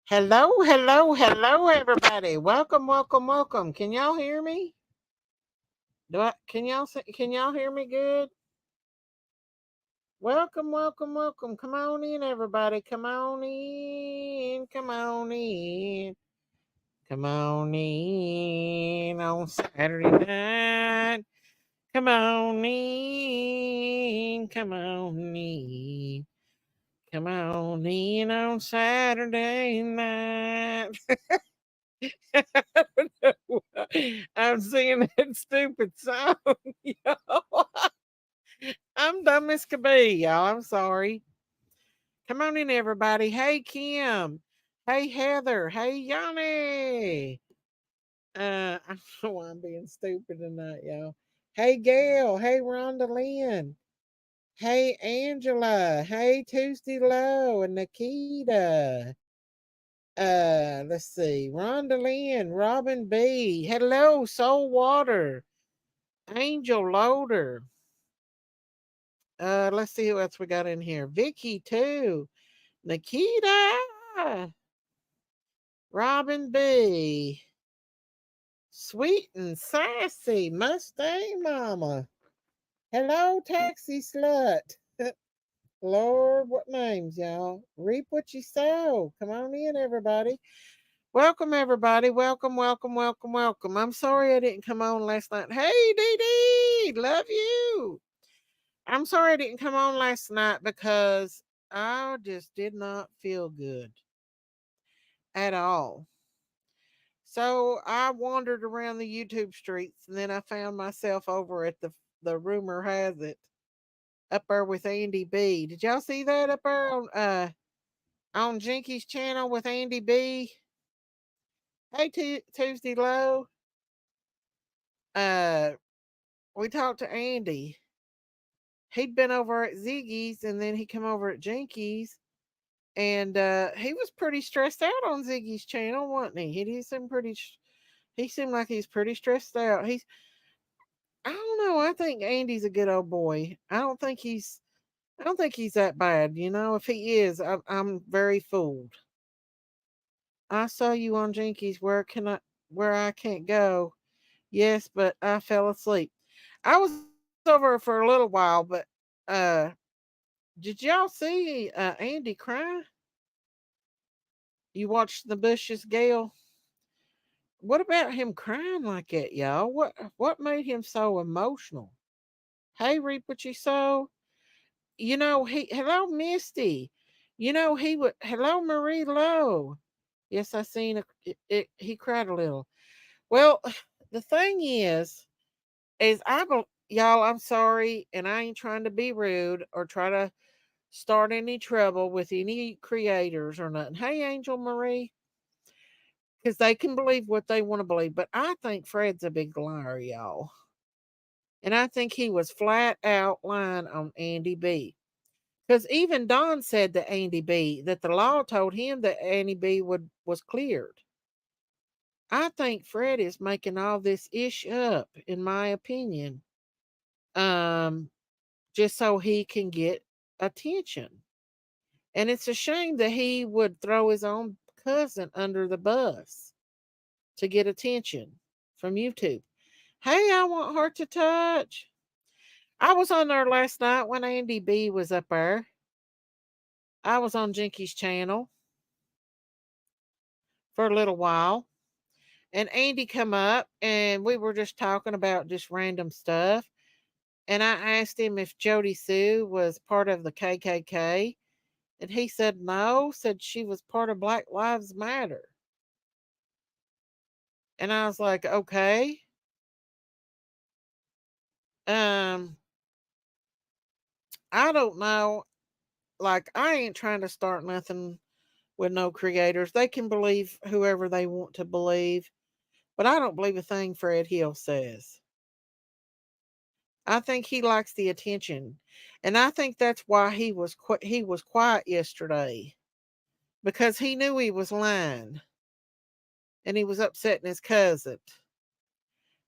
Hello, hello, hello, everybody. Welcome, welcome, welcome. Can y'all hear me? Can y'all hear me good? Welcome, welcome, welcome. Come on in, everybody. Come on in. Come on in. Come on in on Saturday night. Come on in. Come on in. Come on in on Saturday night. I'm singing that stupid song, y'all. I'm dumb as could be, y'all. I'm sorry. Come on in, everybody. Hey, Kim. Hey, Heather. Hey, Yanni. I don't know why I'm being stupid tonight, y'all. Hey, Gail. Hey, Rhonda Lynn. Hey, Angela. Hey, Tuesday Low and Nikita. Let's see. Rhonda Lynn, Robin B. Hello, Soul Water. Angel Loader. Let's see who else we got in here. Vicky too. Nikita. Robin B. Sweet and sassy. Mustang Mama. Hello, taxi slut. Lord, what names, y'all? Reap what you sow. Come on in, everybody. Welcome, everybody. Welcome, welcome, welcome, welcome. I'm sorry I didn't come on last night. Hey, Dee Dee. Love you. I'm sorry I didn't come on last night because I just did not feel good at all. So I wandered around the YouTube streets and then I found myself over at the rumor has it up there with Andy B. Did y'all see that up there on Jinky's channel with Andy B? Hey Tuesday Low. Uh we talked to Andy. He'd been over at Ziggy's and then he come over at Jinky's. And he was pretty stressed out on Ziggy's channel, wasn't he? He seemed he seemed like he's pretty stressed out. I don't know. I think Andy's a good old boy. I don't think he's that bad. You know, if he is, I'm very fooled. I saw you on Jinkies. Where I can't go? Yes, but I fell asleep. I was over for a little while, but uh, did y'all see Andy cry? You watched the bushes, Gail? What about him crying like that, y'all? What made him so emotional? Hey, reap what you sow. Hello Misty. He would hello Marie Lowe. Yes, I seen he cried a little. Well, the thing is y'all, I'm sorry, and I ain't trying to be rude or try to start any trouble with any creators or nothing. Hey, Angel Marie, because they can believe what they want to believe. But I think Fred's a big liar, y'all. And I think he was flat out lying on Andy B. Because even Don said to Andy B that the law told him that Andy B was cleared. I think Fred is making all this ish up, in my opinion, um, just so he can get attention. And it's a shame that he would throw his own cousin under the bus to get attention from YouTube. Hey, I want her to touch. I was on there last night when Andy B was up there. I was on Jinky's channel for a little while. And Andy come up and we were just talking about just random stuff. And I asked him if Jody Sue was part of the KKK. And he said no, said she was part of Black Lives Matter. And I was like, okay. Um, I don't know. Like, I ain't trying to start nothing with no creators. They can believe whoever they want to believe. But I don't believe a thing Fred Hill says. I think he likes the attention, and I think that's why he was quiet yesterday because he knew he was lying, and he was upsetting his cousin.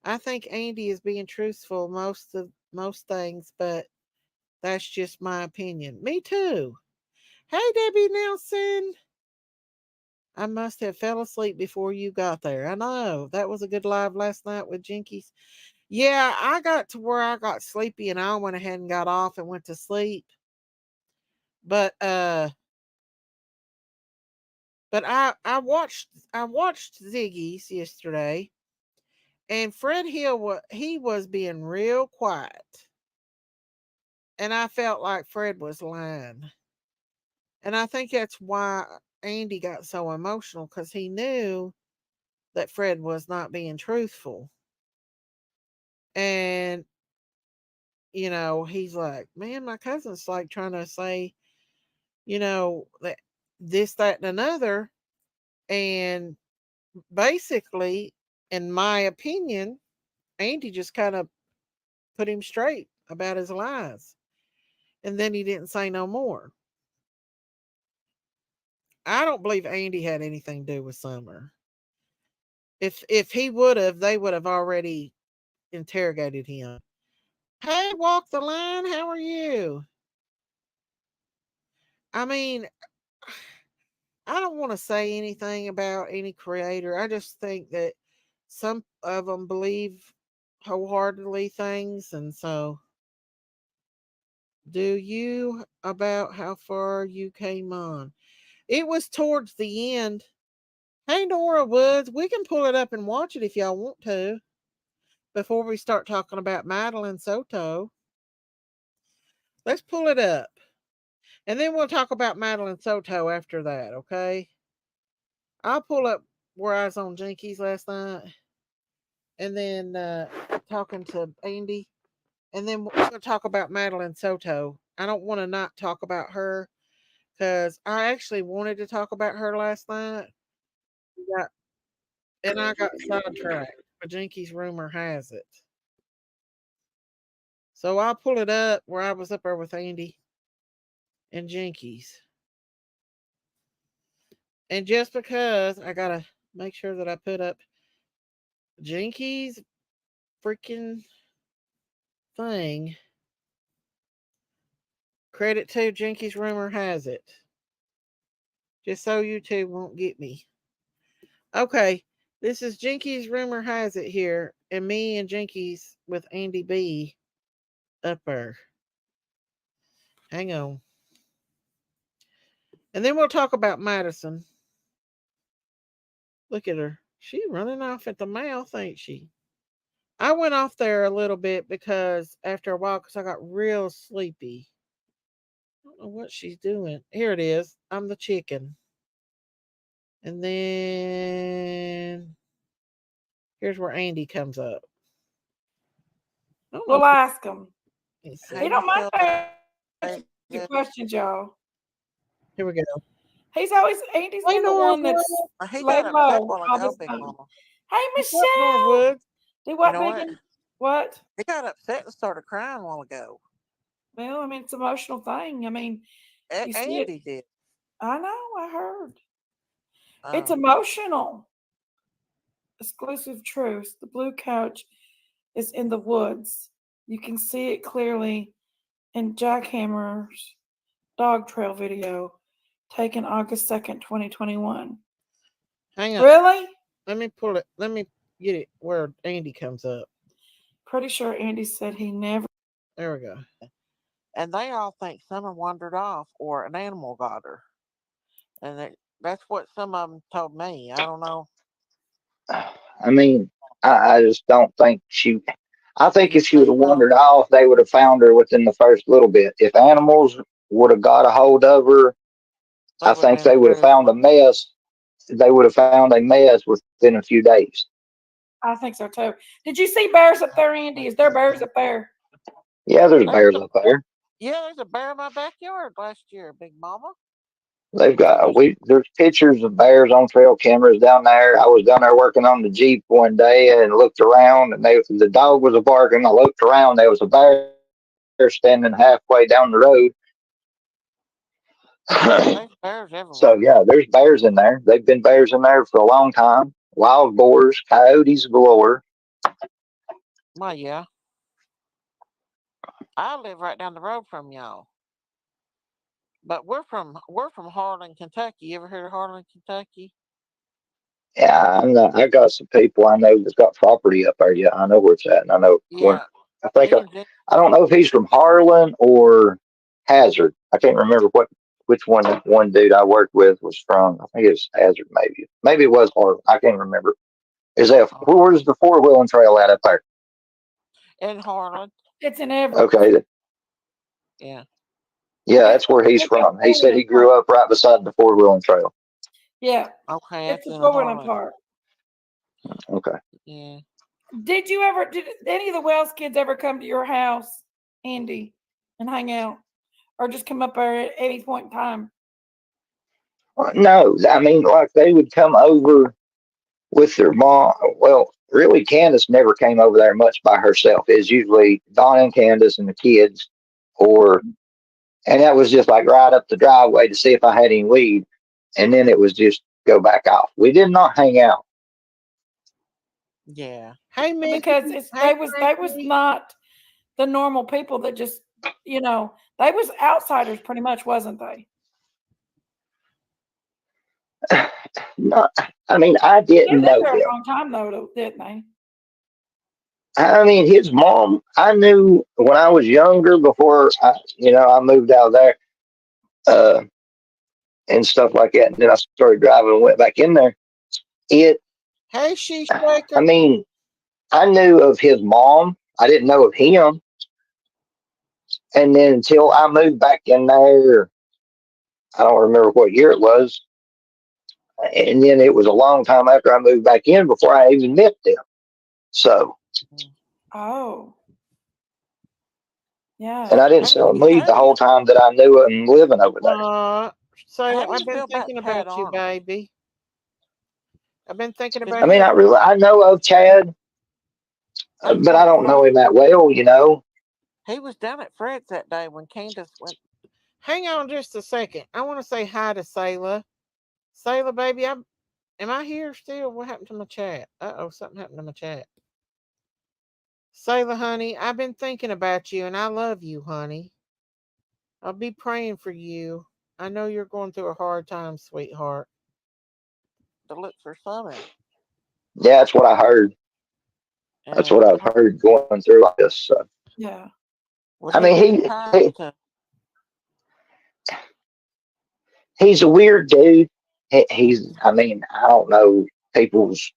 I think Andy is being truthful most things, but that's just my opinion. Me too. Hey, Debbie Nelson. I must have fell asleep before you got there. I know. That was a good live last night with Jinkies. Yeah, I got to where I got sleepy and I went ahead and got off and went to sleep. But I watched Ziggy's yesterday, and Fred Hill was being real quiet, and I felt like Fred was lying, and I think that's why Andy got so emotional because he knew that Fred was not being truthful, and he's like, man, my cousin's like trying to say, that this, that, and another, and basically, in my opinion, Andy just kind of put him straight about his lies. And then he didn't say no more. I don't believe Andy had anything to do with Summer. If he would have, they would have already interrogated him. Hey, walk the line, how are you? I mean, I don't want to say anything about any creator. I just think that some of them believe wholeheartedly things, and so do you about how far you came on? It was towards the end. Hey, Nora Woods, we can pull it up and watch it if y'all want to before we start talking about Madeline Soto. Let's pull it up. And then we'll talk about Madeline Soto after that, okay? I'll pull up where I was on Jinkies last night and then talking to Andy. And then we'll talk about Madeline Soto. I don't want to not talk about her because I actually wanted to talk about her last night. Yeah, and I got sidetracked. But Jinkies rumor has it. So I'll pull it up where I was up there with Andy and Jinkies. And just because I gotta make sure that I put up Jinkies freaking thing. Credit to Jinkies rumor has it. Just so you two won't get me. Okay. This is Jinkies rumor has it here. And me and Jinkies with Andy B up there. Hang on. And then we'll talk about Madison. Look at her. She running off at the mouth, ain't she? I went off there a little bit because after a while, because I got real sleepy. I don't know what she's doing. Here it is. I'm the chicken. And then here's where Andy comes up. I don't know We'll if ask him. you see. He Hey, don't mind Michelle, answering good. your questions, y'all. Here we go. Andy's Hey, been the Nora one Wood. that's He laid got upset low while all ago, this Big time. Mama. Hey, What's up, Nora Michelle. Woods? Do You what, know what? Megan? What? He got upset and started crying while ago. Well, I mean, it's an emotional thing. I mean, you see it. Andy did. I know. I heard. It's Oh, emotional. Exclusive truth. The blue couch is in the woods. You can see it clearly in Jackhammer's dog trail video taken August 2nd, 2021. Hang on. Really? Let me pull it. Let me get it where Andy comes up. Pretty sure Andy said he never. There we go. and they all think Summer wandered off or an animal got her. And that's what some of them told me. I don't know. I mean, I just don't think she. I think You if she would think have so? wandered off, they would have found her within the first little bit. If animals would have got a hold of her, They I would have think been they would have approved. found a mess. They would have found a mess within a few days. I think so too. Did you see bears up there, Andy? Is there bears up there? Yeah, there's There's bears a up there. Yeah, there's a bear in my backyard last year, Big Mama. They've got we. There's pictures of bears on trail cameras down there. I was down there working on the Jeep one day and looked around, and the dog was barking. I looked around. There was a bear standing halfway down the road. Yeah, there's bears So yeah, everywhere. there's bears in there. They've been bears in there for a long time. Wild boars, coyotes galore. Well, yeah. I live right down the road from y'all. But we're from Harlan, Kentucky. You ever heard of Harlan, Kentucky? Yeah, I got some people I know that's got property up there. Yeah, I know where it's at, and I know when. Yeah, I think me and Jen. I don't know if he's from Harlan or Hazard. I can't remember which one dude I worked with was from. I think it was Hazard, maybe it was Harlan. I can't remember. Is that Oh, where's the four wheeling trail at up there? in Harlan. It's in Everett. Okay, Yeah. yeah, Yeah, that's where he's it's a from. He said four-wheeler he park. grew up right beside the four wheeling trail. Yeah, Okay, it's that's a in four-wheeler Harlan. park. Okay. Yeah. Did any of the Wells kids ever come to your house, Andy, and hang out? Or just come up there at any point in time? No, I mean, like they would come over with their mom. Well, really, Candace never came over there much by herself. It's usually Donna and Candace and the kids, or and that was just like right up the driveway to see if I had any weed, and then it was just go back off. We did not hang out. Yeah. Hey, Mickey. Because Hey, they was Frankie. not the normal people that just they was outsiders pretty much, wasn't they? Not, I mean, I They didn't lived know there a them. long time though, didn't they? I mean, his mom, I knew when I was younger before I moved out there uh, and stuff like that. And then I started driving and went back in there. It, Hey, she I shaker. mean, I knew of his mom. I didn't know of him. And then until I moved back in there, I don't remember what year it was. And then it was a long time after I moved back in before I even met them. So, Mm. Oh, and yeah. I didn't How sell do them you weed how the do you whole time that I knew it and living over there. how So do I've you been feel about thinking Chad about you, Arnold? baby. I've been thinking Did I about mean, you. I know of Chad, I but I thought don't know him that well. he was down at Fred's that day when Candace went. Hang on just a second. I want to say hi to Sayla. Sayla, baby, am I here still? What happened to my chat? Uh-oh, something happened to my chat. Sayla, honey, I've been thinking about you and I love you, honey. I'll be praying for you. I know you're going through a hard time, sweetheart. To look for Summit. Yeah, that's what I heard. That's And what I've heard going through like this. So. Yeah. would I he mean, be the type to? he's a weird dude. I mean, I don't know people's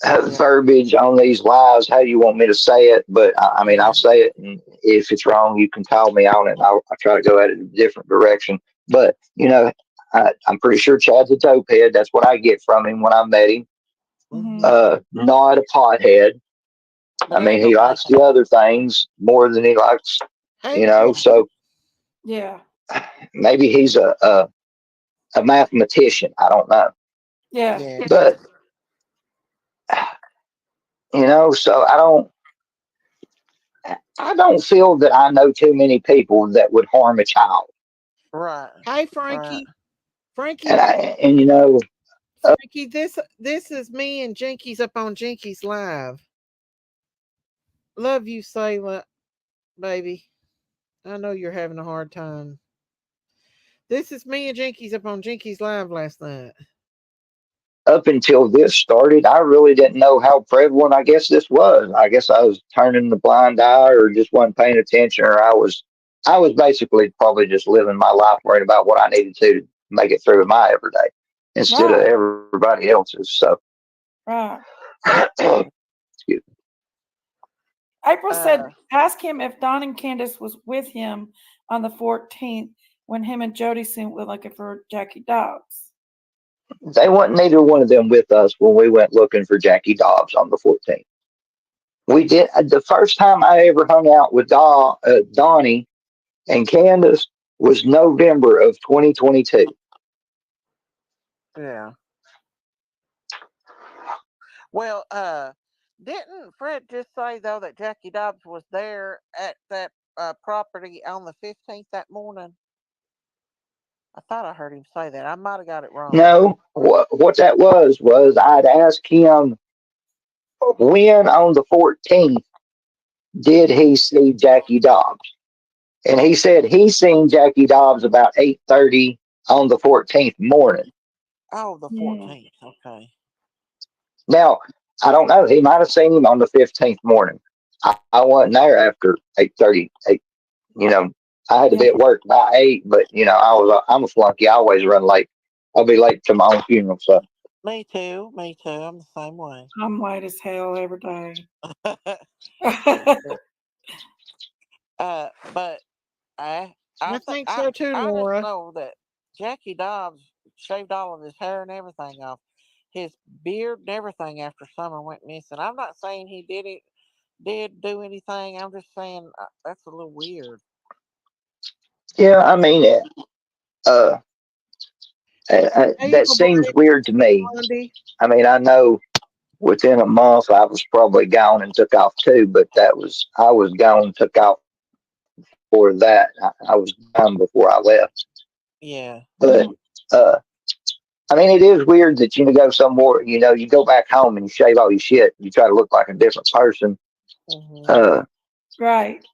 Yeah, verbiage on these lives. How do you want me to say it? But I mean, I'll yeah. say it, and if it's wrong, you can call me on it. And I'll try to go at it a different direction. But I'm pretty sure Chad's a dope head. That's what I get from him when I met him. Mm-hmm. Mm-hmm. Not a pothead. But I there ain't mean, no he bad likes thing. the other things more than he likes, Hey, Yeah, Frankie. So Yeah. maybe he's a mathematician. I don't know, Yeah. yeah. but so I don't feel that I know too many people that would harm a child. Right, Hi, right. Frankie. And Frankie, I and Frankie, this is me and Jinkies up on Jinkies Live. Love you, Sayla, baby. I know you're having a hard time. This is me and Jinkies up on Jinkies Live last night. up until this started, I really didn't know how prevalent I guess this was. I guess I was turning the blind eye or just wasn't paying attention, or I was basically probably just living my life worrying about what I needed to make it through my everyday instead of Right. everybody else's. So Right. excuse April said, Uh, ask him if Don and Candace was with him on the 14th when him and Jody were looking for Jackie Dobbs. They wasn't neither one of them with us when we went looking for Jackie Dobbs on the 14th. We did the first time I ever hung out with Donnie and Candace was November of 2022. yeah. Well, didn't Fred just say though that Jackie Dobbs was there at that property on the 15th that morning? I thought I heard him say that. I might have got it wrong. No, what that was I'd asked him when on the 14th did he see Jackie Dobbs, and he said he seen Jackie Dobbs about 8:30 on the 14th morning. Oh, the Hmm. 14th. Okay. Now, I don't know. He might have seen him on the 15th morning. I wasn't there after 8:30. You know, I had to Yeah. be at work by 8, but I'm a flunky. I always run late. I'll be late to my own funeral. So Me too. Me too. I'm the same way. I'm late as hell every day. Me too. But I, I think so too, I just Nora. know that Jackie Dobbs shaved all of his hair and everything off, his beard and everything after Summer went missing. I'm not saying he did do anything. I'm just saying that's a little weird. yeah, I mean, uh, that Evil seems brain weird to me. Blondie. I mean, I know within a month I was probably gone and took off too, but I was gone, took off before that. I was gone before I left. Yeah. But uh, I mean, it is weird that go somewhere. You go back home and you shave all your shit. You try to look like a different person. Hmm. Uh, Right.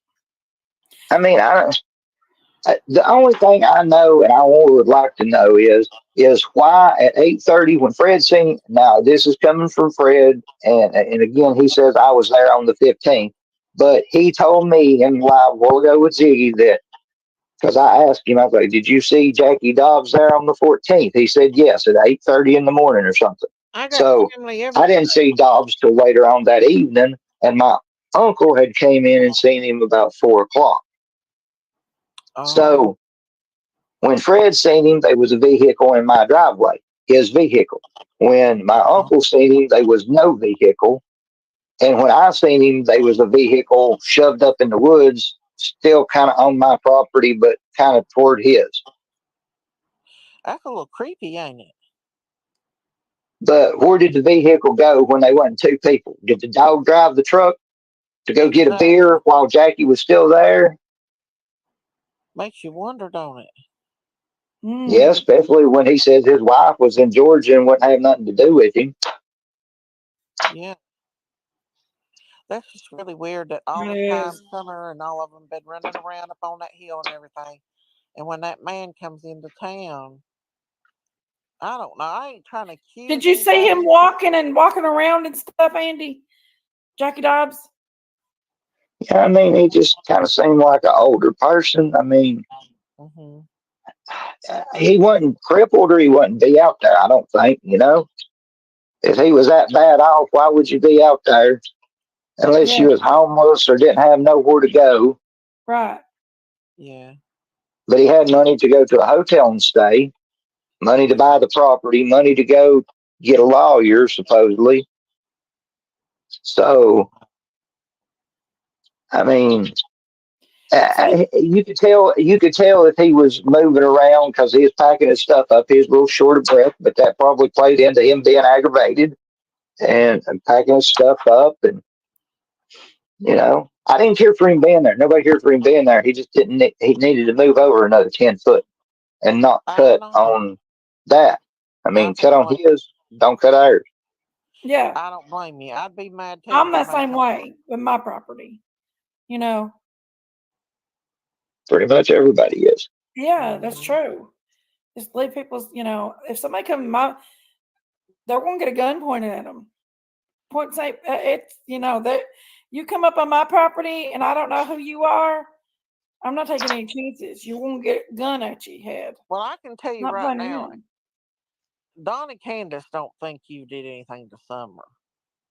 I mean, the only thing I know and I would like to know is why at 8:30 when Fred seen. Now this is coming from Fred, and again he says I was there on the 15th, but he told me in live a while ago with Ziggy that because I asked him, I was like, "Did you see Jackie Dobbs there on the 14th?" He said yes at 8:30 in the morning or something. I got So family I everywhere. didn't see Dobbs till later on that evening, and my uncle had came in and seen him about 4 o'clock. Oh. So when Fred seen him, there was a vehicle in my driveway, his vehicle. When my uncle seen him, there was no vehicle. And when I seen him, there was a vehicle shoved up in the woods, still kind of on my property, but kind of toward his. That's a little creepy, ain't it? But where did the vehicle go when they wasn't two people? Did the dog drive the truck to go get a Exactly. beer while Jackie was still there? Makes you wonder, don't it? Yeah, Mm. especially when he says his wife was in Georgia and wouldn't have nothing to do with him. Yeah. That's just really weird that all It this time is. Summer and all of them been running around up on that hill and everything. And when that man comes into town, I don't know. I ain't trying to Did accuse you see him anybody. walking around and stuff, Andy? Jackie Dobbs? Yeah, I mean, he just kind of seemed like an older person. I mean, Hmm. he wasn't crippled or he wouldn't be out there, I don't think, If he was that bad off, why would you be out there unless Yeah, you was homeless or didn't have nowhere to go? right. Yeah. But he had money to go to a hotel and stay, money to buy the property, money to go get a lawyer, supposedly. So, I mean, See, you could tell if he was moving around because he was packing his stuff up. He was a little short of breath, but that probably played into him being aggravated and packing his stuff up. And I didn't care for him being there. Nobody cared for him being there. He just didn't. He needed to move over another 10 foot and not I cut know. on that. I I mean, cut don't on blame. his, don't cut ours. yeah, I don't blame you. I'd be mad too if I'm that somebody same come. way with my property. You know, Pretty much everybody is. yeah, that's Hmm. true. Just leave people's, if somebody come in my, they're going to get a gun pointed at them. Point say, it's, that you come up on my property and I don't know who you are. I'm not taking any chances. You won't get a gun at your head. Well, I can tell you Not right blaming now, him. Don and Candace don't think you did anything to Summer.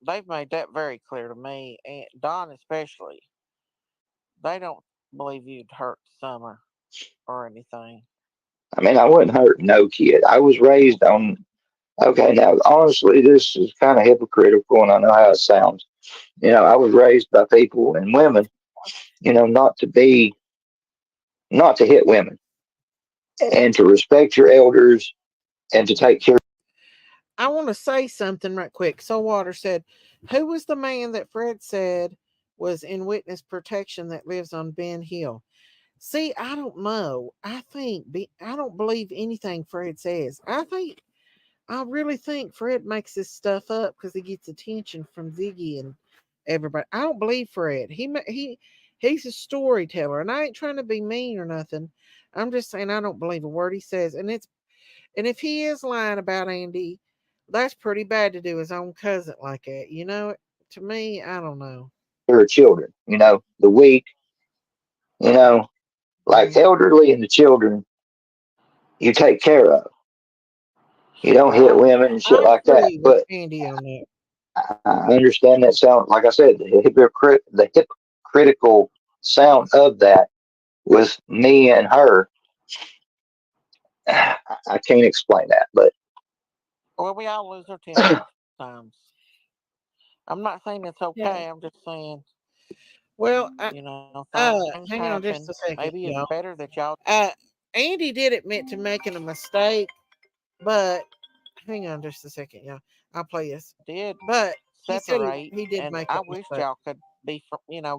They've made that very clear to me, and Don especially. They don't believe you'd hurt Summer or anything. I mean, I wouldn't hurt no kid. I was raised on. Okay, now honestly, this is kind of hypocritical, and I know how it sounds. I was raised by people and women, not to hit women, and to respect your elders and to take care. I want to say something right quick. So Water said, "Who was the man that Fred said was in witness protection that lives on Ben Hill?" See, I don't know. I don't believe anything Fred says. I really think Fred makes this stuff up because he gets attention from Ziggy and everybody. I don't believe Fred. He's a storyteller, and I ain't trying to be mean or nothing. I'm just saying I don't believe a word he says. And if he is lying about Andy, That's pretty bad to do his own cousin like that. To me, I don't know. Her children, the weak, you know, like Mm, elderly and the children, you take care of. You don't hit I women and shit I like that. agree with But Andy on that. I understand that sound. Like I said, the hypocritical sound of that with me and her. I can't explain that, but Well, we all lose our tempers sometimes. I'm not saying it's Yeah. okay. I'm just saying, Well, things hang on happen. just a Maybe second, it's y'all. better that y'all Uh, Andy did admit to making a mistake, but hang on just a second, y'all. I'll play this. did But he said separate, he did and make a I wished mistake. y'all could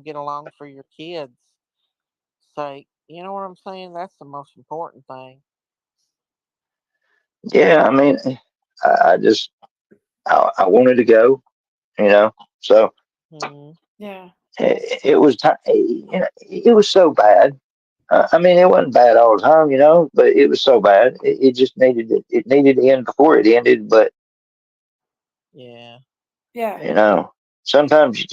get along for your kids' sake. You know what I'm saying? That's the most important thing. yeah, I mean, I just I wanted to go, you know. So Hmm. Yeah. it was time. It was so bad. I mean, it wasn't bad all the time, but it was so bad. It just needed to end before it ended. But Yeah. Yeah. you know, sometimes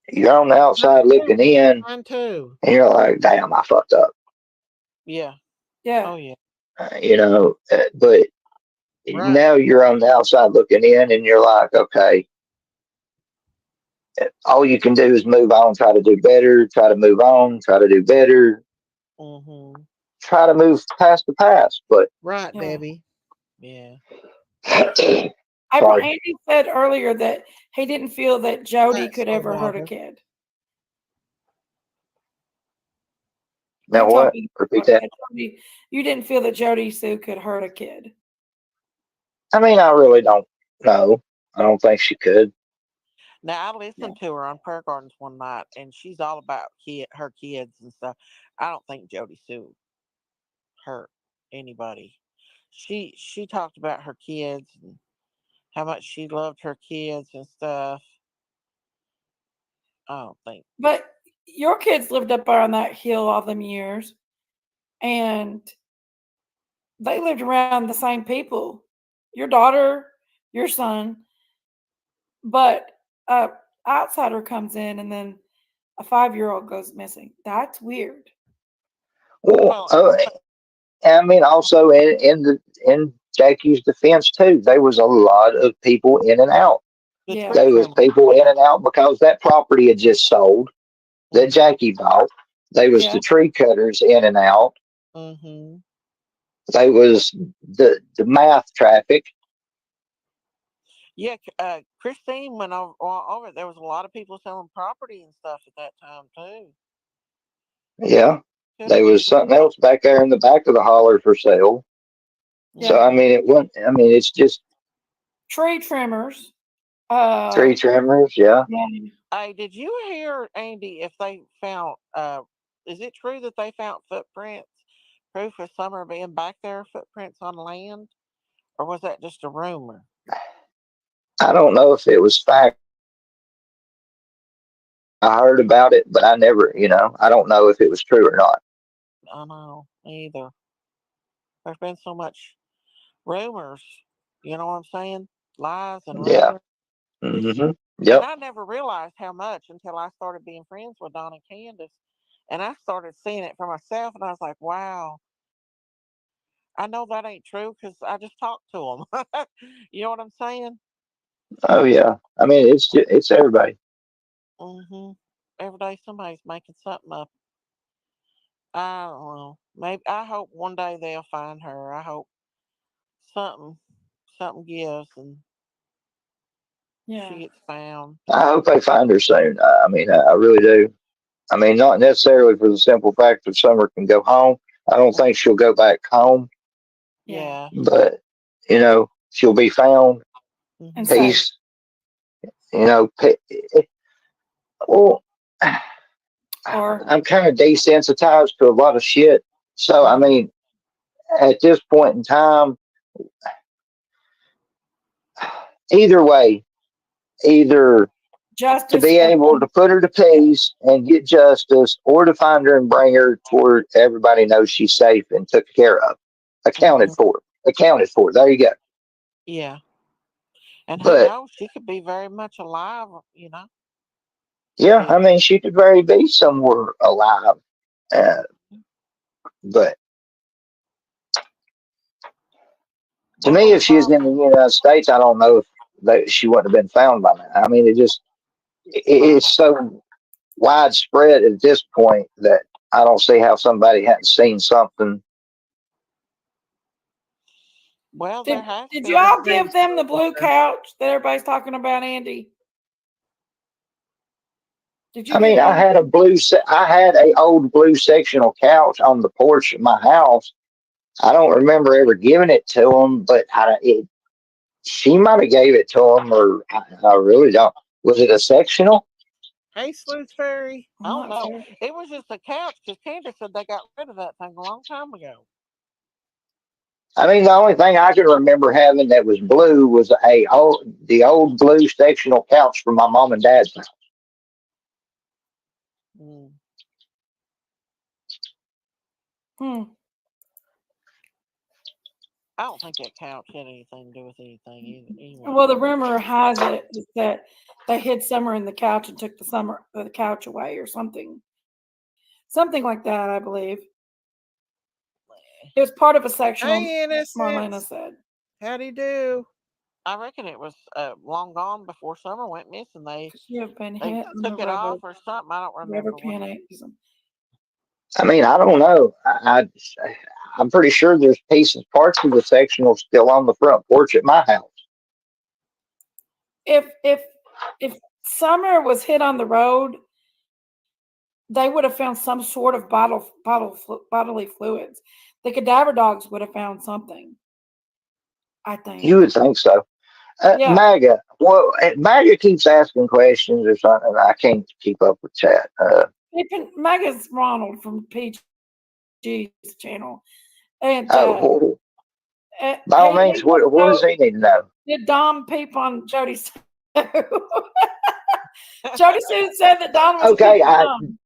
you're on the Mine outside too. looking in, Mine too. and you're like, damn, I fucked up. Yeah. Yeah. Oh yeah. But Right. now you're on the outside looking in, and you're like, okay, all you can do is move on, try to do better, try to move on, try to do better, Hmm. try to move past the past. But Right, Yeah. Debbie. Yeah. April, sorry, Andy said earlier that he didn't feel that Jody Thanks could for ever hurt a water. kid. He now told what? me Repeat that. that Jody, you didn't feel that Jody Sue could hurt a kid. I mean, I really don't know. I don't think she could. Now I Yeah. listened to her on Prayer Gardens one night, and she's all about her kids and stuff. I don't think Jody Sue hurt anybody. She talked about her kids and how much she loved her kids and stuff. I don't think. But your kids lived up on that hill all them years, and they lived around the same people. Your daughter, your son, but a outsider comes in, and then a 5-year-old goes missing. That's weird. Well, Well, I mean, also in Jackie's defense too, there was a lot of people in and out. the Yeah. tree There was trimmer. people in and out because that property had just sold that Hmm. Jackie bought. There was Yeah. the tree cutters in and out. Hmm. There was the math traffic. Yeah, Christine went over. There was a lot of people selling property and stuff at that time too. Yeah, Could have there been. was something else back there in the back of the holler for sale. So Yeah. I Hmm. mean, it wasn't. I mean, it's just Tree trimmers. tree trimmers. Yeah, Yeah. Hey, did you hear, Andy, if they found, is it true that they found footprints, proof of Summer being back there, footprints on land? Or was that just a rumor? I don't know if it was fact. I heard about it, but I never. I don't know if it was true or not. I know, either. There's been so much rumors, you know what I'm saying? Lies and Yeah. rumors. And Yep. I never realized how much until I started being friends with Don and Candace. And I started seeing it for myself, and I was like, wow, I know that ain't true because I just talked to them. You know what I'm saying? Oh yeah. I mean, it's everybody. Hmm. Every day somebody's making something up. I don't know. Maybe I hope one day they'll find her. I hope something something gives and she Yeah. gets found. I hope they find her soon. I mean, I really do. I mean, not necessarily for the simple fact that Summer can go home. I don't think she'll go back home, Yeah. Yeah. but she'll be found. And Hmm. safe. Peace. You know, well, Or I'm kind of desensitized to a lot of shit. So, I Hmm. mean, at this point in time, either way, either to justice be or able to put her to peace and get justice, or to find her and bring her to where everybody knows she's safe and took care of, accounted Hmm. for. Accounted for. There you go. Yeah. And who But knows? She could be very much alive. yeah, If I mean, she could very be somewhere alive. Uh, but to what me, was if she was in the probably United States, I don't know if she wouldn't have been found by now. I mean, it's right. so widespread at this point that I don't see how somebody hadn't seen something. Well, there Did has did been. y'all Maybe give them the blue somewhere. couch that everybody's talking about, Andy? Did you I give mean, them? I had a old blue sectional couch on the porch of my house. I don't remember ever giving it to them, but she might have gave it to them, or I really don't. Was it a sectional? Hey, Sleuth Fairy. I I'm don't not know. sure. It was just a couch because Candace said they got rid of that thing a long time ago. I mean, the only thing I can remember having that was blue was the old blue sectional couch from my mom and dad's house. Mm. Hmm. I don't think that couch had anything to do with anything anyway. Well, the rumor has it is that they hid Summer in the couch and took the couch away or something like that. I believe it was part of a sectional. Hey, Marlena Innocence. said How'd he do? I reckon it was long gone before Summer went missing. could she have been They hit on the took it off road? or something. I don't River remember what. Panaism. I mean, I don't know. I'm pretty sure there's parts of the sectional still on the front porch at my house. If Summer was hit on the road, they would have found some sort of bodily fluids. The cadaver dogs would have found something. I think. You would think so. Yeah. MAGA. Well, MAGA keeps asking questions or something. I can't keep up with chat. Megan's Ronald from PG's channel, and Oh, by all he means, wants to what know, does he need to know? did Dom peep on Jody Sue? Jody Sue said that Don was Okay, peeping Tom.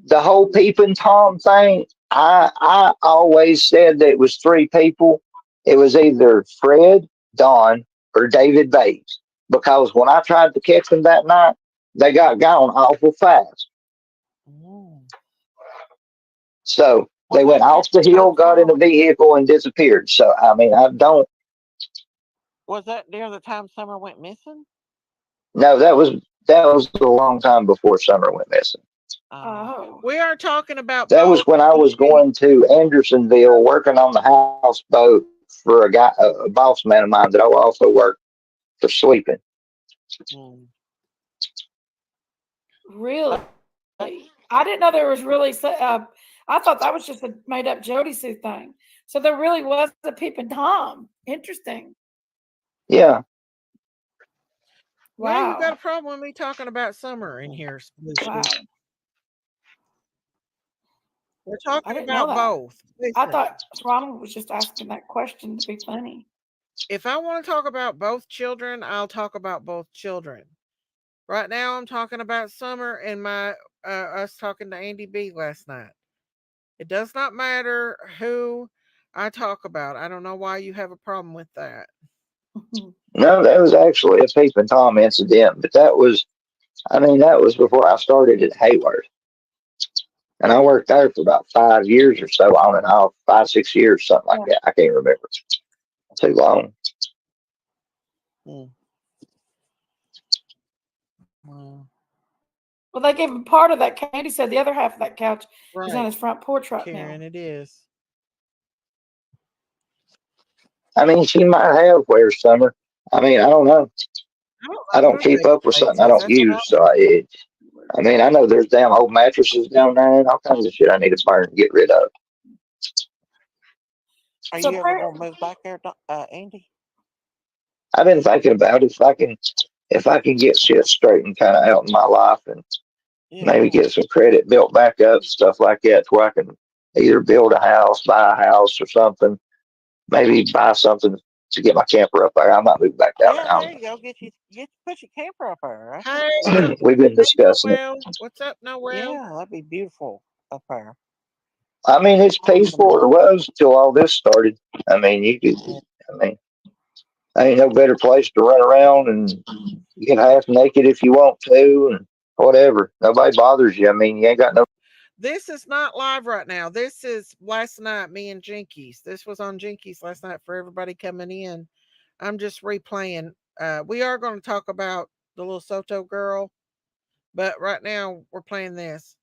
the whole peeping Tom thing. I always said that it was three people. It was either Fred, Don, or David Bates. Because when I tried to catch them that night, they got gone awful fast. Mm. So Was they went that off the I'm hill, got in sorry. the vehicle, and disappeared. So I mean, I don't. Was that near the time Summer went missing? No, that was a long time before Summer went missing. Oh, Oh, We are talking about That was both. when I was going to Andersonville working on the houseboat for a boss man of mine that I also worked for sleeping. mm. really? That, I didn't know there was really. I thought that was just a made up Jody Sue thing. So there really was a peeping Tom. Interesting. Yeah. Well, you got Wow. a problem with me talking about Summer in here, Lucy. Wow. We're I talking didn't know about that. both. I Listen, thought Ronald was just asking that question to be funny. if I want to talk about both children, I'll talk about both children. Right now, I'm talking about Summer and my us talking to Andy B last night. It does not matter who I talk about. I don't know why you have a problem with that. No, that was actually a peeping Tom incident, but that was before I started at Hayward. And I worked there for about 5 years or so, on and off, 5, 6 years, something like Yeah. that. I can't remember. Too long. mm. Well, Well, they gave him part of that. Candy said the other half of that couch is on Right, his front porch right now. Karen, it is. I mean, she might have where Summer. I mean, I don't know. I don't I know don't who keep David up with Bates something I is. don't That's what I use. I mean, I know there's damn old mattresses down there and all kinds of shit I need to burn and get rid of. are So you ever going to move back there, Andy? I've been thinking about if I can get shit straightened kind of out in my life and maybe Yeah. get some credit built back up, stuff like that, to where I can either build a house, buy a house or something, maybe buy something to get my camper up there. I might move back down Yeah, there. I there you go. Put your camper up there. That's what Hey, you need to We've do. been hey, discussing it. Noel. What's up, Noel? Yeah, that'd be beautiful up there. I mean, it's Awesome. peaceful. It was until all this started. I mean, you could, I mean, Ain't no better place to run around and get half naked if you want to and whatever. Nobody bothers you. I mean, you ain't got no. This is not live right now. This is last night, me and Jinkies. This was on Jinkies last night for everybody coming in. I'm just replaying. We are going to talk about the little Soto girl, but right now we're playing this.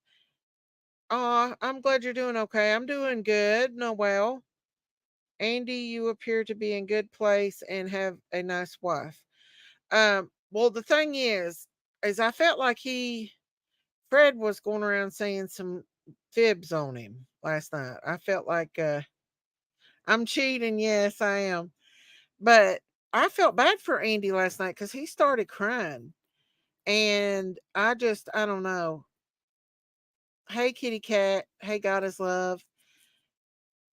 Aw, I'm glad you're doing okay. I'm doing good, Noel. Andy, you appear to be in good place and have a nice wife. Well, the thing is I felt like Fred was going around saying some fibs on him last night. I felt like I'm cheating. Yes, I am. But I felt bad for Andy last night because he started crying. And I don't know. Hey, kitty cat. Hey, God is love.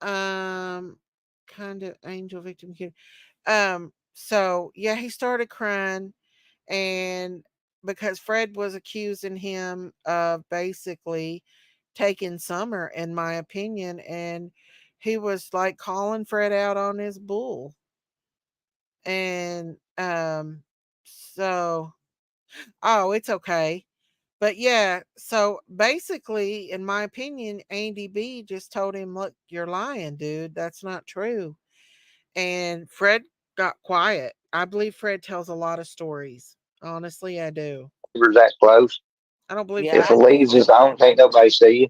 Um, kind of angel victim kid. So yeah, he started crying, and because Fred was accusing him of basically taking Summer, in my opinion, and he was like calling Fred out on his bull. And so oh, it's okay. But yeah, so basically, in my opinion, Andy B just told him, look, you're lying, dude. That's not true. And Fred got quiet. I believe Fred tells a lot of stories. Honestly, I do. Neighbors that close. I don't believe Yeah, Fred. If I the do leaves is too. on, can't nobody see you.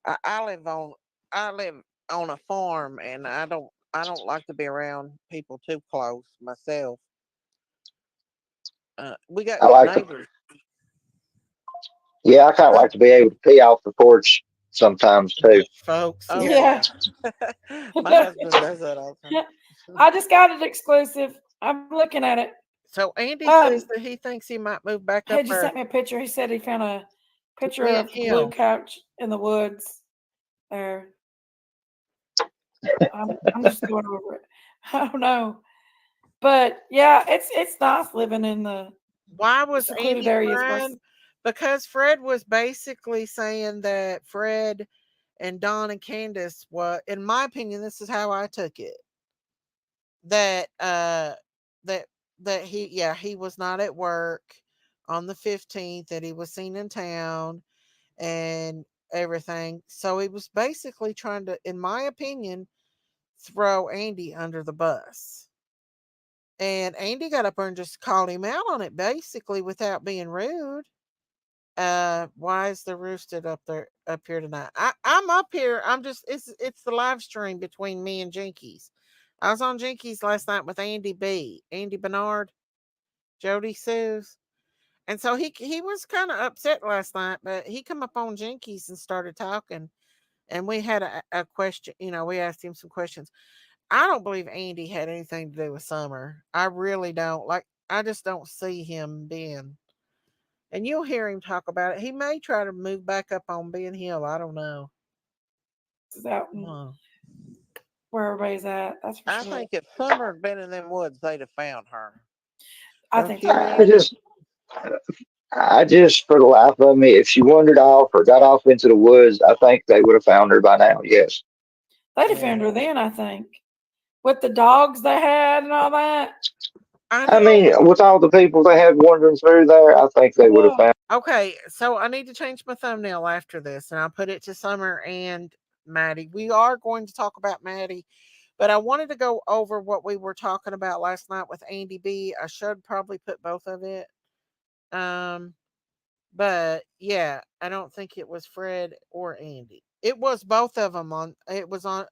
I live on a farm, and I don't like to be around people too close myself. We got I good like to, neighbors. yeah, I kind of Huh? like to be able to pee off the porch sometimes too. Folks, Oh yeah. Yeah. yeah, my husband does that all the time. I just got it exclusive. I'm looking at it. So Andy Um, says that he thinks he might move back He up just there sent me a picture. He said he found a to picture Ben of the blue Hill. couch in the woods there. I'm just going over it. I don't know. But yeah, it's nice living in the Why was secluded Andy areas crying? versus Because Fred was basically saying that Fred and Don and Candace were, in my opinion, this is how I took it. That that he was not at work on the 15th, that he was seen in town and everything. So he was basically trying to, in my opinion, throw Andy under the bus. And Andy got up there and just called him out on it basically without being rude. Why is the roosted up here tonight? I'm up here. I'm just it's the live stream between me and Jinkies. I was on Jinkies last night with Andy B, Andy Bernard, Jody Suze. And so he was kind of upset last night, but he come up on Jinkies and started talking, and we had a question. We asked him some questions. I don't believe Andy had anything to do with Summer. I really don't. Like, I just don't see him being. And you'll hear him talk about it. He may try to move back up on Ben Hill. I don't know. is out in Huh. where everybody's at. That's for I sure. think if Summer had been in them woods, they'd have found her. I Don't think you, so. I Andy? just, I just, for the life of me, if she wandered off or got off into the woods, I think they would have found her by now. Yes. They'd have Yeah. found her then, I think. With the dogs they had and all that. I I know. mean, with all the people they had wandering through there, I think they would have Yeah. found. Okay, so I need to change my thumbnail after this, and I'll put it to Summer and Maddie. We are going to talk about Maddie, but I wanted to go over what we were talking about last night with Andy B. I should probably put both of it. Um, but yeah, I don't think it was Fred or Andy. It was both of them on. It was on.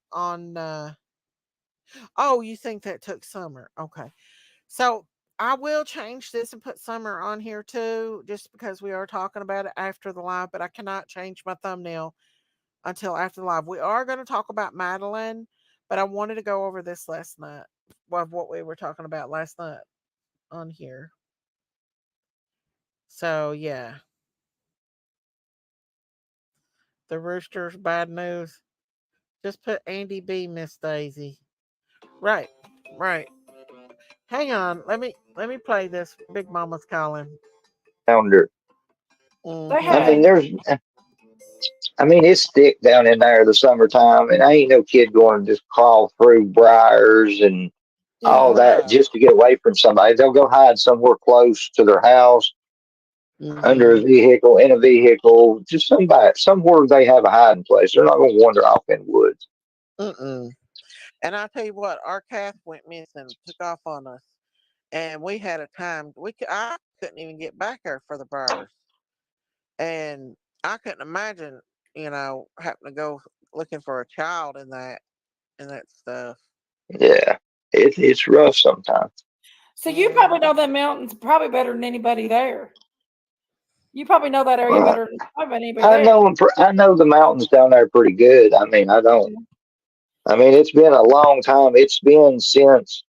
Oh, you think that took Summer? Okay. So I will change this and put Summer on here too, just because we are talking about it after the live, but I cannot change my thumbnail until after the live. We are going to talk about Madeline, but I wanted to go over this last night of what we were talking about last night on here. So yeah, the Roosters bad news. Just put Andy B, Miss Daisy. Right, right. Hang on, let me play this. Big Mama's calling. Found her. They I Mm-hmm. mean, had it's thick down in there the summertime, and I ain't no kid going to just crawl through briars and all Yeah. that Wow. just to get away from somebody. They'll go hide somewhere close to their house, under a Mm-hmm. vehicle, in a vehicle, just somewhere they have a hiding place. They're not going to wander off in the woods. Mm-mm. And I tell you what, our calf went missing, took off on us, and we had a time. I couldn't even get back there for the birth, and I couldn't imagine, having to go looking for a child in that stuff. Yeah, it's rough sometimes. So you Yeah. probably know them mountains probably better than anybody there. You probably know that area Uh, better than probably anybody there. I know the mountains down there pretty good. I mean, I don't. I mean, it's been a long time. It's been since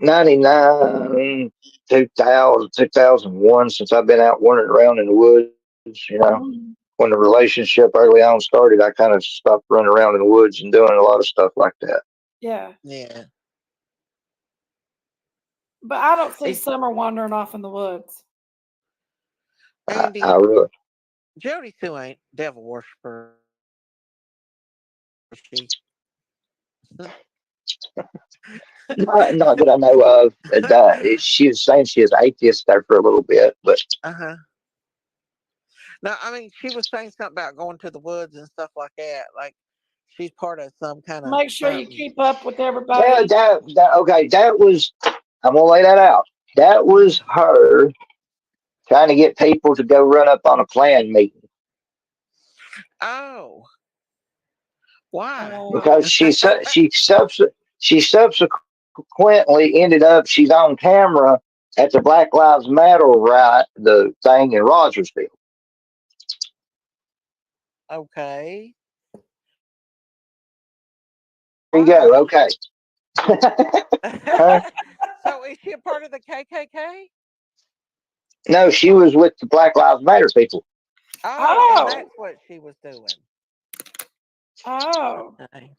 99, 2000, 2001 since I've been out wandering around in the woods. Mhm. When the relationship early on started, I kind of stopped running around in the woods and doing a lot of stuff like that. Yeah. Yeah. But I don't see Hey, Summer wandering off in the woods. I Andy, really, Jody Sue ain't devil worshiper, is she? not that I know of. She was saying she was atheist there for a little bit, but Uh-huh. No, I mean she was saying something about going to the woods and stuff like that. Like she's part of some kind of Make sure you something. keep up with yeah, everybody. okay, that was. I'm gonna lay that out. That was her trying to get people to go run up on a clan meeting Oh, why? because Oh, she subsequently ended up she's on camera at the Black Lives Matter riot, the thing in Rogersville. Okay. There you go. Why? Okay. Huh? So is she a part of the KKK? No, she was with the Black Lives Matter people. Oh, and oh, that's what she was doing. oh. Okay.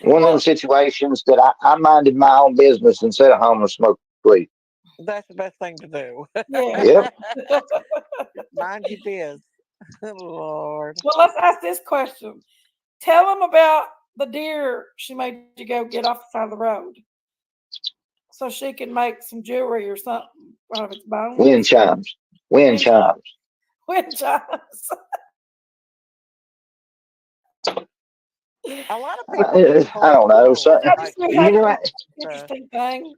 One of them Well, situations that I minded my own business and sat at home and smoked weed. That's the best thing to do. yeah. Yep. Mind your biz. Lord. Well, let's ask this question. Tell them about the deer she made you go get off the side of the road so she can make some jewelry or something out of its Wind bones. chimes. Wind Wind, chimes. wind chimes. A lot of people do I collect don't know. So, skulls, I like just think you that's know, an skulls and stuff. interesting thing.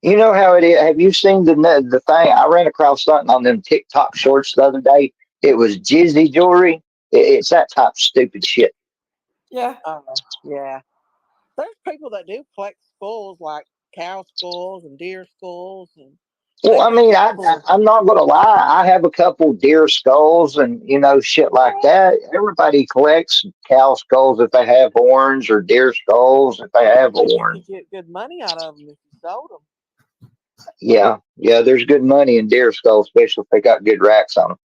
you know how it is. Have you seen the thing? I ran across something on them TikTok shorts the other day. It was Jizzy jewelry. It's that type of stupid shit. Yeah. Yeah. There's people that do collect skulls, like cow skulls and deer skulls, and Well, they I think mean, it's cool. I'm not gonna lie. I have a couple deer skulls and shit like that. Everybody collects cow skulls if they have horns, or deer skulls if they have But you horns. could get good money out of them if you sold them. Yeah, yeah. There's good money in deer skulls, especially if they got good racks on them.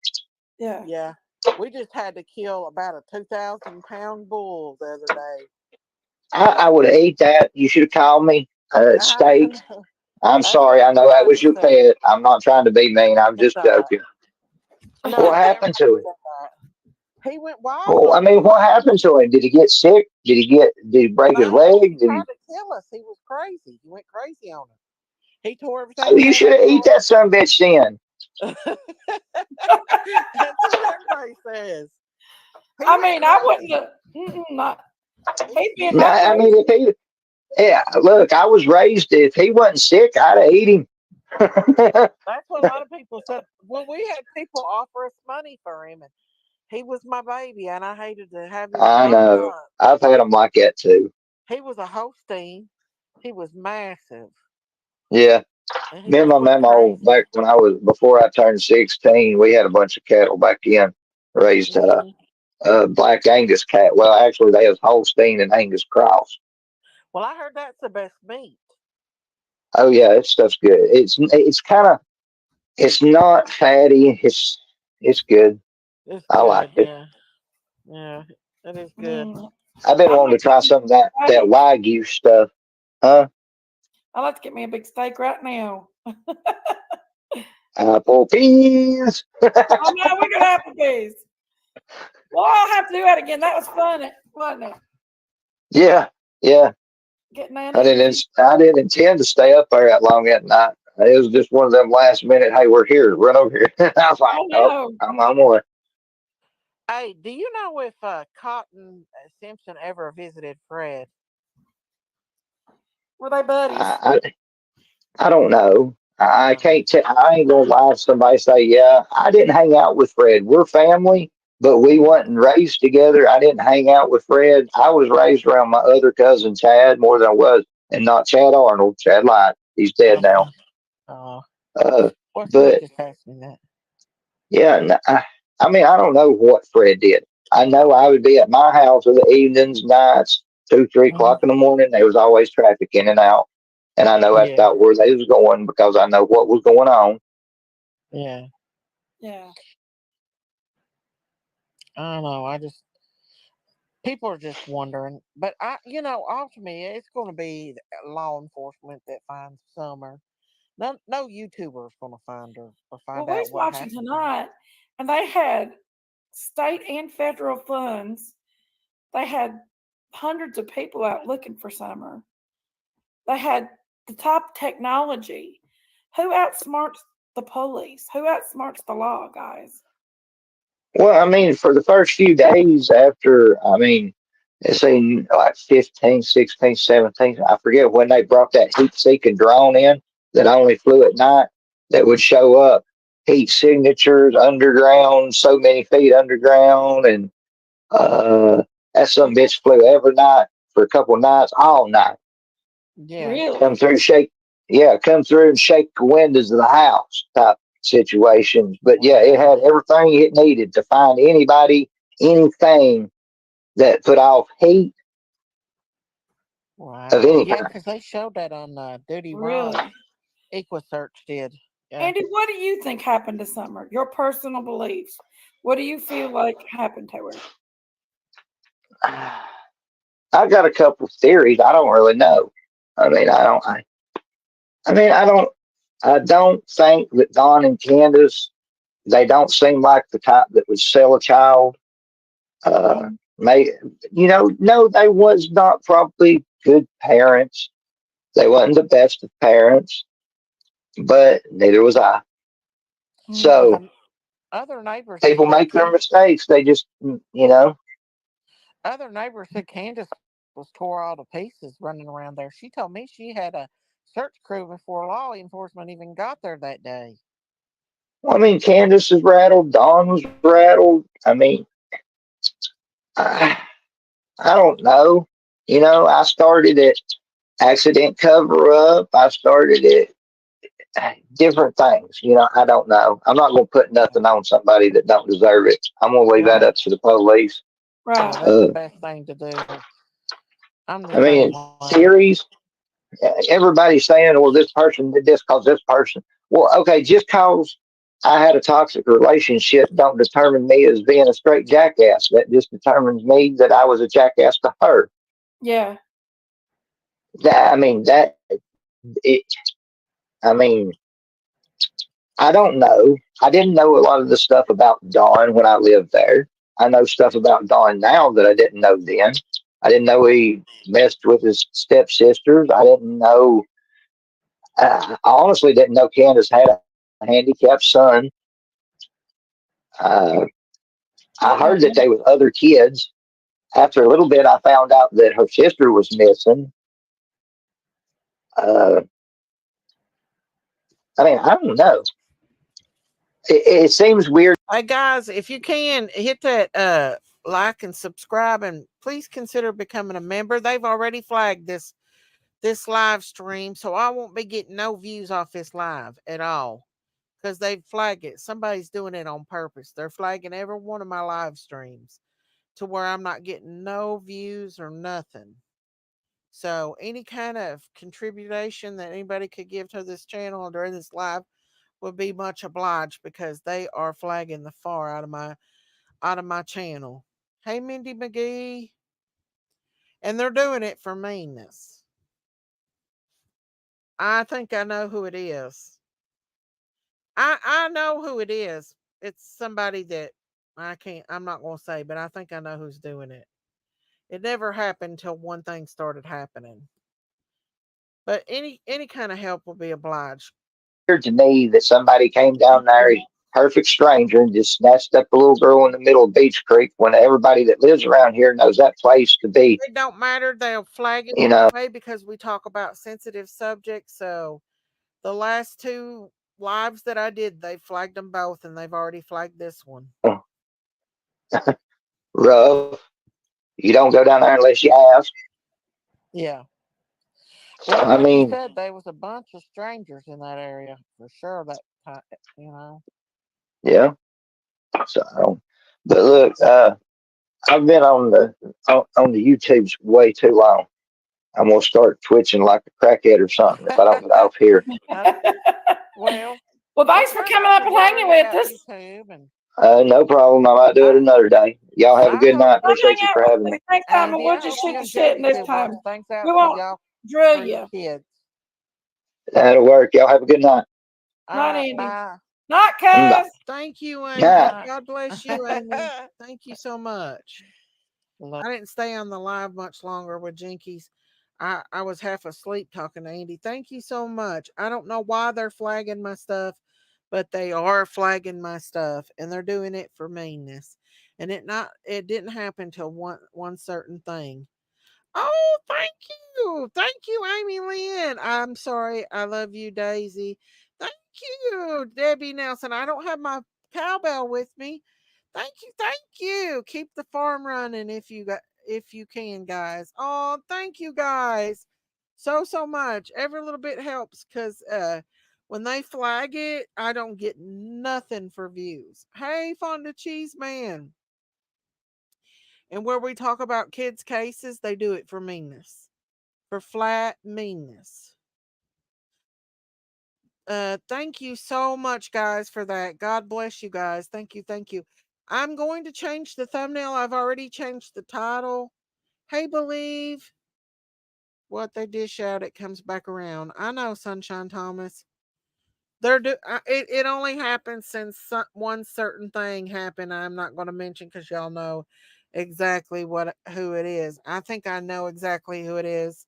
Yeah. Yeah. We just had to kill about a 2,000-pound bull the other day. I would have ate that. You should have called me. Steak. I'm That's sorry. what I know that Cameron was your said. pet. I'm not trying to be mean. I'm It's just all right. joking. No, What happened Cameron to him? said that. He went wild Well, I on us. mean, what happened to him? Did he get sick? Did he break his No, he leg? Did tried he? to kill us. He was crazy. He went crazy on us. He tore So everything we you had should in have the eat that son of a bitch then. yard. That's what everybody says. He I went mean, I wouldn't crazy. have. Not, he'd be in No, my I place. mean, if he, yeah, look, I was raised. If he wasn't sick, I'd have eat him. That's what a lot of people said. Well, we had people offer us money for him, and he was my baby, and I hated to have him I locked know. up. I've had them like that too. He was a Holstein. He was massive, Yeah. and he Me and just my went mama crazy. back when I was before I turned 16, we had a bunch of cattle back in, raised Hmm. black Angus cat. Well, actually, they was Holstein and Angus cross. Well, I heard that's the best meat. Oh yeah, that stuff's good. It's kind of it's not fatty. It's good. It's I like good, it. yeah, yeah, it is good. Mm, I've been I wanting like to try to get some of that steak. Wagyu stuff, huh? I like to get me a big steak right now. Apple peas. Oh no, we got Applebee's. Well, I'll have to do that again. That was fun, wasn't it? Yeah, Yeah, getting uneasy. I didn't intend to stay up there that long at night. It was just one of them last minute. Hey, we're here. Run over here. I was like, I nope, know. I'm on my way. Hey, do you know if Cotton Simpson ever visited Fred? Were they buddies? I, I don't know. I Uh, can't tell. I ain't gonna lie if somebody say, yeah, I didn't hang out with Fred. We're family, but we mhm. wasn't raised together. I didn't hang out with Fred. I was raised around my other cousin Chad more than I was, and not Chad Arnold. Chad lied. He's dead now. Okay. Uh, Uh, well, somebody but just asked me that. yeah, I mean, I don't know what Fred did. I know I would be at my house in the evenings, nights, 2, 3 o'clock Hmm. in the morning. There was always traffic in and out. And I know that's Yeah, about where they was going because I know what was going on. yeah. Yeah. I don't know. I just people are just wondering, but ultimately, it's going to be law enforcement that finds Summer. No YouTuber is going to find her or Well, find we out was what watching happened to her. tonight, and they had state and federal funds. They had hundreds of people out looking for Summer. They had the top technology. Who outsmarts the police? Who outsmarts the law, guys? Well, I mean, for the first few days after, I mean, it's saying like 15, 16, 17. I forget when they brought that heat seeking drone in that only flew at night that would show up heat signatures underground, so many feet underground. And that some bitch flew every night for a couple of nights, all night. Yeah, Come Really? through, shake, yeah, come through and shake the windows of the house type situations. But yeah, it wow, had everything it needed to find anybody, anything that put off heat of wow. any Yeah, kind. because they showed that on Duty Wrong. Really? EquiSearch did. Yeah. Andy, what do you think happened to Summer? Your personal beliefs. What do you feel like happened to her? I got a couple theories. I don't really know. I mean, I don't. I mean, I don't. I don't think that Don and Candace. They don't seem like the type that would sell a child. Uh, Mm, may no, they was not probably good parents. They wasn't the best of parents, but neither was I. mm. So Other neighbors have people said make their Candace. mistakes. They just, Other neighbors said Candace was tore all to pieces running around there. She told me she had a search crew before law enforcement even got there that day. well, I mean, Candace was rattled. Dawn was rattled. I mean, I, I don't know. I started it accident cover up. I started it different things. I don't know. I'm not going to put Yeah, nothing on somebody that don't deserve it. I'm going to leave that Right. up to the police. yeah, Right. that's the Uh, best thing to do. I'm the I mean, same way. theories. Everybody's saying, well, this person did this because this person. Well, okay, just cause I had a toxic relationship don't determine me as being a straight jackass. That just determines me that I was a jackass to her. Yeah. I mean, it, I mean, I don't know. I didn't know a lot of the stuff about Don when I lived there. I know stuff about Don now that I didn't know then. I didn't know he messed with his stepsisters. I didn't know. I honestly didn't know Candace had a handicapped son. Uh, I Didn't know heard that that. they was other kids. After a little bit, I found out that her sister was missing. Uh, I mean, I don't know. It seems weird. Hey guys, if you can hit that like and subscribe, and please consider becoming a member. They've already flagged this live stream, so I won't be getting no views off this live at all because they've flagged it. Somebody's doing it on purpose. They're flagging every one of my live streams to where I'm not getting no views or nothing. So any kind of contribution that anybody could give to this channel during this live would be much obliged because they are flagging the far out of my channel. Hey Mindy McGee. And they're doing it for meanness. I think I know who it is. I know who it is. It's somebody that I'm not gonna say, but I think I know who's doing it. It never happened till one thing started happening. But any kind of help will be obliged. Weird to me that somebody came down there, a perfect stranger, and just snatched up a little girl in the middle of Beach Creek when everybody that lives around here knows that place to be, It don't matter. They'll flag it you know. away because we talk about sensitive subjects. So the last two lives that I did, they flagged them both, and they've already flagged this one. Rough. You don't go down there unless you ask. Yeah. Well, I like you mean, said, there was a bunch of strangers in that area for sure. That you know. yeah. So, but look, I've been on the YouTube's way too long. I'm gonna start twitching like a crackhead or something if I don't get off here. That's, well, Well, we thanks for try coming not up to and hanging worry with about us. YouTube, and No problem. I might do it I another day. Y'all have a I good hope night. Come hang Appreciate you out for having with me. us next time, and Andy, we'll I just hope shoot you the enjoy shit this YouTube. time. Working things We out for won't y'all drill for your you. kids. That'll work. Y'all have a good night. All Not right, Andy. bye. Not Bye. Cuz. Thank you, Amy. Night. Night. God bless you, Amy. Thank you so much. Love. I didn't stay on the live much longer with Jinkies. I was half asleep talking to Andy. Thank you so much. I don't know why they're flagging my stuff, but they are flagging my stuff, and they're doing it for meanness. And it didn't happen till one certain thing. Oh, thank you. Thank you, Amy Lynn. I'm sorry. I love you, Daisy. Thank you, Debbie Nelson. I don't have my cowbell with me. Thank you. Thank you. Keep the farm running if you can, guys. Oh, thank you guys. So much. Every little bit helps cuz when they flag it, I don't get nothing for views. Hey, Fonda Cheese Man. And where we talk about kids' cases, they do it for meanness, for flat meanness. Thank you so much, guys, for that. God bless you guys. Thank you. Thank you. I'm going to change the thumbnail. I've already changed the title. Hey, believe what they dish out, it comes back around. I know, Sunshine Thomas. It only happens since one certain thing happened. I'm not going to mention because y'all know exactly who it is. I think I know exactly who it is.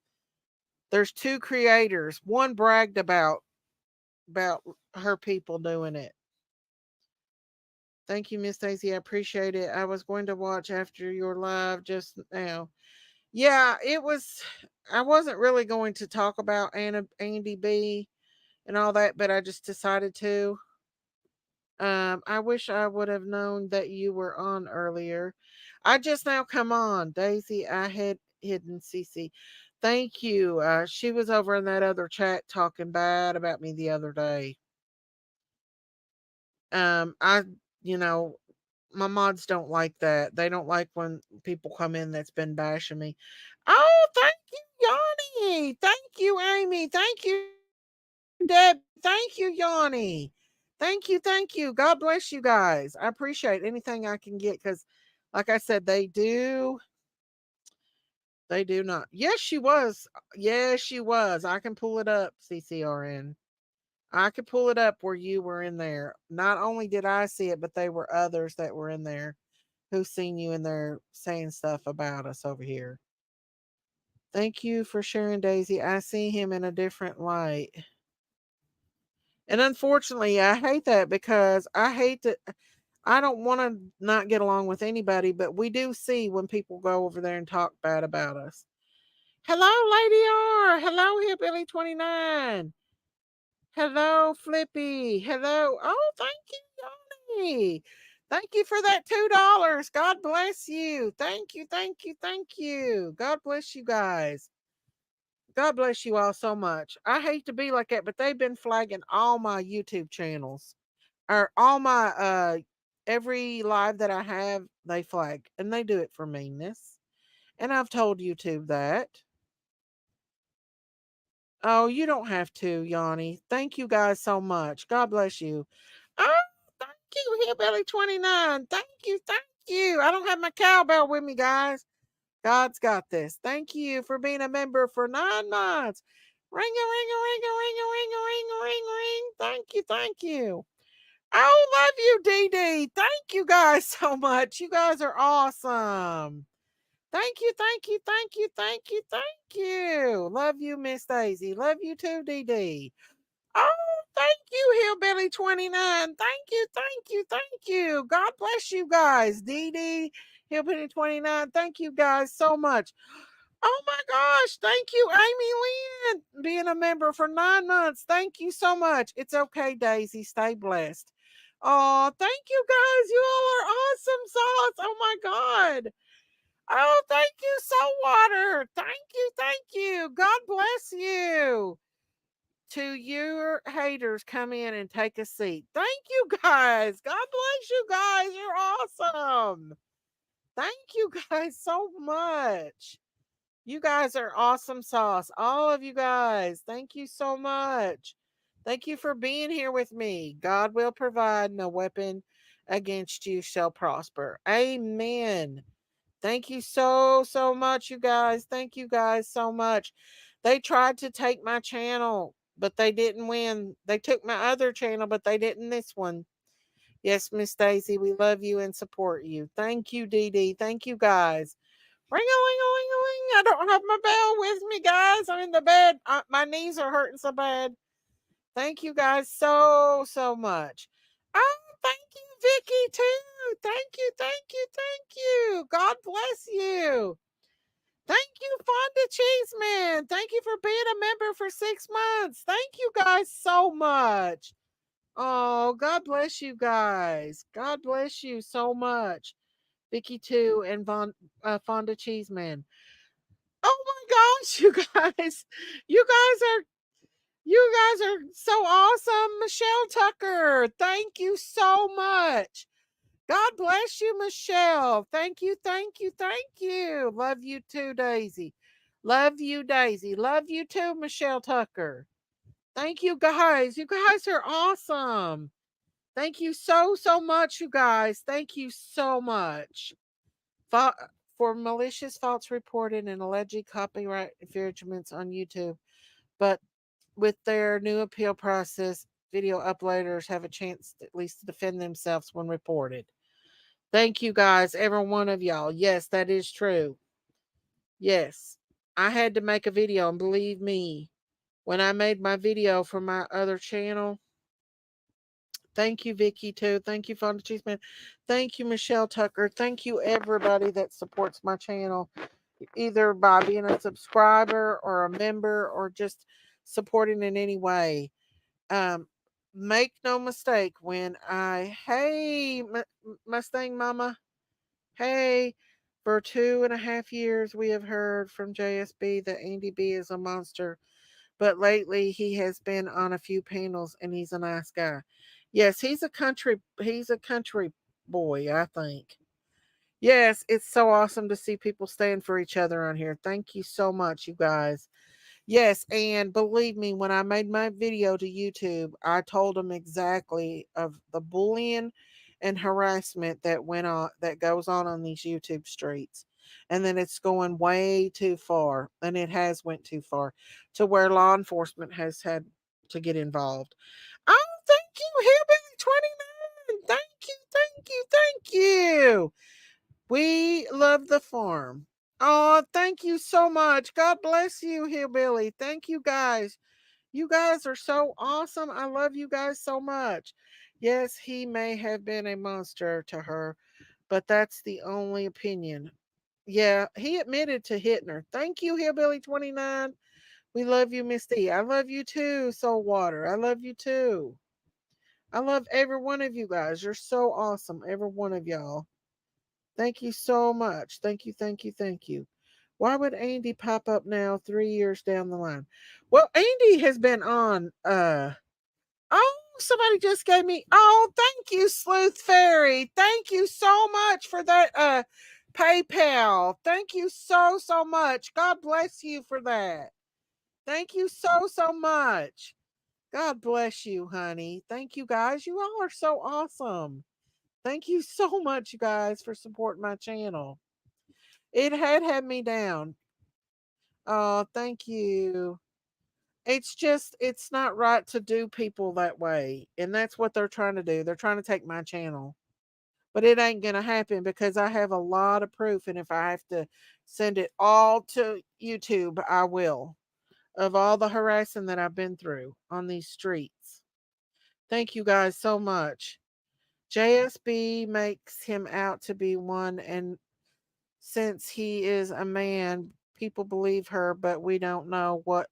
There's two creators. One bragged about her people doing it. Thank you, Miss Daisy. I appreciate it. I was going to watch after your live just now. Yeah, it was. I wasn't really going to talk about Andy B and all that, but I just decided to. I wish I would have known that you were on earlier. I just now come on, Daisy. I had hidden CC. Thank you. She was over in that other chat talking bad about me the other day. I, you know, my mods don't like that. They don't like when people come in that's been bashing me. Oh, thank you, Yanni. Thank you, Amy. Thank you, Deb. Thank you, Yanni. Thank you. Thank you. God bless you guys. I appreciate anything I can get because, like I said, they do. They do not. Yes, she was. Yes, she was. I can pull it up, CCRN. I could pull it up where you were in there. Not only did I see it, but they were others that were in there who seen you in there saying stuff about us over here. Thank you for sharing, Daisy. I see him in a different light. And unfortunately, I hate that because I hate that I don't want to not get along with anybody, but we do see when people go over there and talk bad about us. Hello, Lady R. Hello, Hillbilly 29. Hello, Flippy. Hello. Oh, thank you, Yanni. Thank you for that $2. God bless you. Thank you, thank you, thank you. God bless you guys. God bless you all so much. I hate to be like that, but they've been flagging all my YouTube channels or all my every live that I have, they flag and they do it for meanness. And I've told YouTube that. Oh, you don't have to, Yanni. Thank you guys so much. God bless you. Oh, thank you, Hillbilly 29. Thank you, thank you. I don't have my cowbell with me, guys. God's got this. Thank you for being a member for 9 months. Ring a ring a ring a ring a ring a ring a ring a ring. Thank you, thank you. Oh, love you, Dee Dee. Thank you guys so much. You guys are awesome. Thank you, thank you, thank you, thank you, thank you. Love you, Miss Daisy. Love you too, Dee Dee. Oh, thank you, Hillbilly 29. Thank you, thank you, thank you. God bless you guys. Dee Dee, Hillbilly 29. Thank you guys so much. Oh my gosh. Thank you, Amy Lynn, being a member for 9 months. Thank you so much. It's okay, Daisy. Stay blessed. Oh, thank you guys. You all are awesome sauce. Oh my God. Oh, thank you, Saltwater. Thank you, thank you. God bless you. To your haters, come in and take a seat. Thank you guys. God bless you guys. You're awesome. Thank you guys so much. You guys are awesome sauce. All of you guys. Thank you so much. Thank you for being here with me. God will provide, no weapon against you shall prosper. Amen. Thank you so much, you guys. Thank you guys so much. They tried to take my channel, but they didn't win. They took my other channel, but they didn't this one. Yes, Miss Daisy, we love you and support you. Thank you, Dee Dee. Thank you, guys. Ring a ling a ling a ling. I don't have my bell with me, guys. I'm in the bed. My knees are hurting so bad. Thank you guys so much. Oh, thank you, Vicky, too. Thank you, thank you, thank you. God bless you. Thank you, Fonda Cheeseman. Thank you for being a member for 6 months. Thank you guys so much. Oh, God bless you guys. God bless you so much. Vicky too and Fonda Cheeseman. Oh my gosh, you guys. You guys are you guys are so awesome. Michelle Tucker, thank you so much. God bless you, Michelle. Thank you, thank you, thank you. Love you too, Daisy. Love you, Daisy. Love you too, Michelle Tucker. Thank you, guys. You guys are awesome. Thank you so much, you guys. Thank you so much. For malicious false reporting and alleged copyright infringements on YouTube. But with their new appeal process, video uploaders have a chance at least to defend themselves when reported. Thank you guys, every one of y'all. Yes, that is true. Yes, I had to make a video, and believe me, when I made my video for my other channel, thank you, Vicky, too. Thank you, Fonda Cheeseman. Thank you, Michelle Tucker. Thank you, everybody that supports my channel, either by being a subscriber or a member or just supporting in any way. Um, make no mistake when hey, Mustang Mama, hey, for 2.5 years we have heard from JSB that Andy B is a monster, but lately he has been on a few panels and he's a nice guy. Yes, he's a country boy, I think. Yes, it's so awesome to see people stand for each other on here. Thank you so much, you guys. Yes, and believe me, when I made my video to YouTube, I told them exactly of the bullying and harassment that goes on these YouTube streets, and then it's going way too far, and it has went too far to where law enforcement has had to get involved. Oh, thank you, Hillbilly 29. Thank you, thank you, thank you. We love the farm. Oh, thank you so much. God bless you, Hillbilly. Thank you guys. You guys are so awesome. I love you guys so much. Yes, he may have been a monster to her, but that's the only opinion. Yeah, he admitted to hitting her. Thank you, Hillbilly 29. We love you, Misty. I love you too, Soul Water. I love you too. I love every one of you guys. You're so awesome, every one of y'all. Thank you so much. Thank you, thank you, thank you. Why would Andy pop up now 3 years down the line? Well, Andy has been on oh, somebody just gave me thank you, Sleuth Fairy. Thank you so much for that PayPal. Thank you so much. God bless you for that. Thank you so much. God bless you, honey. Thank you guys. You all are so awesome. Thank you so much, you guys, for supporting my channel. It had me down. Oh, thank you. It's not right to do people that way. And that's what they're trying to do. They're trying to take my channel. but it ain't going to happen because I have a lot of proof. And if I have to send it all to YouTube, I will, of all the harassing that I've been through on these streets. Thank you guys so much. JSB makes him out to be one, and since he is a man, people believe her, but we don't know what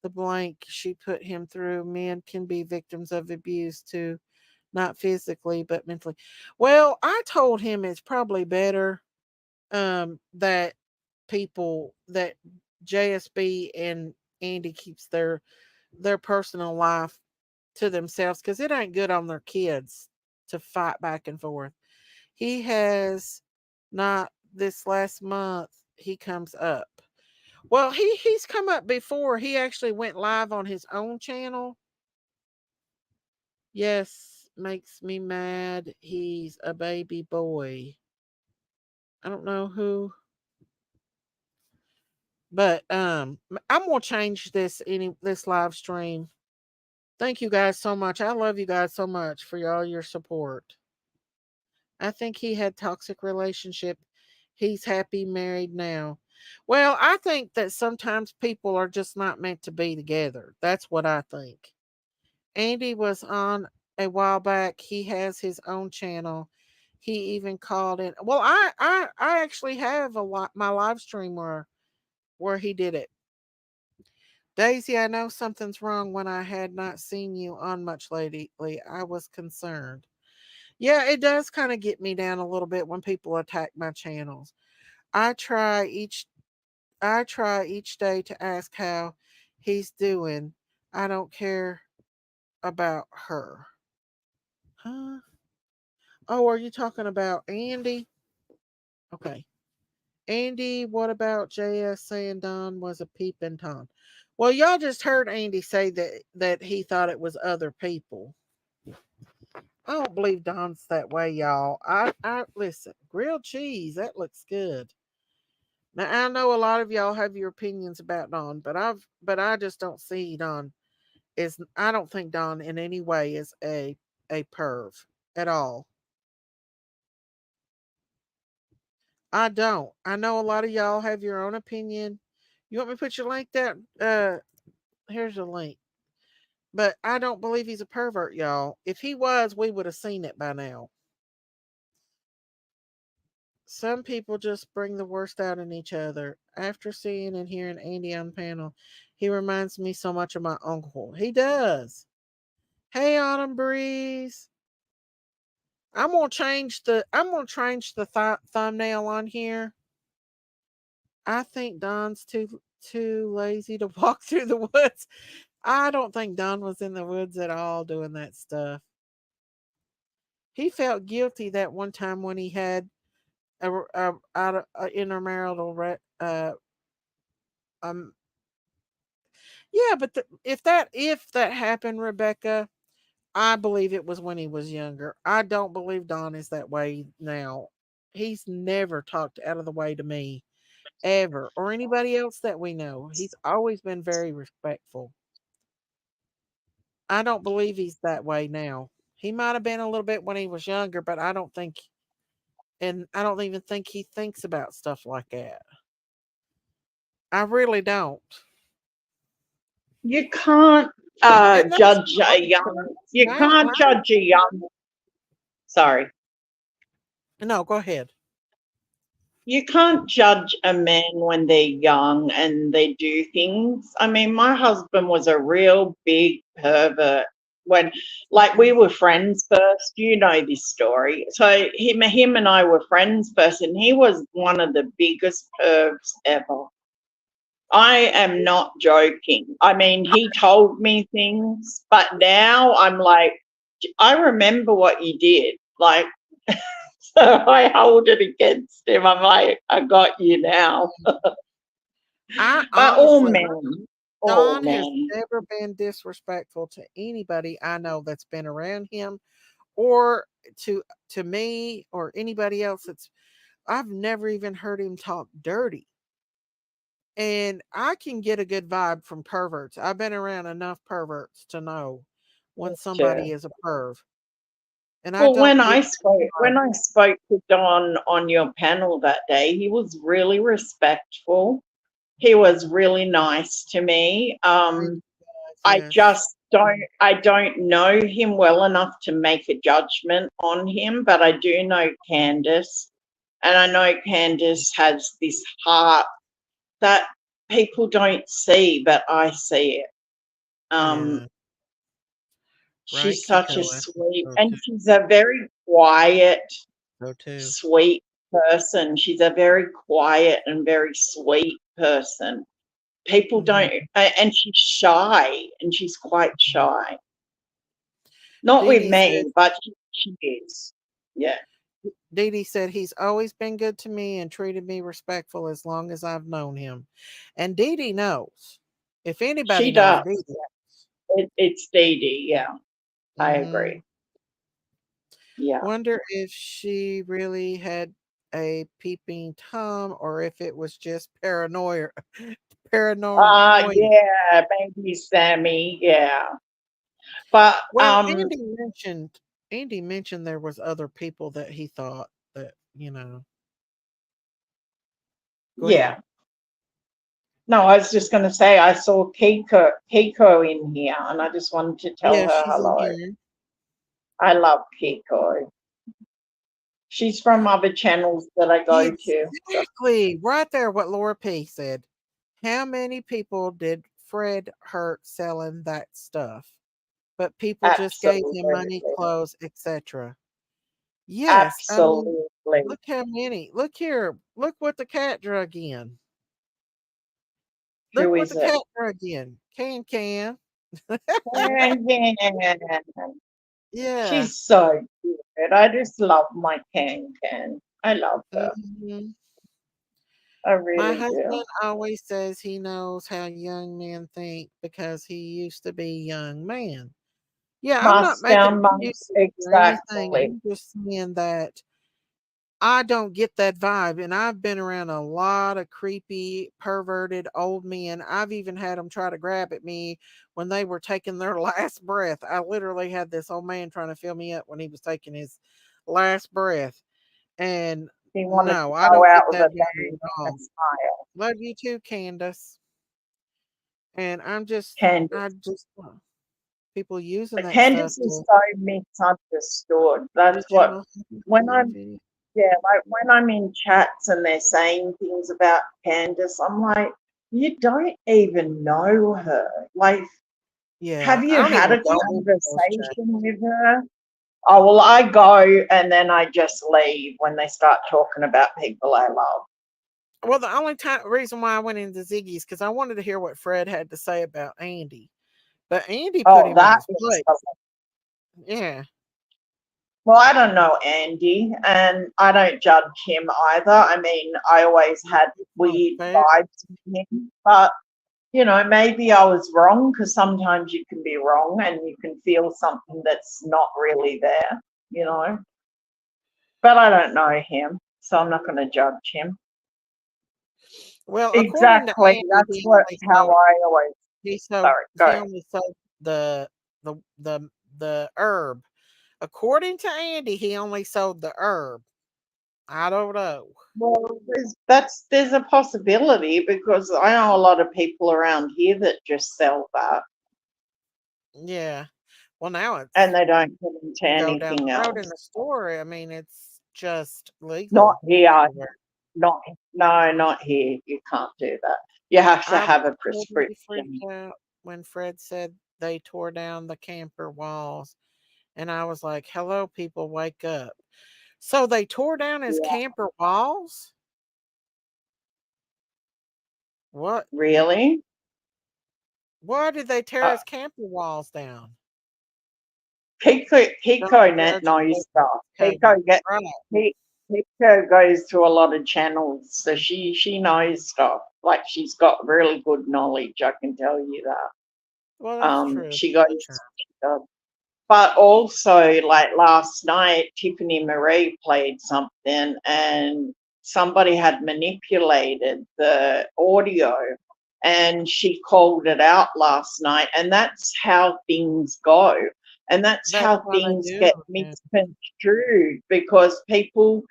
the blank she put him through. Men can be victims of abuse too, not physically, but mentally. Well, I told him it's probably better that people that JSB and Andy keeps their personal life to themselves because it ain't good on their kids to fight back and forth. He has not this last month he comes up. Well, he's come up before. He actually went live on his own channel. Yes, makes me mad. He's a baby boy. I don't know who, but I'm gonna change this live stream. Thank you guys so much. I love you guys so much for all your support. I think he had toxic relationship. He's happy married now. Well, I think that sometimes people are just not meant to be together. That's what I think. Andy was on a while back. He has his own channel. He even called in. Well, I actually have a lot my live stream where he did it. Daisy, I know something's wrong when I had not seen you on much lately. I was concerned. Yeah, it does kind of get me down a little bit when people attack my channels. I try each I try each day to ask how he's doing. I don't care about her. Huh? Oh, are you talking about Andy? Okay. Andy, what about JS saying Don was a peeping Tom? Well, y'all just heard Andy say that he thought it was other people. I don't believe Don's that way, y'all. I listen, grilled cheese, that looks good. Now I know a lot of y'all have your opinions about Don, but I just don't see Don is I don't think Don in any way is a perv at all. I don't. I know a lot of y'all have your own opinion. You want me to put your link there? Here's a link. But I don't believe he's a pervert, y'all. If he was, we would have seen it by now. Some people just bring the worst out in each other. After seeing and hearing Andy on the panel, he reminds me so much of my uncle. He does. Hey, Autumn Breeze. I'm gonna change the thumbnail on here. I think Don's too lazy to walk through the woods. I don't think Don was in the woods at all doing that stuff. He felt guilty that one time when he had a intermarital um yeah, but if that happened, Rebecca, I believe it was when he was younger. I don't believe Don is that way now. He's never talked out of the way to me ever or anybody else that we know. He's always been very respectful. I don't believe he's that way now. He might have been a little bit when he was younger, but I don't even think he thinks about stuff like that. I really don't. You can't And that's judge a fine, young. and You can't judge a young. Sorry. no, go ahead. You can't judge a man when they're young and they do things. I mean, my husband was a real big pervert when, like, we were friends first. You know this story. So him and I were friends first, and he was one of the biggest pervs ever. I am not joking. I mean, he told me things, but now I'm like, I remember what you did. Like, so I hold it against him. I'm like, I got you now. I But all honestly, men, all Don has men. never been disrespectful to anybody I know that's been around him or to to me or anybody else that's I've never even heard him talk dirty. And I can get a good vibe from perverts. I've been around enough perverts to know when Sure. somebody is a perv. And I Well, don't get that when vibe. I spoke to Don on your panel that day, he was really respectful. He was really nice to me. He was, yes. I don't know him well enough to make a judgment on him, but I do know Candace, and I know Candace has this heart that people don't see, but I see it. Um, Yeah. Right, she's such a Kiko. I think sweet, so and too. she's a very quiet, So too. sweet person. She's a very quiet and very sweet person. People don't, Hmm. and she's shy, and she's quite shy. Not Dee with Dee said me, but she is. Yeah, Dee Dee said he's always been good to me and treated me respectful as long as I've known him. And Dee Dee knows. If anybody she knows, does. Dee Dee. It's Dee Dee. Yeah, I Hmm. agree. Yeah. Wonder if she really had a peeping Tom or if it was just paranoia. Paranoia. Yeah, maybe Sammy. Yeah, but Well, Andy mentioned there was other people that he thought that, go ahead. yeah. No, I was just going to say I saw Kiko in here, and I just wanted to tell Yeah, her she's in hello. here. I love Kiko. She's from other channels that I go to. So Exactly. Right there, what Laura P said. How many people did Fred hurt selling that stuff? But people just gave him money, absolutely, clothes, etc. Yes, I mean, absolutely. look how many. Look here. Look what the cat drug in. Look Who what is the it? cat drug in. Can Can. Yeah. Yeah. She's so good. I just love my Can. I love her. Hmm. I My really do. husband always says he knows how young men think because he used to be a young man. Yeah, I'm not Must making down monks. excuses or anything. Exactly. I'm just saying that I don't get that vibe. And I've been around a lot of creepy, perverted old men. I've even had them try to grab at me when they were taking their last breath. I literally had this old man trying to fill me up when he was taking his last breath. And He wanted to no, I go don't out get with that a vibe bang at and a all. smile. Love you too, Candace. And I Candace. just people using that stuff Candace is to so misunderstood. That's did what y'all happen to when see the I'm video? yeah, like when I'm in chats and they're saying things about Candace, I'm like, you don't even know her. Like, Yeah, have I you don't had even a go into those chats. conversation with her? Oh, well, I go and then I just leave when they start talking about people I love. Well, the only reason why I went into Ziggy's because I wanted to hear what Fred had to say about Andy, but Andy put Oh, him in that his is place. Yeah, well, I don't know Andy, and I don't judge him either. I mean, I always had it's not weird fair. vibes with him, but maybe I was wrong because sometimes you can be wrong and you can feel something that's not really there, you know. But I don't know him, so I'm not going to judge him. Well, according to Exactly. Andy, That's what how I always. Sorry, go he ahead. only sold the the herb. According to Andy, he only sold the herb. I don't know. Well, there's a possibility because I know a lot of people around here that just sell that Yeah. Well, now and it's they don't get into you go down anything the road in else. the store. I mean, it's just Not legal here. everywhere. Not no, not here. You can't do that. You have to I have was a totally freaked prescription. out when Fred said they tore down the camper walls. And I was like, hello, people, wake up. So they tore down his Yeah. camper walls? What? Really? Why did they tear Uh, his camper walls down? Don't Kiko judge a knows book stuff. by its cover. Right. He, Kiko goes to a lot of channels, so she knows stuff. Like she's got really good knowledge. I can tell you that. Well, that's true. She goes. That's true. She does. But also, like last night, Tiffany Marie played something, and somebody had manipulated the audio, and she called it out last night, and that's how things go. And that's That's how why they things do get it. Yeah. misconstrued, because people,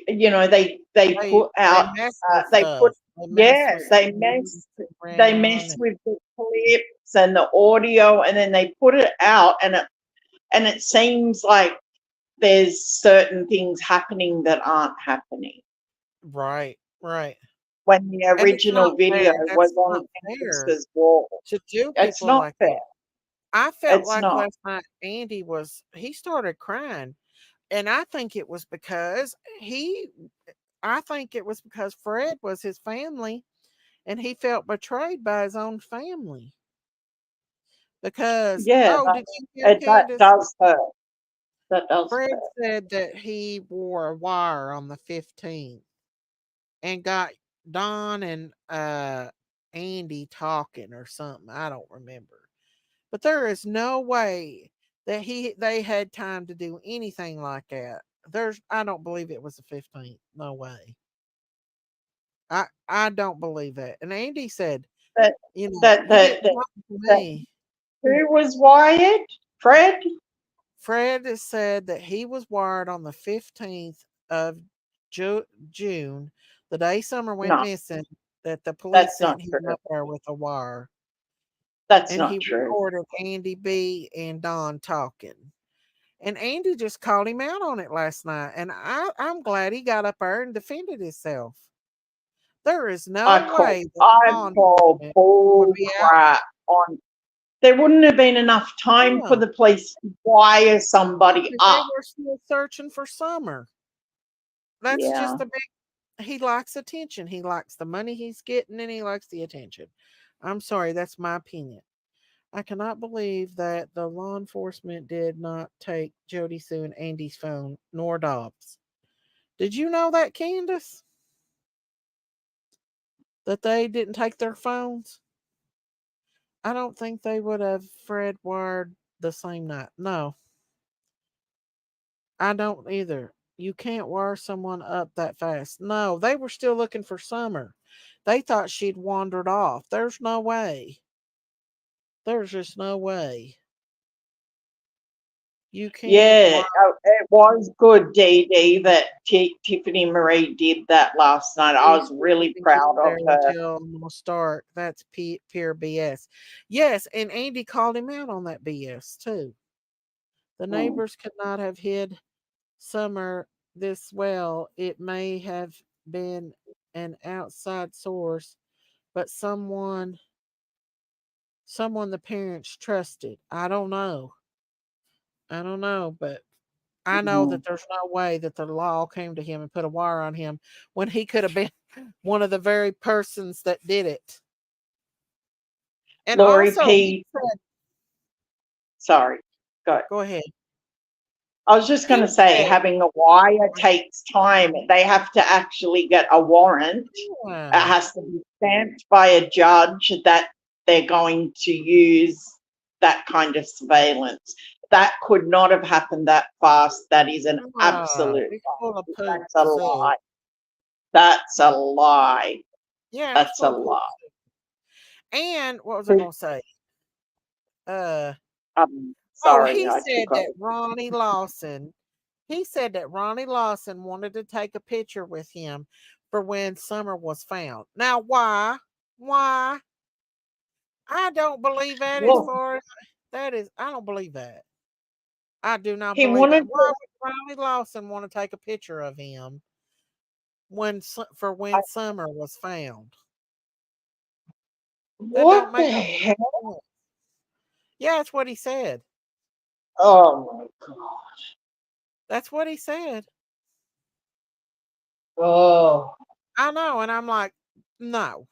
they put They out, mess with they put, stuff. They mess yeah, with stuff that needs to be ran they on. mess with the clips and the audio, and then they put it out, and it seems like there's certain things happening that aren't happening, Right, right. when the And it's not original video fair. was That's not on fair Candace's wall. to do It's people not like that. fair. I felt It's like not. last night he started crying. And I think it was because Fred was his family and he felt betrayed by his own family. Because, Yeah, oh, did you hear that Candace? does hurt. That does Fred hurt. said that he wore a wire on the 15th and got Don and Andy talking or something. I don't remember. But there is no way that they had time to do anything like that. I don't believe it was the 15th. No way. I don't believe that. And Andy said, That he didn't talk to that me. who was wired? Fred? Fred has said that he was wired on the 15th of June, the day Summer went No, missing, that the police that's not sent him true. up there with a wire. That's And not he true. recorded Andy B and Don talking. And Andy just called him out on it last night. And I'm glad he got up there and defended himself. There is no way that I law call enforcement would bull be out. crap on. There wouldn't have been enough time for Yeah, the police to wire somebody because they up. were still searching for Summer. That's Yeah. just a big. He likes attention. He likes the money he's getting and he likes the attention. I'm sorry, that's my opinion. I cannot believe that the law enforcement did not take Jody Sue and Andy's phone, nor Dobbs. Did you know that, Candace? That they didn't take their phones? I don't think they would have Fred wired the same night. No, I don't either. You can't wire someone up that fast. No, they were still looking for Summer. They thought she'd wandered off. There's no way. There's just no way. You can't Yeah, wire. it was good, Dee Dee, that Tiffany Marie did that last night. I She was said really she was proud of there her. until almost dark. That's pure BS. Yes, and Andy called him out on that BS too. The Mm. neighbors could not have hid Summer this well. It may have been an outside source, but someone the parents trusted. I don't know. I don't know, but I know Mm. that there's no way that the law came to him and put a wire on him when he could have been one of the very persons that did it. And Lori also, he P. said, Sorry, go. go ahead. I was just going He to say, said, having a wire takes time. They have to actually get a warrant. It yeah, has to be stamped by a judge that they're going to use that kind of surveillance. That could not have happened that fast. That is an absolute it's full of lie. poop. That's a So, lie. That's a lie. yeah, it's That's a full of poop. lie. And what was I going to say? Uh, oh, Sorry, he I said took over. that Ronnie Lawson, he said that Ronnie Lawson wanted to take a picture with him for when Summer was found. Now, why? Why? I don't believe that as Well, far as that is. I don't believe that. I do not he believe that. wanted Why to. would Ronnie Lawson want to take a picture of him for I- when Summer was found? That don't What the make no hell? sense. Yeah, that's what he said. Oh my God. That's what he said. Oh. I know, and I'm like, no,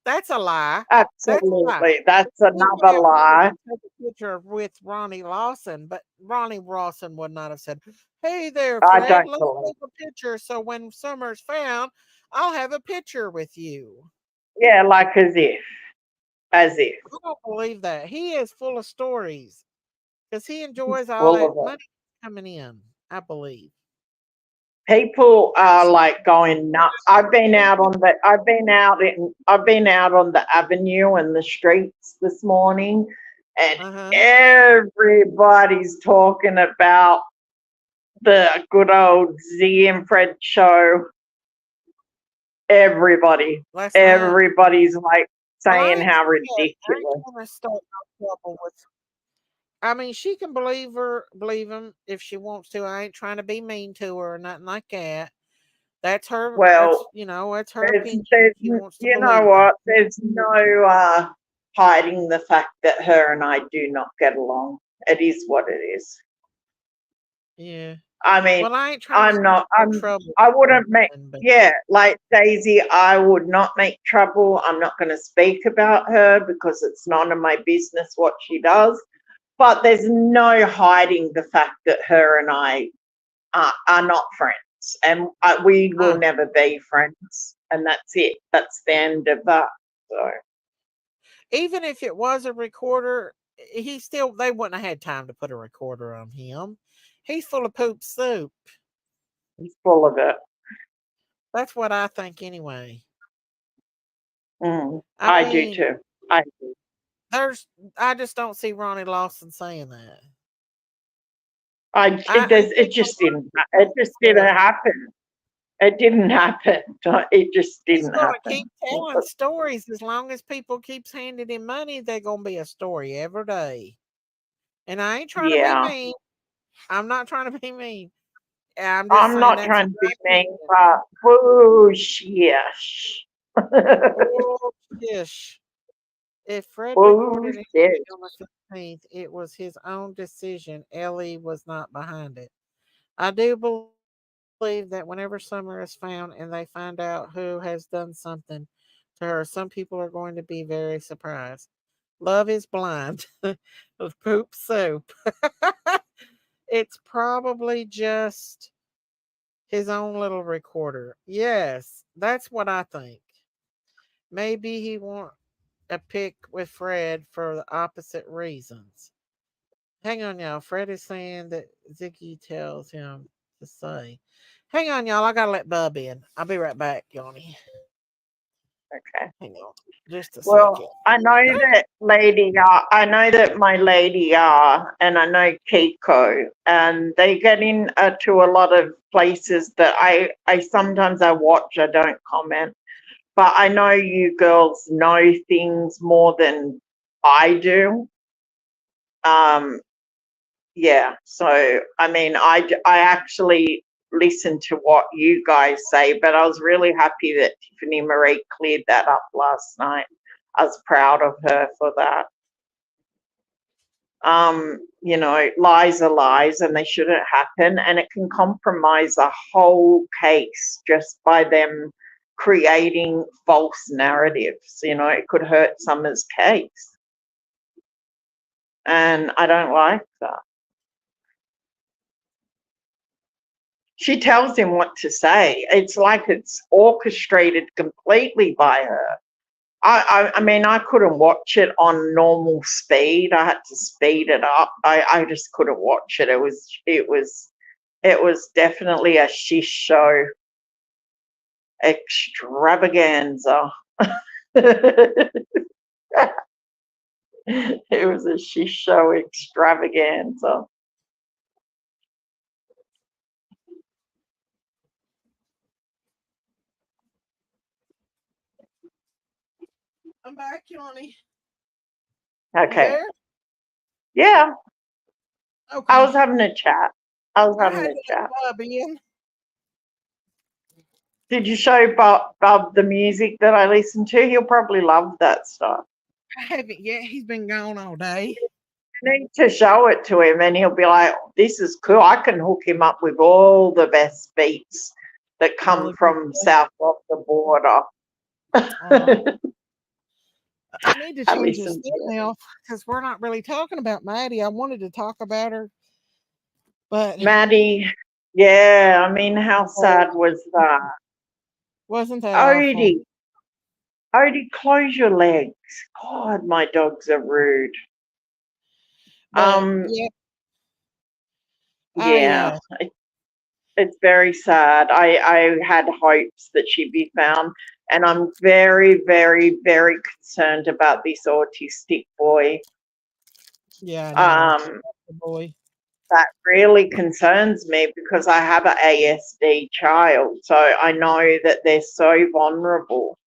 that's a lie. That's a lie. Absolutely. That's He may another have wanted lie. to take a picture with Ronnie Lawson, but Ronnie Lawson would not have said, "Hey there, I Fred, don't let's believe. take a picture. So when Summer's found, I'll have a picture with you." Yeah, like as if. As if. I don't believe that. He is full of stories because he enjoys all Full that of it. money coming in. I believe. People are like going nuts. He I've been out on the avenue and the streets this morning, and Uh-huh. everybody's talking about the good old Z and Fred show. Everybody, Last night. everybody's like Well, I saying ain't how I ain't ridiculous. gonna start no trouble with. I mean, she can believe him if she wants to. I ain't trying to be mean to her or nothing like that. That's her. Well, That's her there's, opinion. there's, She wants to you know believe him. what? There's no hiding the fact that her and I do not get along. It is what it is. Yeah. I mean, Well, I ain't trying to I'm start not, no trouble I or wouldn't make, nothing, but yeah, like Daisy, I would not make trouble. I'm not going to speak about her because it's none of my business what she does. But there's no hiding the fact that her and I are not friends. And we will uh, never be friends. And that's it. That's the end of that. So even if it was a recorder, they wouldn't have had time to put a recorder on him. He's full of poop soup. he's full of it. That's what I think anyway. I I do mean, too. I do. there's I just don't see Ronnie Lawson saying that. There's, He it just didn't happen. It didn't happen. It just he's didn't gonna happen. keep telling stories as long as people keeps handing him money. They're gonna be a story every day. And I ain't trying to be Yeah. mean. I'm not trying to be mean. I'm just I'm saying not that's trying to be my mean, but bullshit. opinion. Bullshit. If Fred recorded him Bullshit. on the 15th, it was his own decision. Ellie was not behind it. I do believe that whenever Summer is found and they find out who has done something to her, some people are going to be very surprised. Love is blind with poop soup. It's probably just his own little recorder. Yes, that's what I think. Maybe he want a pick with Fred for the opposite reasons. Hang on, y'all. Fred is saying that Ziggy tells him to say. Hang on, y'all. I gotta let Bub in. I'll be right back, Yanni. Okay. Hang on, just a second. Well, I know that my lady and I know Keiko, and they get in to a lot of places that I sometimes I watch, I don't comment, but I know you girls know things more than I do. Um, yeah, so I mean, I actually listen to what you guys say, but I was really happy that Tiffany Marie cleared that up last night. I was proud of her for that. You know, lies are lies and they shouldn't happen, and it can compromise a whole case just by them creating false narratives. You know, it could hurt Summer's case, and I don't like that. She tells him what to say. It's like it's orchestrated completely by her. I mean, I couldn't watch it on normal speed. I had to speed it up. I just couldn't watch it. It was definitely a shish show extravaganza. It was a shish show extravaganza. I'm back, Yanni. You Okay. there? Yeah, I Okay. was having a chat. I was I having had a to let chat. Bub in. Did you show Bob the music that I listen to? He'll probably love that stuff. I haven't yet. He's been gone all day. You need to show it to him and he'll be like, this is cool. I can hook him up with all the best beats that All come the good from stuff. south of the border. Uh, I need to I change this listen to it. thumbnail because we're not really talking about Maddie. I wanted to talk about her, but Maddie, yeah, I mean, how oh, sad was that? wasn't that awful? Odie, Odie, close your legs. God, my dogs are rude. But Um, yeah, yeah, it's very sad. I had hopes that she'd be found, and I'm very, very, very concerned about this autistic boy. Yeah, I know. Um, The boy. that really concerns me because I have an ASD child, so I know that they're so vulnerable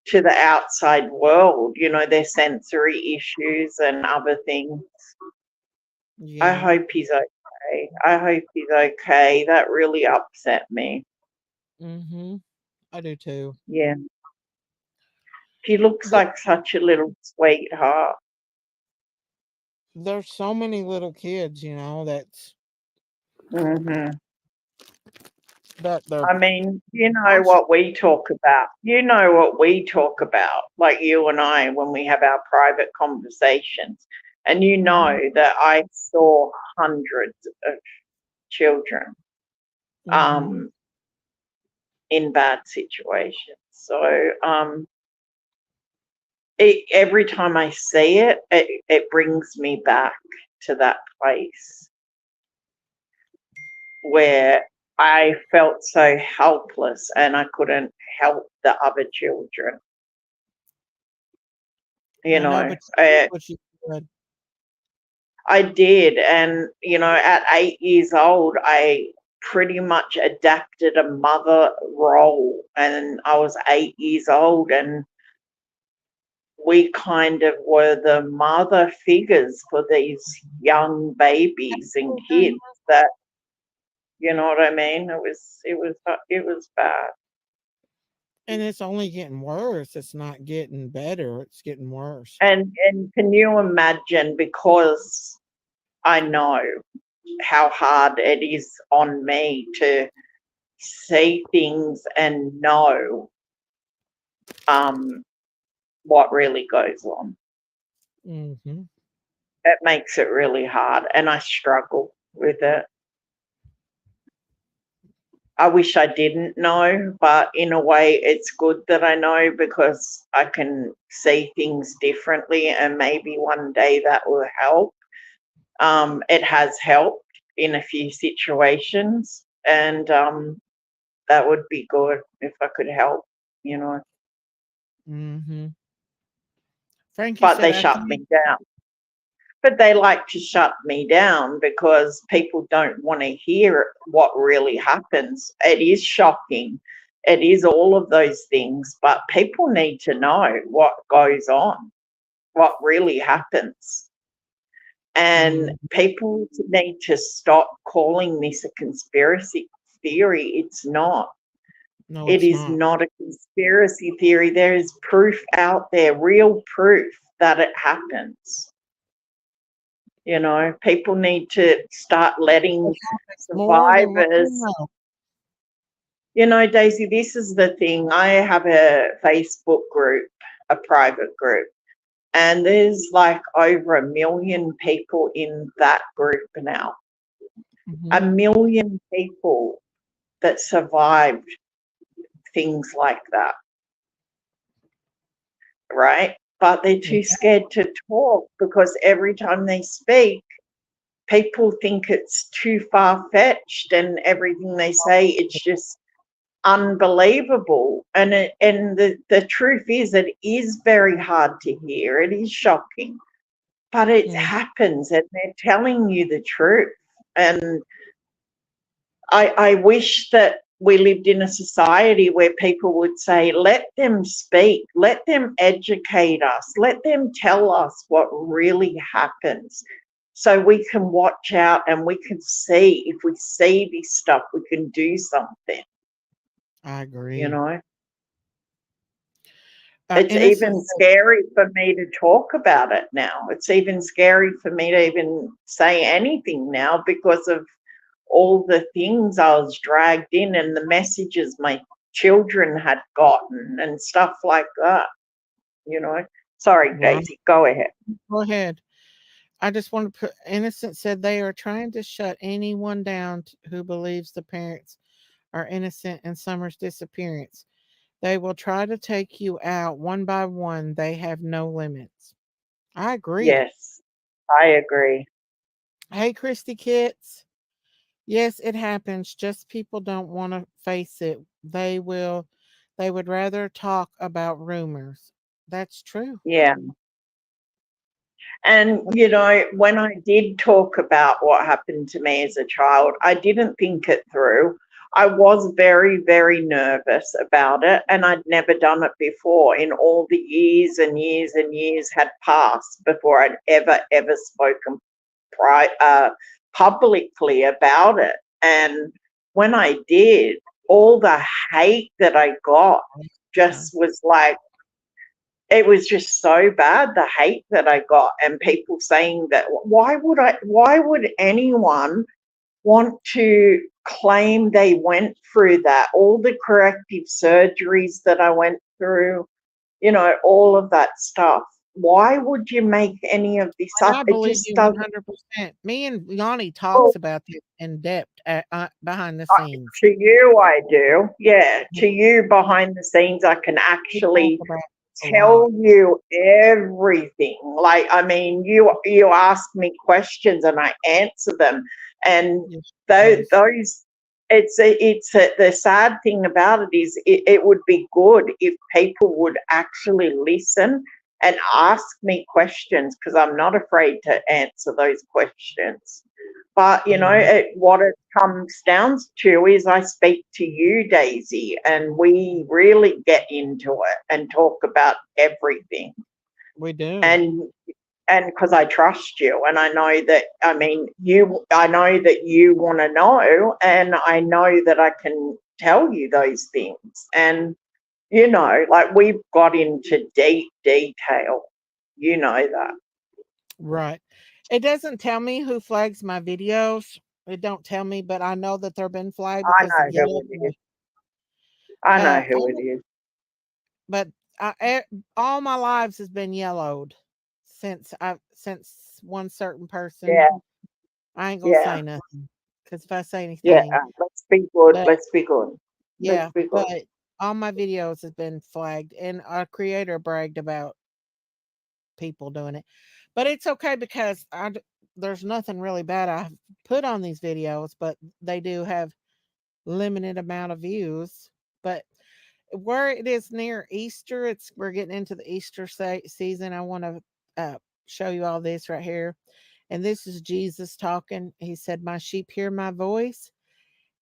to the outside world, their sensory issues and other things. I Yeah. hope he's okay. I hope he's okay. That really upset me. Mm-hmm. I do too. Yeah. He looks Th- like such a little sweetheart. There's so many little kids, Hmm. that they're. I mean, you know Watch. what we talk about. You know what we talk about, like you and I, when we have our private conversations. And you know Mm-hmm. that I saw hundreds of children Mm-hmm. um, in bad situations. So every time I see it, it brings me back to that place where I felt so helpless and I couldn't help the other children. You I know, know, but you did uh, what you could. I did. And, at 8 years old, I pretty much adapted a mother role. And I was 8 years old, and we kind of were the mother figures for these young babies and kids that, you know what I mean? It was bad. And it's only getting worse. It's not getting better. It's getting worse. And can you imagine, because I know how hard it is on me to see things and know um, what really goes on. Mm-hmm. It makes it really hard, and I struggle with it. I wish I didn't know, but in a way, it's good that I know because I can see things differently, and maybe one day that will help. It has helped in a few situations, and that would be good if I could help, you know. Mm-hmm. Frankie But said, they I shut think. me down. But they like to shut me down because people don't want to hear what really happens. It is shocking. It is all of those things, but people need to know what goes on, what really happens. And Mm, people need to stop calling this a conspiracy theory. It's not. no, It it's is not. not a conspiracy theory. There is proof out there, real proof that it happens. People need to start It letting happens more than what you survivors. know. Daisy, this is the thing. I have a Facebook group, a private group, and there's like over 1 million people in that group now. Mm-hmm. 1 million people that survived things like that, right? But they're Yeah. too scared to talk because every time they speak, people think it's too far fetched, and everything they say, it's just unbelievable. And the truth is, it is very hard to hear. It is shocking, but it Mm, happens, and they're telling you the truth. And I wish that we lived in a society where people would say, let them speak, let them educate us, let them tell us what really happens. So we can watch out and we can see, if we see this stuff, we can do something, I you agree. know. It's Innocent even said, scary for me to talk about it now. It's even scary for me to even say anything now because of all the things I was dragged in and the messages my children had gotten and stuff like that, you know. Sorry, right. Daisy, go ahead. Go ahead. I just want to put, Innocent said they are trying to shut anyone down who believes the parents are innocent in Summer's disappearance. They will try to take you out one by one. They have no limits. I agree. Yes, I agree. Hey, Christy Kits. Yes, it happens. Just people don't want to face it. They would rather talk about rumors. That's true. Yeah. And, you know, when I did talk about what happened to me as a child, I didn't think it through. I was very, very nervous about it, and I'd never done it before in all the years and years and years had passed before I'd ever spoken publicly about it. And when I did, all the hate that I got just was like, it was just so bad, the hate that I got, and people saying that why would anyone want to claim they went through that, all the corrective surgeries that I went through, you know, all of that stuff. Why would you make any of this And up? I It believe just you doesn't. 100%. Me and Yanni Well, talks about this in depth behind the uh, scenes. to you, I do. Yeah, We to you behind the scenes, I can we talk actually about a lot. tell you everything. Like, I mean, you ask me questions and I answer them, and Yes, she does. those the sad thing about it is it would be good if people would actually listen and ask me questions, because I'm not afraid to answer those questions. But, you know, Amen. what it comes down to is I speak to you, Daisy, and we really get into it and talk about everything. We do. And because I trust you, and I know that, I mean, I know that you want to know, and I know that I can tell you those things. And, you know, like, we've got into deep detail. You know that. Right. It doesn't tell me who flags my videos. It don't tell me, but I know that they're been flagged I because of know who yellow it is. flag. I know who it Only, is. but all my lives has been yellowed since one certain person. Yeah, I ain't gonna yeah. say nothing because if I say Yeah, anything, let's be good. but Let's be good. Let's yeah, be good. but all my videos has been flagged, and our creator bragged about people doing it. But it's okay because there's nothing really bad I've put on these videos, but they do have limited amount of views. But where it is near Easter, we're getting into the Easter season. I want to show you all this right here. And this is Jesus talking. He said, "My sheep hear my voice,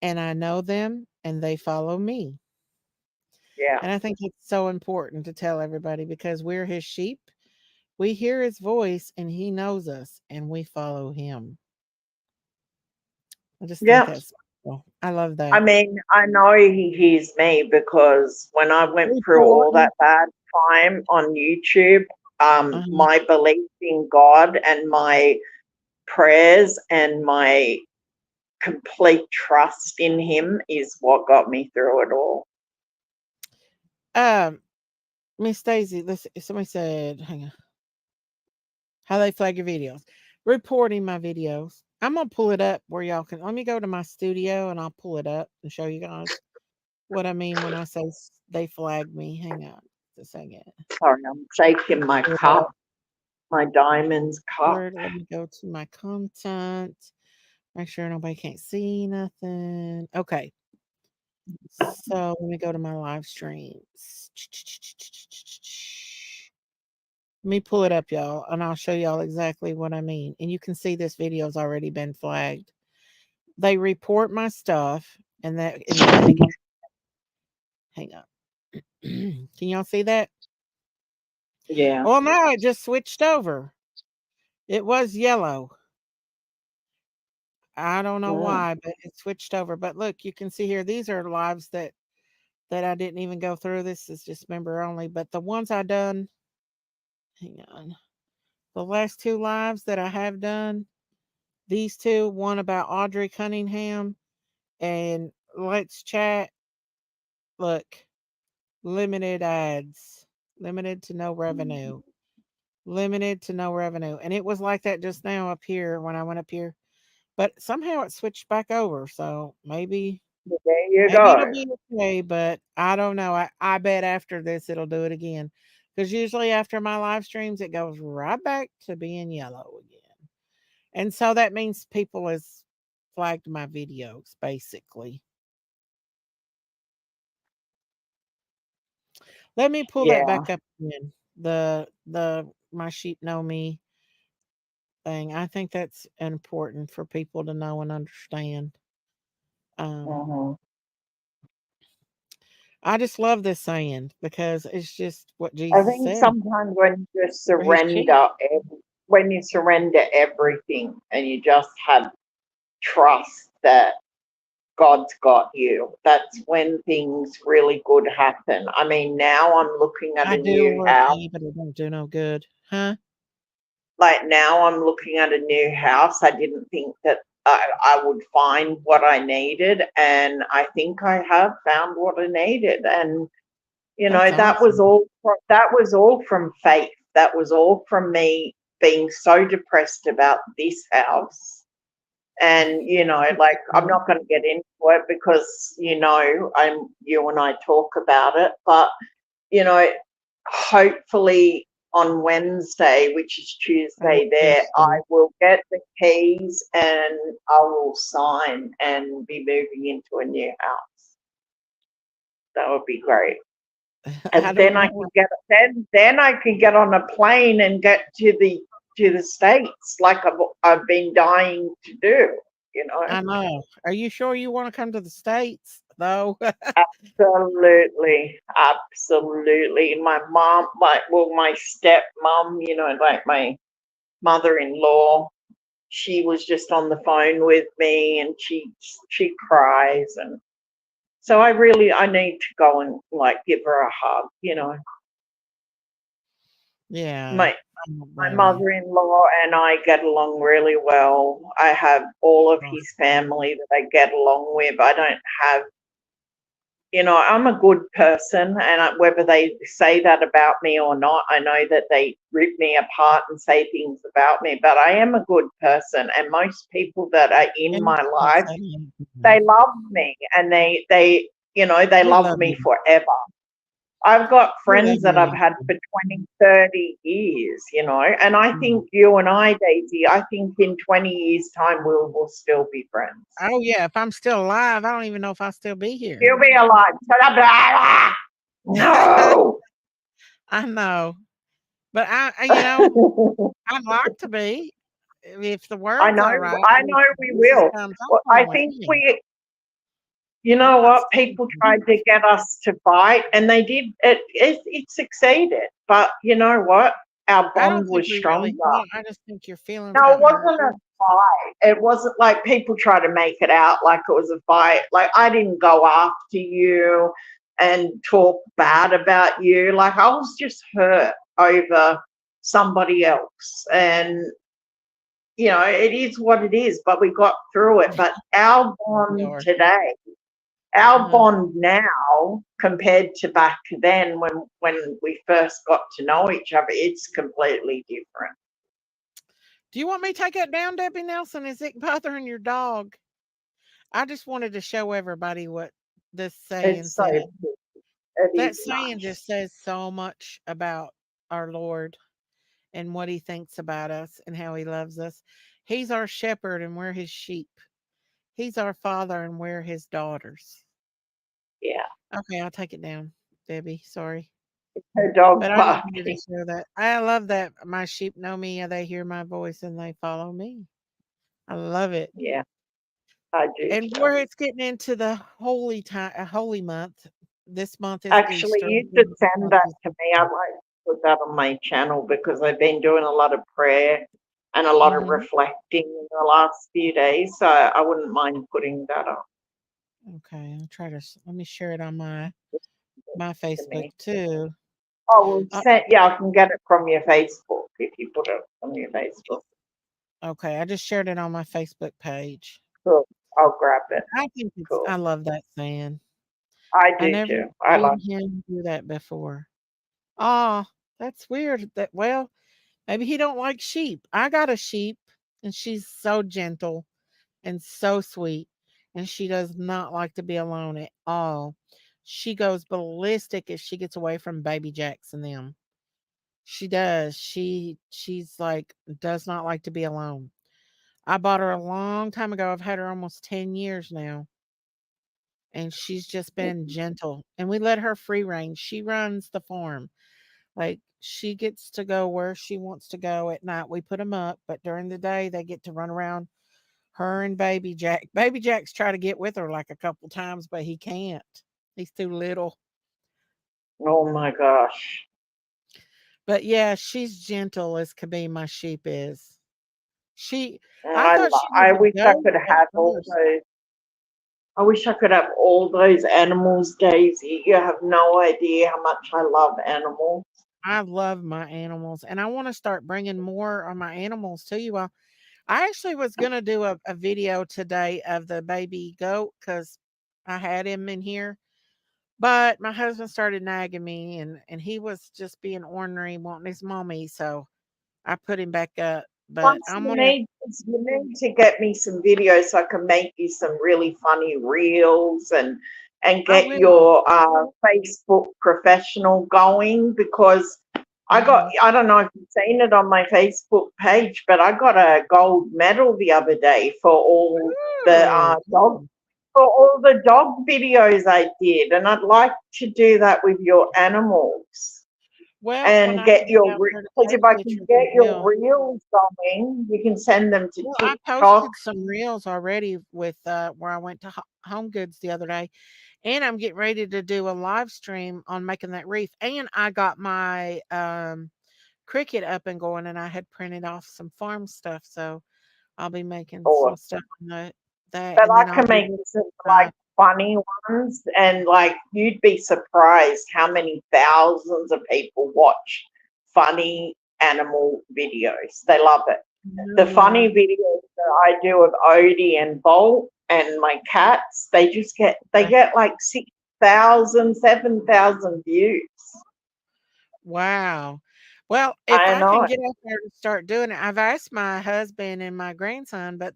and I know them, and they follow me." Yeah, And I think it's so important to tell everybody because we're his sheep. We hear his voice and he knows us and we follow him. I just think yeah. that's cool. I love I that. mean, I know he hears me because when I went through all Reporting. that bad time on YouTube, Uh-huh. my belief in God and my prayers and my complete trust in him is what got me through it all. Um, Miss Daisy, somebody said, hang on, how they flag your videos. Reporting my videos. I'm gonna pull it up where y'all can let me go to my studio and I'll pull it up and show you guys what I mean when I say they flagged me. Hang on just a second. Sorry, I'm shaking my Pull it cup, up. my diamonds cup. Let me go to my content. Make sure nobody can't see nothing. Okay. So let me go to my live streams. Let me pull it up, y'all, and I'll show y'all exactly what I mean. And you can see this video's already been flagged. They report my stuff, and hang on. Can y'all see that? Yeah. Well, now it just switched over. It was yellow. I don't know Mm. why, but it switched over. But look, you can see here, these are lives that I didn't even go through. This is just member only. But the ones I done, hang on. The last two lives that I have done, these two, one about Audrey Cunningham and Let's Chat. Look, limited ads, limited to no revenue, limited to no revenue. And it was like that just now up here when I went up here. But somehow it switched back over. So There you maybe it'll go. be okay, but I don't know. I bet after this it'll do it again. Because usually after my live streams, it goes right back to being yellow again. And so that means people has flagged my videos, basically. Let me pull that Yeah. back up again. The my sheep know me. thing. I think that's important for people to know and understand. Um, Hmm. I just love this saying because it's just what I Jesus think said. sometimes when you just We're his sheep. when you surrender everything and you just have trust that God's got you, that's when things really good happen. I mean, now I'm looking at I a do the new word house. me, but it don't do no good. Huh? Like now I'm looking at a new house. I didn't think that I would find what I needed, and I think I have found what I needed. And you know, That's awesome. that was all from faith. That was all from me being so depressed about this house. And you know, like I'm Mhm. not going to get into it because you know, you and I talk about it, but you know, hopefully on Wednesday, which is Oh, Tuesday, yes, there I sweet. will get the keys and I will sign and be moving into a new house. That would be great. I And don't then I know. can get then I can get on a plane and get to the States like I've been dying to do, you know. I know. Are you sure you want to come to the States, though? Absolutely, absolutely. My mom, my stepmom, you know, like my mother-in-law, she was just on the phone with me, and she cries, and so I need to go and like give her a hug, you know. Yeah. My I don't my blame you. mother-in-law and I get along really well. I have all of Oh, his family that I get along with. I don't have, you know, I'm a good person, and whether they say that about me or not, I know that they rip me apart and say things about me, but I am a good person, and most people that are in and my don't life, say anything. they love me, and they you know, they We love love me you. forever. I've got We love friends that I've you. had for 20, 30 years, you know, and I Mm. think you and I, Daisy, I think in 20 years' time will still be friends. Oh, yeah. If I'm still alive, I don't even know if I'll still be here. You'll be alive. No. I know. But you know, I'd like to be if the word's all right I and if know we Jesus will. comes Well, I on with think me. you I'm know not what? staying People here. tried to get us to fight, and they did. It succeeded. But you know what? Our I don't bond think was we stronger. really fought. I just think your feelings No, it got hurt. wasn't a fight. It wasn't like people try to make it out like it was a fight. Like I didn't go after you and talk bad about you. Like I was just hurt over somebody else. And you know, it is what it is, but we got through it. But our We bond are. today, our Uh-huh. bond now compared to back then when we first got to know each other, it's completely different. Do you want me to take it down, Debbie Nelson? Is it bothering your dog? I just wanted to show everybody what this saying It's so said. it That is saying nice. just says so much about our Lord and what he thinks about us and how he loves us. He's our shepherd and we're his sheep. He's our father and we're his daughters. Yeah. Okay, I'll take it down, Debbie. Sorry. Her dog But I just wanted to barking. share that. I love that my sheep know me, they hear my voice, and they follow me. I love it. Yeah, I do And too. where it's getting into the holy time, a holy month. This month is Actually, Easter. you The should next send month that is to me. I Easter. might put that on my channel because I've been doing a lot of prayer and a lot of Hmm. reflecting in the last few days. So I wouldn't mind putting that up Okay, I'll try to. Let me share it on my to Facebook me. too. Oh, well, Uh, yeah, I can get it from your Facebook if you put it on your Facebook. okay, I just shared it on my Facebook page. Cool. I'll grab it. I think it's. Cool. I love that saying. I I do never too. I seen like him do that before. Ah, that's weird. That well, maybe he don't like sheep. I got a sheep, and she's so gentle and so sweet, and she does not like to be alone at all. She goes ballistic if she gets away from baby Jacks and them. She does. She's like does not like to be alone. I bought her a long time ago. I've had her almost 10 years now, and she's just it. been gentle. And we let her free range. She runs the farm. Like she gets to go where she wants to go at night. We put them up, but during the day they get to run around her and baby Jack. Baby Jack's tried to get with her like a couple times, but he can't. He's too little. Oh my gosh. But yeah, she's gentle as could be, my sheep is. She I I thought lo- she was I a wish I goat could at have all first. those. I wish I could have all those animals, Daisy. You have no idea how much I love animals. I love my animals and I want to start bringing more of my animals to you all. I actually was going to do a video today of the baby goat because I had him in here. But my husband started nagging me and he was just being ornery, wanting his mommy. So I put him back up. But Plus, I'm gonna you need to get me some videos so I can make you some really funny reels and I get will. your Facebook professional going because Hmm. I don't know if you've seen it on my Facebook page, but I got a gold medal the other day the Ooh, dog ooh. for all the dog videos I did, and I'd like to do that with your animals Well, when and I get can get your out there to because take if I can pictures, I get your will. reels going, you can send them to Well, I TikTok. posted some reels already with where I went to Home Goods the other day, and I'm getting ready to do a live stream on making that wreath. And I got my Cricut up and going, and I had printed off some farm stuff, so I'll be making Or some stuff on that, but and I then I'll can be make with some my like funny ones, and like you'd be surprised how many thousands of people watch funny animal videos. They love it. The no, funny videos that I do of Odie and Bolt and my cats, they okay. get like 6,000, 7,000 views. Wow. Well, if I I can know. get out there and start doing it, I've asked my husband and my grandson, but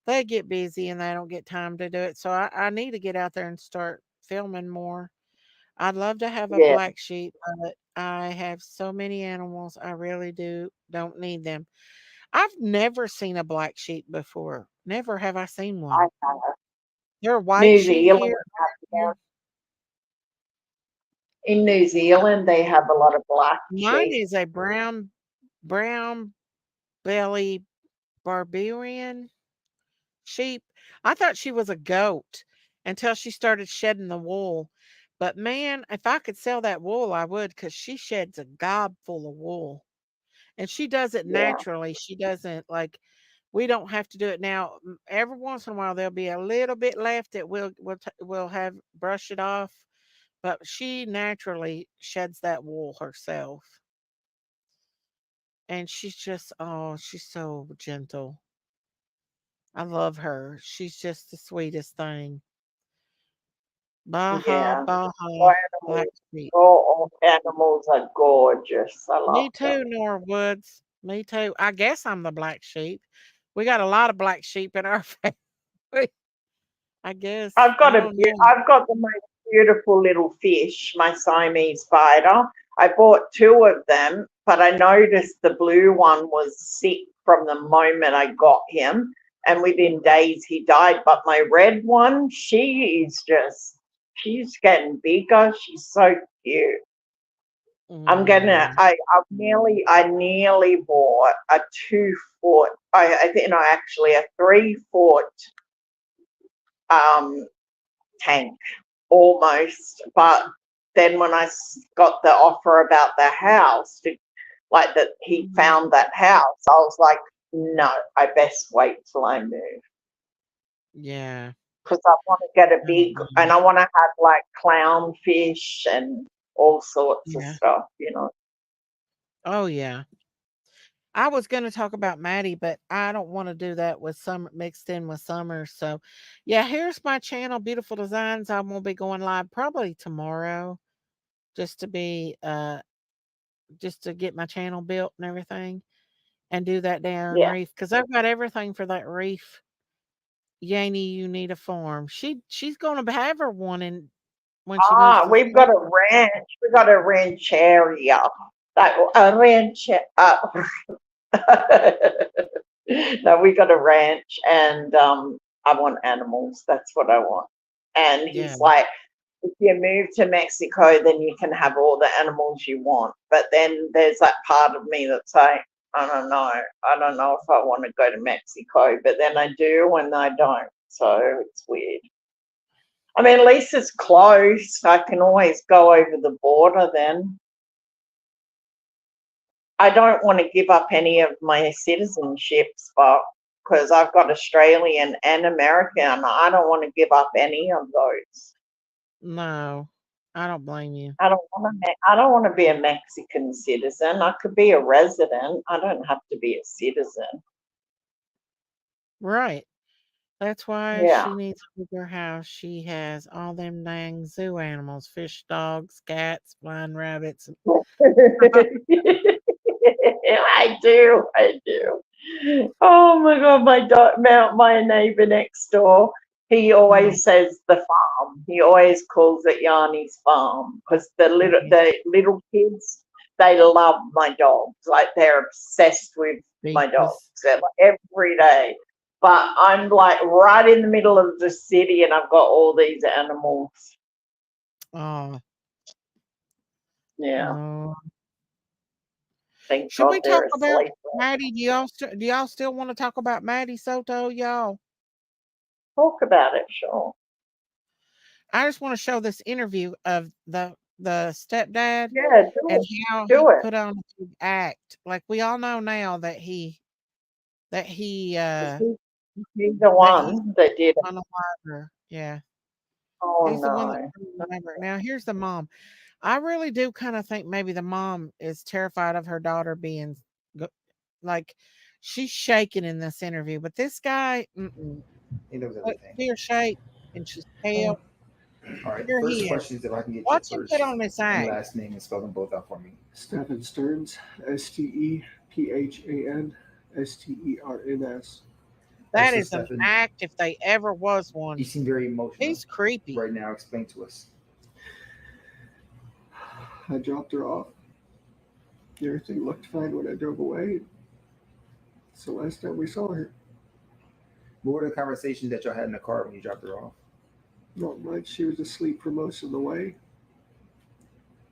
they get busy and they don't get time to do it. So I need to get out there and start filming more. I'd love to have a Yeah, black sheep, but I have so many animals. I really don't need them. I've never seen a black sheep before. Never have I seen I one. have. There are white New sheep Zealand here. have them. In New Zealand, they have a lot of black Mine sheep. is a brown belly Barbarian sheep. I thought she was a goat until she started shedding the wool. But man, if I could sell that wool, I would because she sheds a gob full of wool. And she does it Yeah. naturally. She doesn't like we don't have to do it now. Every once in a while there'll be a little bit left that we'll have brush it off, but she naturally sheds that wool herself. And she's just she's so gentle. I love her. She's just the sweetest thing. Baja, Yeah. Baja, All black animals, sheep. all animals are gorgeous. I love Me too, them. Norwoods. Me too. I guess I'm the black sheep. We got a lot of black sheep in our family. I guess. I don't know. I've got the most beautiful little fish, my Siamese spider. I bought two of them, but I noticed the blue one was sick from the moment I got him, and within days he died. But my red one, she's getting bigger. She's so cute. Mm, I nearly bought a 2 foot, I think, no, actually a 3 foot um, tank almost. But then when got the offer about the house, like that he mhm. found that house, I was like, no, I best wait till I move Yeah. because I want to get a Oh, big, yeah. and I want to have like clownfish and all sorts of Yeah. stuff, you know. Oh, yeah. I was going to talk about Maddie, but I don't want to do that with summer mixed in with summer. So, yeah, here's my channel, Beautiful Designs. I'm gonna be going live probably tomorrow, just to be just to get my channel built and everything, and do that darn Yeah. reef because I've got everything for that reef. Yaney, you need a farm. She's gonna have her one in when she moves Ah, to we've got a Florida. ranch. We've got a rancheria. Like a ranch. No, we got a ranch, and I want animals. That's what I want. And Yeah. he's like, if you move to Mexico, then you can have all the animals you want. But then there's that part of me that's like, I don't know. I don't know if I want to go to Mexico, but then I do and I don't. So it's weird. I mean, at least it's close. I can always go over the border then. I don't want to give up any of my citizenships, but because I've got Australian and American, I don't want to give up any of those. No, I don't blame you. I don't want to. I don't want to be a Mexican citizen. I could be a resident. I don't have to be a citizen. Right. That's why Yeah. she needs a bigger house. She has all them dang zoo animals, fish, dogs, cats, flying rabbits. I do. I do. Oh my god, my neighbor next door. He Mm, always says the farm. He always calls it Yanni's farm because mhm. the little kids, they love my dogs. Like they're obsessed with my dogs. Beaches. They're like every day. But I'm like right in the middle of the city, and I've got all these animals. Oh, Yeah. no. Thank Should God we talk they're about asleep. Maddie? Do y'all still want to talk about Maddie Soto, y'all? Talk about it, sure. I just want to show this interview of the stepdad Yeah, do and it. how Do he it. put on a big act. Like we all know now that he He's the that he's one that did it. on a liver. Yeah. Oh He's the one that no. put on the liver. Now here's the mom. I really do kind of think maybe the mom is terrified of her daughter being go- like she's shaking in this interview, but this guy, He knows look, everything. see her shake and she's Mm. pale. All right. Here First he is. question is if I can get your Watch him put first on this and act. last name and spell them both out for me. Stephen Stearns, Stephansters. All right, That so is an Stefan, act if they ever was you one. seem very emotional He's creepy. right now. Explain to us. I dropped her off. Everything looked fine when I drove away. It's the last time we saw her. What were the conversations that y'all had in the car when you dropped her off? Not much. She was asleep for most of the way.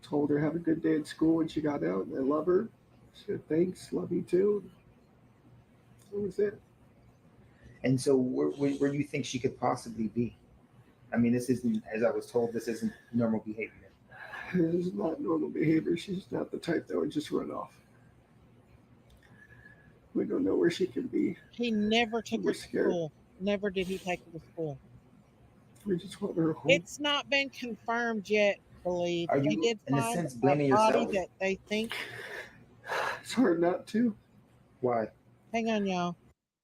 Told her have a good day at school when she got out. I love her. She said thanks, love you too. That was it. And so, where do you think she could possibly be? I mean, this isn't, as I was told, this isn't normal behavior. This is not normal behavior. She's not the type that would just run off. We don't know where she can be. He never took her We're to scared. school. Never did he take her to school. We just want her home. It's not been confirmed yet, believe. Are They you, did in a find sense, a blaming body yourself? that they think, It's hard not to. Why? hang on, y'all.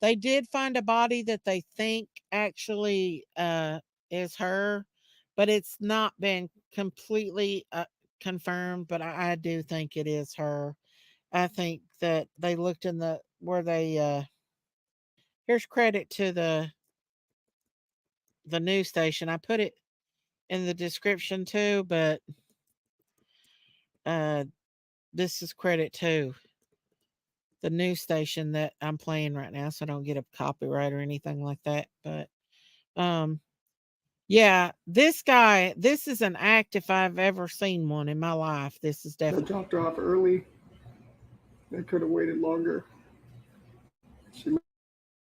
They did find a body that they think actually is her, but it's not been completely confirmed. But I do think it is her. I think that they looked in the where they here's credit to the news station. I put it in the description too, but uh this is credit to the news station that I'm playing right now, so I don't get a copyright or anything like that. But um yeah, this guy, this is an act if I've ever seen one in my life. This is I definitely dropped her off early. I could have waited longer. She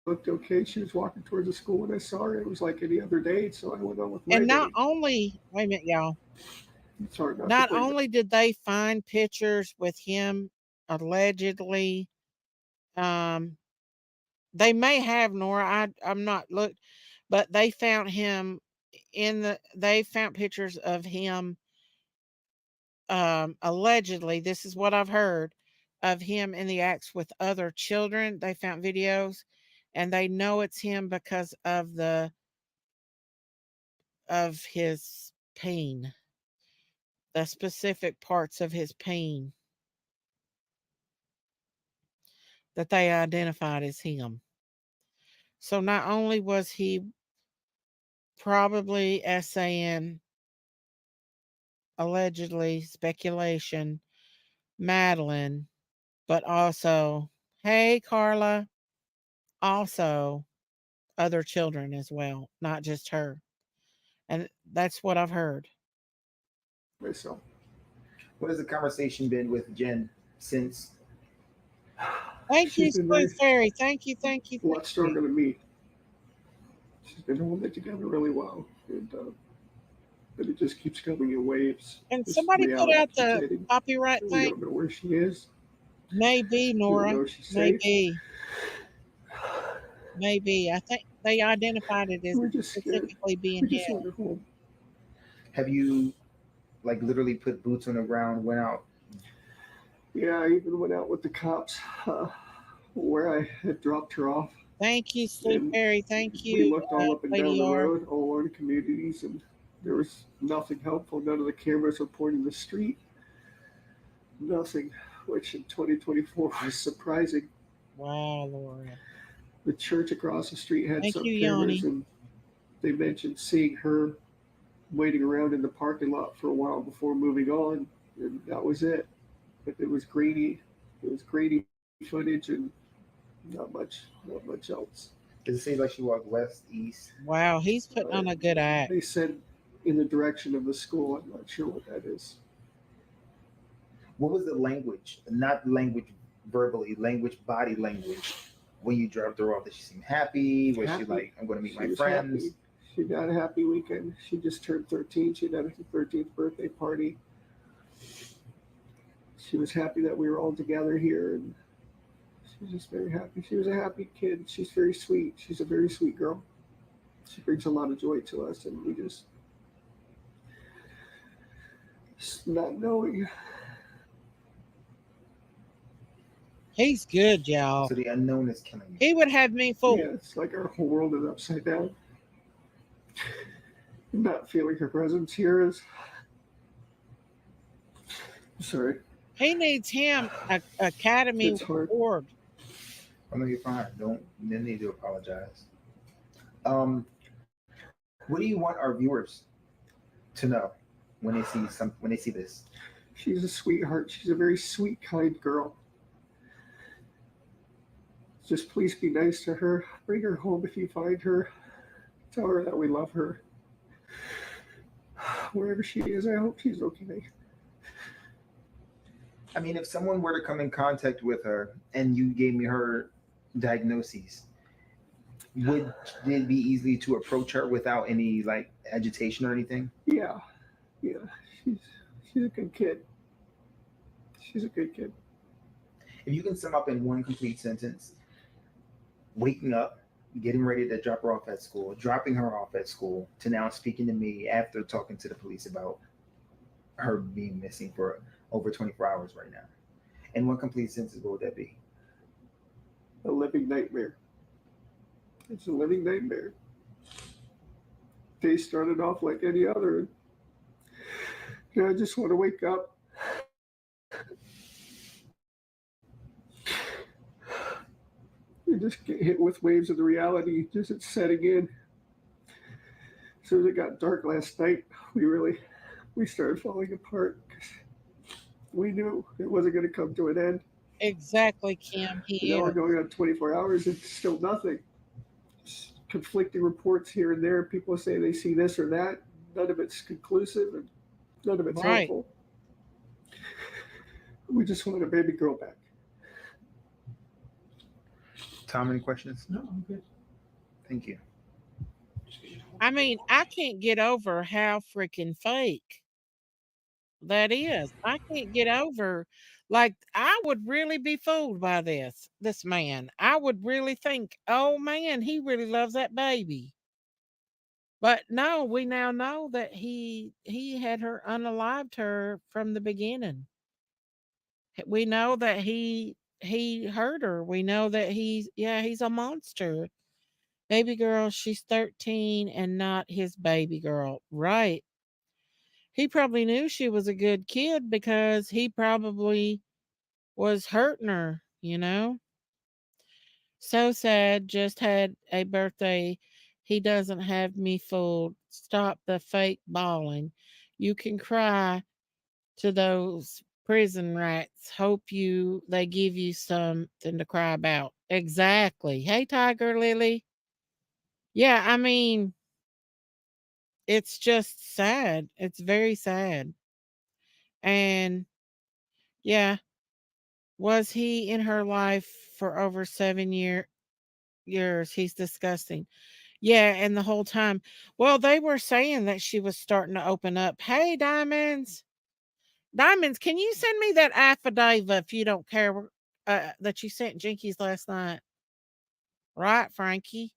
looked okay. She was walking towards the school when I saw her. It was like any other day, so I went on with my and not day. only wait a minute, y'all. It's hard not to Not blame her. only did they find pictures with him allegedly, um, they may have Nora. I'm not looked, but they found him they found pictures of him allegedly, this is what I've heard, of him in the acts with other children. They found videos and they know it's him because of his pain, the specific parts of his pain that they identified as him. So not only was he probably essaying, allegedly, speculation, Madeline, but also, hey, Carla, also other children as well, not just her. And that's what I've heard. myself. What has the conversation been with Jen since? Thank She's you, been Sleuth very Fairy. Thank you, thank you, a thank lot you. stronger than me. She's been holding it together really well, and but it just keeps coming in waves. And This somebody put reality out keeps the hitting. copyright We thing. don't know where she is. Maybe, We don't Nora. know if she's safe. Maybe. Maybe. I think they identified it as We're just scared. specifically being We just held. want her home. Have you like literally put boots on the ground, went out? Yeah, I even went out with the cops uh, where I had dropped her off, Thank you, Sleuth and Fairy. Thank we you, looked all up and down Lady the R. road, all along the communities, and there was nothing helpful. None of the cameras were pointing the street. Nothing, which in 2024 was surprising. Wow, Laura. The church across the street had Thank some you, cameras, Yanni. and they mentioned seeing her waiting around in the parking lot for a while before moving on, and that was it. But it was grainy. It was grainy footage, and not much else. Does it say like she walked west, east? Wow, he's putting Uh, on a good act. they said in the direction of the school. I'm not sure what that is. What was the language? Not language verbally, language, body language. When you dropped her off, did she seem happy? Was she Happy. like, I'm going to meet She my was friends? happy. She got a happy weekend. She just turned 13. She had her 13th birthday party. She was happy that we were all together here, and she was just very happy. She was a happy kid. She's very sweet. She's a very sweet girl. She brings a lot of joy to us, and we just not knowing. He's good, y'all. So the unknown is killing you. He would have me fooled. Yeah, it's like our whole world is upside down. Not feeling her presence here is. Sorry, He needs him a Academy it's hard. Award. I'm gonna be fine. Don't no need to apologize. Um, what do you want our viewers to know when they see this? She's a sweetheart. She's a very sweet, kind girl. Just please be nice to her. Bring her home if you find her. Tell her that we love her. Wherever she is, I hope she's okay. I mean, if someone were to come in contact with her and you gave me her diagnoses, would it be easy to approach her without any like agitation or anything? Yeah, yeah. She's she's a good kid. She's a good kid. If you can sum up in one complete sentence, waking up, getting ready to drop her off at school, dropping her off at school, to now speaking to me after talking to the police about her being missing for over 24 hours right now. In one complete sentence, what would that be? A living nightmare. It's a living nightmare. Day started off like any other. I just want to wake up. You just get hit with waves of the reality, just it's setting in. As soon as it got dark last night, we started falling apart because we knew it wasn't going to come to an end. Exactly, Kim. He Now we're is. going on 24 hours and still nothing. Conflicting reports here and there. People say they see this or that. None of it's conclusive and none of it's Right. helpful. We just wanted a baby girl back. Tom, any questions? No, I'm good. Thank you. I mean, I can't get over how freaking fake that is. I can't get over, like, I would really be fooled by this man. I would really think, oh man, he really loves that baby. But no, we now know that he had her unalived her from the beginning. We know that he hurt her. We know that he's a monster. Baby girl, she's 13 and not his baby girl. Right. He probably knew she was a good kid because he probably was hurting her, you know? So sad, just had a birthday. He doesn't have me fooled. Stop the fake bawling. You can cry to those prison rats. Hope they give you something to cry about. Exactly. Hey, Tiger Lily. Yeah, I mean, it's just sad. It's very sad. And yeah, was he in her life for over 7 years? He's disgusting. Yeah, and the whole time. Well, they were saying that she was starting to open up. Hey, Diamonds. Diamonds, can you send me that affidavit if you don't care that you sent Jinkies last night? Right, Frankie?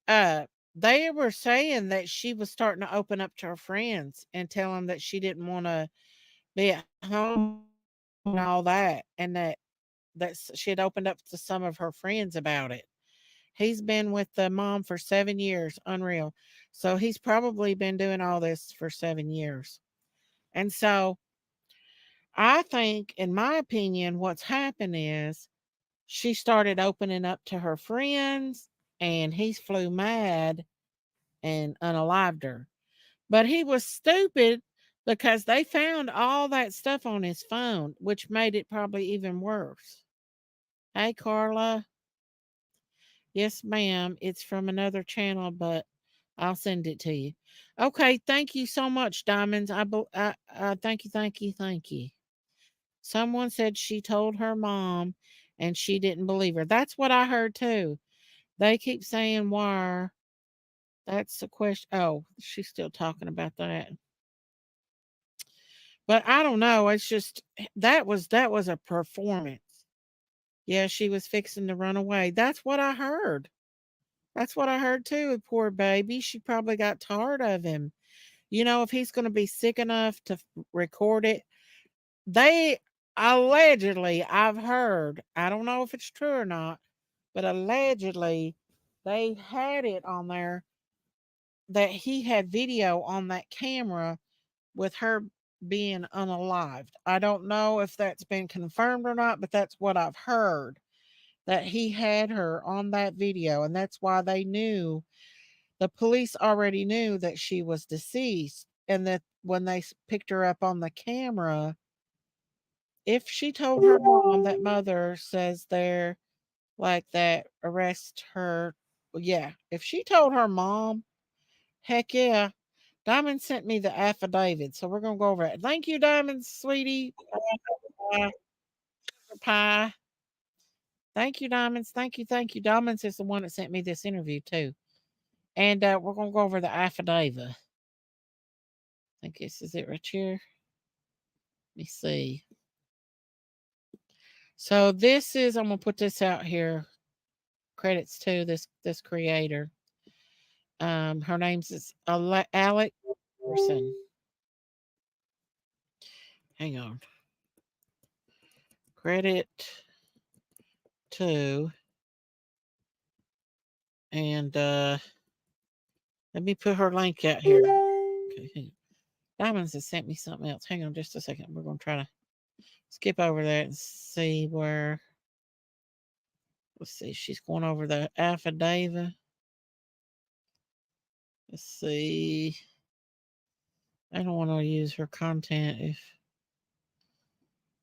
Uh, they were saying that she was starting to open up to her friends and tell them that she didn't want to be at home and all that, and that she had opened up to some of her friends about it. He's been with the mom for 7 years, unreal. So he's probably been doing all this for 7 years. And so I think, in my opinion, what's happened is she started opening up to her friends and he flew mad and unalived her. But he was stupid because they found all that stuff on his phone, which made it probably even worse. Hey, Carla. Yes, ma'am. It's from another channel, but I'll send it to you. Okay, thank you so much, Diamonds. Thank you, thank you, thank you. Someone said she told her mom and she didn't believe her. That's what I heard too. They keep saying why. That's the question. Oh, she's still talking about that. But I don't know. It's just that was a performance. Yeah, she was fixing to run away. That's what I heard. That's what I heard too. Poor baby. She probably got tired of him. If he's going to be sick enough to record it, they allegedly, I've heard, I don't know if it's true or not, but allegedly they had it on there that he had video on that camera with her being unalived. I don't know if that's been confirmed or not, but that's what I've heard, that he had her on that video, and that's why the police already knew that she was deceased, and that when they picked her up on the camera, if she told her mom, that mother says there, like that, arrest her. Well, yeah, if she told her mom, heck yeah. Diamond sent me the affidavit, so we're gonna go over it. Thank you, Diamond, sweetie. Pie, pie. Thank you, Diamonds. Thank you, thank you. Diamonds is the one that sent me this interview too, and we're gonna go over the affidavit. I think this is it right here. Let me see. So this is, I'm gonna put this out here. Credits to this creator. Her name's is Alec Person. Hang on. Credit to, and let me put her link out here. Okay. Diamonds has sent me something else. Hang on just a second. We're gonna try to skip over that and see where. Let's see. She's going over the affidavit. Let's see. I don't want to use her content if.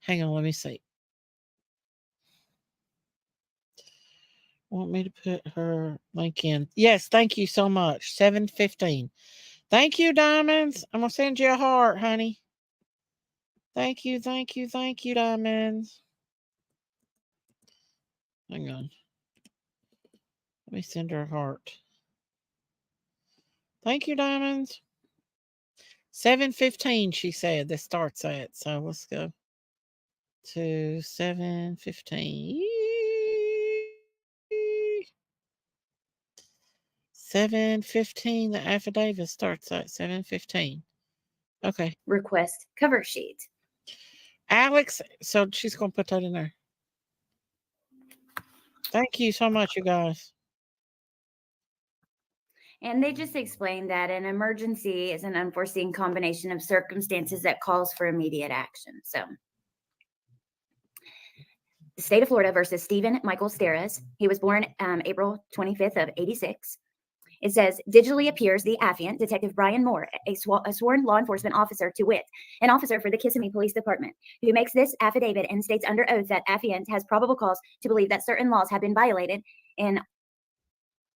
Hang on, let me see. Want me to put her link in? Yes, thank you so much. 7:15. Thank you, Diamonds. I'm gonna send you a heart, honey. Thank you, thank you, thank you, Diamonds. Hang on. Let me send her a heart. Thank you, Diamonds. 7:15, she said this starts at. So let's go to 7:15. 7:15. The affidavit starts at 7:15. Okay. Request cover sheet. Alex, so she's gonna put that in there. Thank you so much, you guys. And they just explained that an emergency is an unforeseen combination of circumstances that calls for immediate action. So, the state of Florida versus Stephen Michael Steres. He was born April 25th of 86. It says, digitally appears the affiant, Detective Brian Moore, a sworn law enforcement officer, to wit, an officer for the Kissimmee Police Department, who makes this affidavit and states under oath that affiant has probable cause to believe that certain laws have been violated in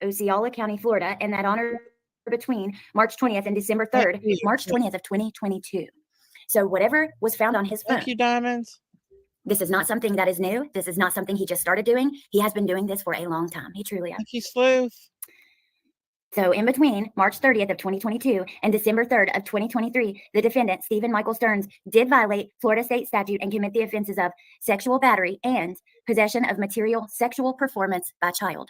Osceola County, Florida, and that honor between March 20th and December 3rd, March 20th of 2022. So whatever was found on his phone, Thank you, Diamonds. this is not something that is new. This is not something he just started doing. He has been doing this for a long time. He truly has. Thank you, Sleuth. So in between March 30th of 2022 and December 3rd of 2023, the defendant, Stephen Michael Stearns, did violate Florida state statute and commit the offenses of sexual battery and possession of material sexual performance by child.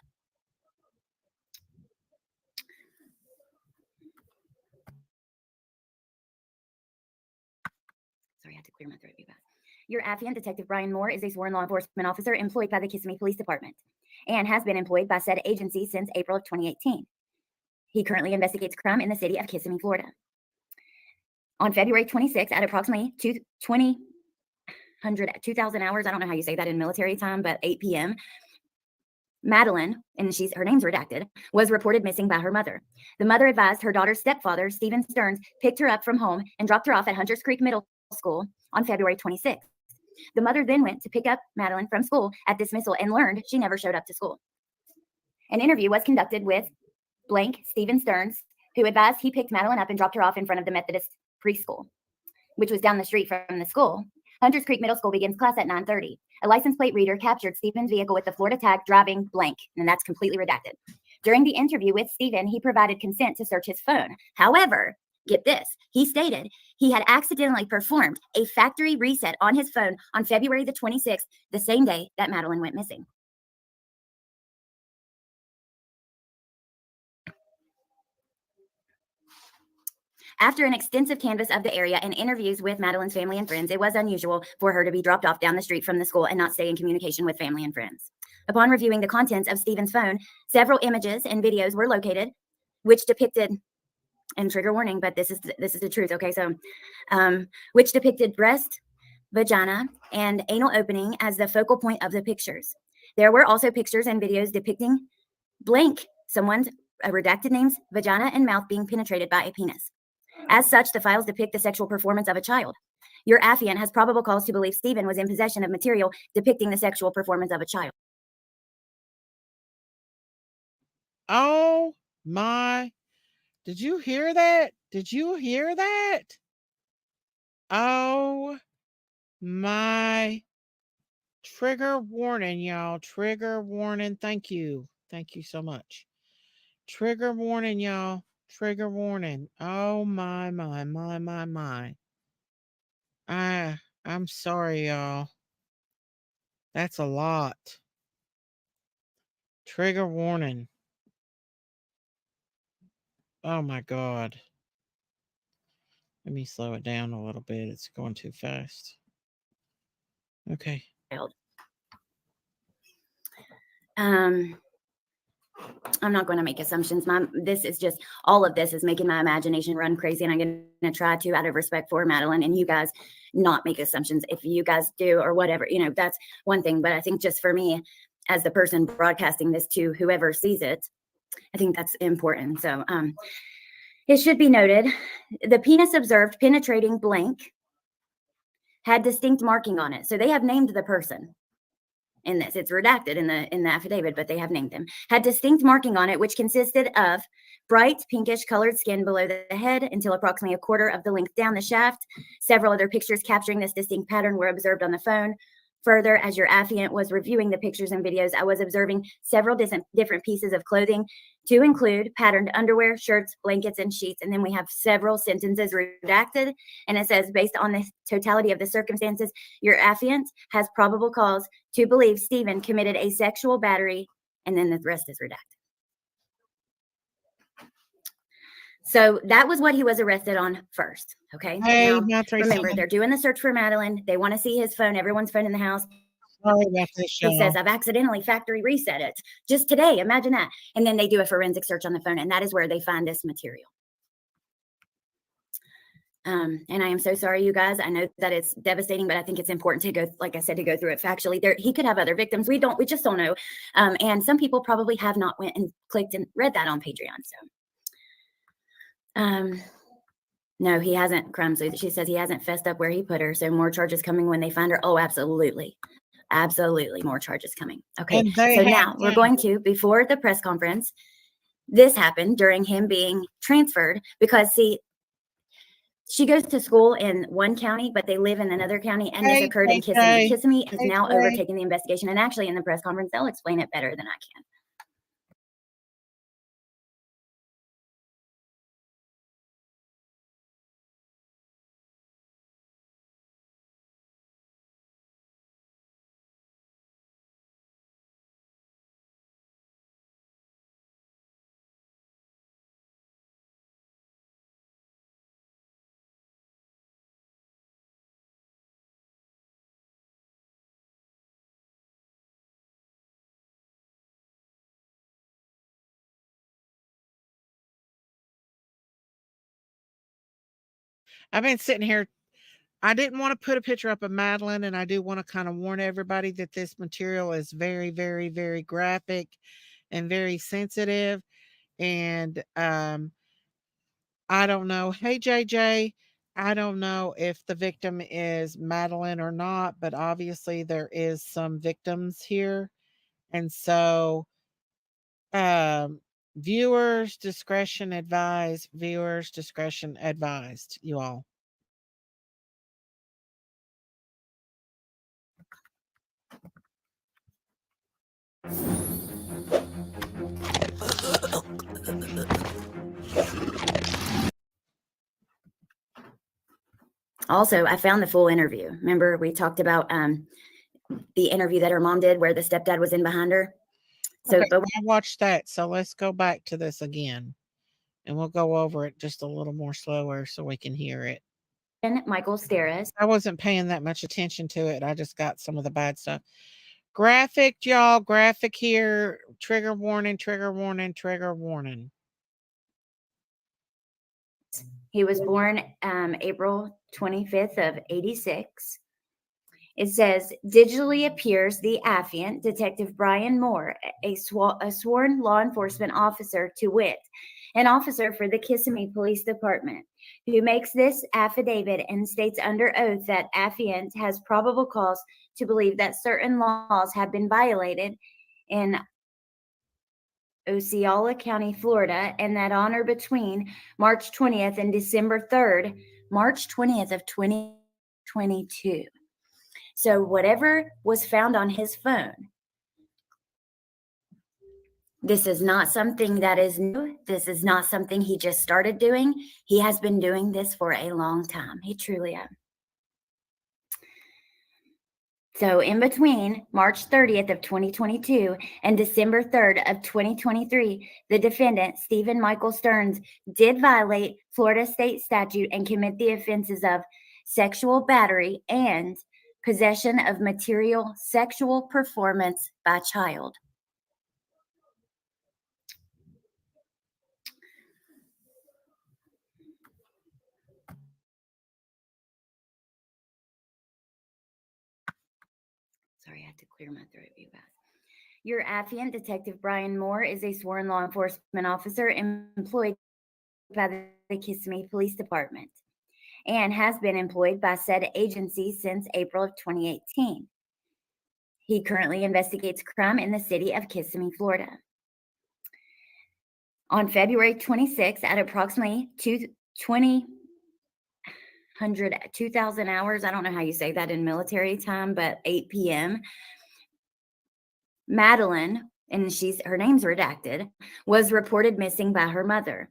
Sorry, I had to clear my throat. Your affiant, Detective Brian Moore, is a sworn law enforcement officer employed by the Kissimmee Police Department and has been employed by said agency since April of 2018. He currently investigates crime in the city of Kissimmee, Florida. On February 26th at approximately 2,000 hours, I don't know how you say that in military time, but 8 p.m., Madeline, and her name's redacted, was reported missing by her mother. The mother advised her daughter's stepfather, Stephen Stearns, picked her up from home and dropped her off at Hunters Creek Middle School on February 26th. The mother then went to pick up Madeline from school at dismissal and learned she never showed up to school. An interview was conducted with blank Stephen Stearns, who advised he picked Madeline up and dropped her off in front of the Methodist preschool, which was down the street from the school. Hunters Creek Middle School begins class at 9:30. A license plate reader captured Stephen's vehicle with the Florida tag driving blank, and that's completely redacted. During the interview with Stephen, he provided consent to search his phone. However, get this, he stated he had accidentally performed a factory reset on his phone on February the 26th, the same day that Madeline went missing. After an extensive canvass of the area and interviews with Madeline's family and friends, it was unusual for her to be dropped off down the street from the school and not stay in communication with family and friends. Upon reviewing the contents of Stephen's phone, several images and videos were located, which depicted, and trigger warning, but this is the truth, okay? So, which depicted breast, vagina, and anal opening as the focal point of the pictures. There were also pictures and videos depicting blank, someone's redacted names, vagina and mouth being penetrated by a penis. As such, the files depict the sexual performance of a child. Your affiant has probable cause to believe Stephen was in possession of material depicting the sexual performance of a child. Oh my. Did you hear that? Did you hear that? Oh my. Trigger warning, y'all. Trigger warning. Thank you. Thank you so much. Trigger warning, y'all. Trigger warning. Oh my. I'm sorry, y'all. That's a lot. Trigger warning. Oh my God. Let me slow it down a little bit. It's going too fast. Okay. I'm not going to make assumptions. This is just, all of this is making my imagination run crazy, and I'm going to try to, out of respect for Madeline and you guys, not make assumptions. If you guys do or whatever, that's one thing. But I think just for me, as the person broadcasting this to whoever sees it, I think that's important. So it should be noted, the penis observed penetrating blank had distinct marking on it. So they have named the person in this. It's redacted in the affidavit, but they have named them. Had distinct marking on it, which consisted of bright pinkish colored skin below the head until approximately a quarter of the length down the shaft. Several other pictures capturing this distinct pattern were observed on the phone. Further, as your affiant was reviewing the pictures and videos, I was observing several different pieces of clothing, to include patterned underwear, shirts, blankets, and sheets. And then we have several sentences redacted. And it says, based on the totality of the circumstances, your affiant has probable cause to believe Stephen committed a sexual battery. And then the rest is redacted. So that was what he was arrested on first. Okay. Hey, now, remember, they're doing the search for Madeline. They want to see his phone, everyone's phone in the house. Sorry about this, He says, I've accidentally factory reset it just today. Imagine that. And then they do a forensic search on the phone, and that is where they find this material. And I am so sorry, you guys. I know that it's devastating, but I think it's important to go, like I said, to go through it factually. He could have other victims. We just don't know. And some people probably have not went and clicked and read that on Patreon. So, no, he hasn't, Crumbs. She says he hasn't fessed up where he put her. So more charges coming when they find her. Oh, absolutely. Absolutely. More charges coming. Okay. So now we're going to, before the press conference, this happened during him being transferred because, see, She goes to school in one county, but they live in another county, and this Hey, occurred in Kissimmee. JJ. Kissimmee is Hey, now Jay. overtaking the investigation, and actually in the press conference, they'll explain it better than I can. I've been sitting here. I didn't want to put a picture up of Madeline, and I do want to kind of warn everybody that this material is very, very, very graphic and very sensitive. And I don't know. Hey, JJ, I don't know if the victim is Madeline or not, but obviously there is some victims here. And so, um, viewers discretion advised, viewers discretion advised, you all. Also, I found the full interview. Remember, we talked about the interview that her mom did where the stepdad was in behind her. So, Okay, but I watched that. So let's go back to this again and we'll go over it just a little more slower so we can hear it. Michael Steres. I wasn't paying that much attention to it. I just got some of the bad stuff. Graphic, y'all. Graphic here. Trigger warning, trigger warning, trigger warning. He was born April 25th of 86. It says, digitally appears the affiant, Detective Brian Moore, a sworn law enforcement officer, to wit, an officer for the Kissimmee Police Department, who makes this affidavit and states under oath that affiant has probable cause to believe that certain laws have been violated in Osceola County, Florida, and that on or between March 20th and December 3rd, March 20th of 2022. So whatever was found on his phone, this is not something that is new. This is not something he just started doing. He has been doing this for a long time. He truly has. So in between March 30th of 2022 and December 3rd of 2023, the defendant, Stephen Michael Stearns, did violate Florida state statute and commit the offenses of sexual battery and possession of material sexual performance by child. Sorry, I had to clear my throat, you guys. Your affiant, Detective Brian Moore, is a sworn law enforcement officer employed by the Kissimmee Police Department and has been employed by said agency since April of 2018. He currently investigates crime in the city of Kissimmee, Florida. On February 26th, at approximately 2,000 hours, I don't know how you say that in military time, but 8 p.m., Madeline, and her name's redacted, was reported missing by her mother.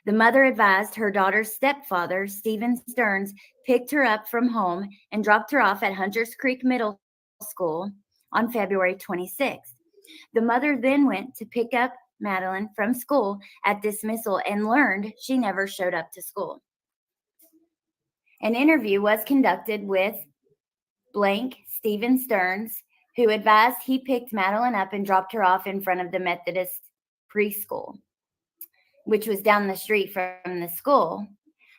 The mother advised her daughter's stepfather, Stephen Stearns, picked her up from home and dropped her off at Hunters Creek Middle School on February 26th. The mother then went to pick up Madeline from school at dismissal and learned she never showed up to school. An interview was conducted with blank Stephen Stearns, who advised he picked Madeline up and dropped her off in front of the Methodist preschool, which was down the street from the school.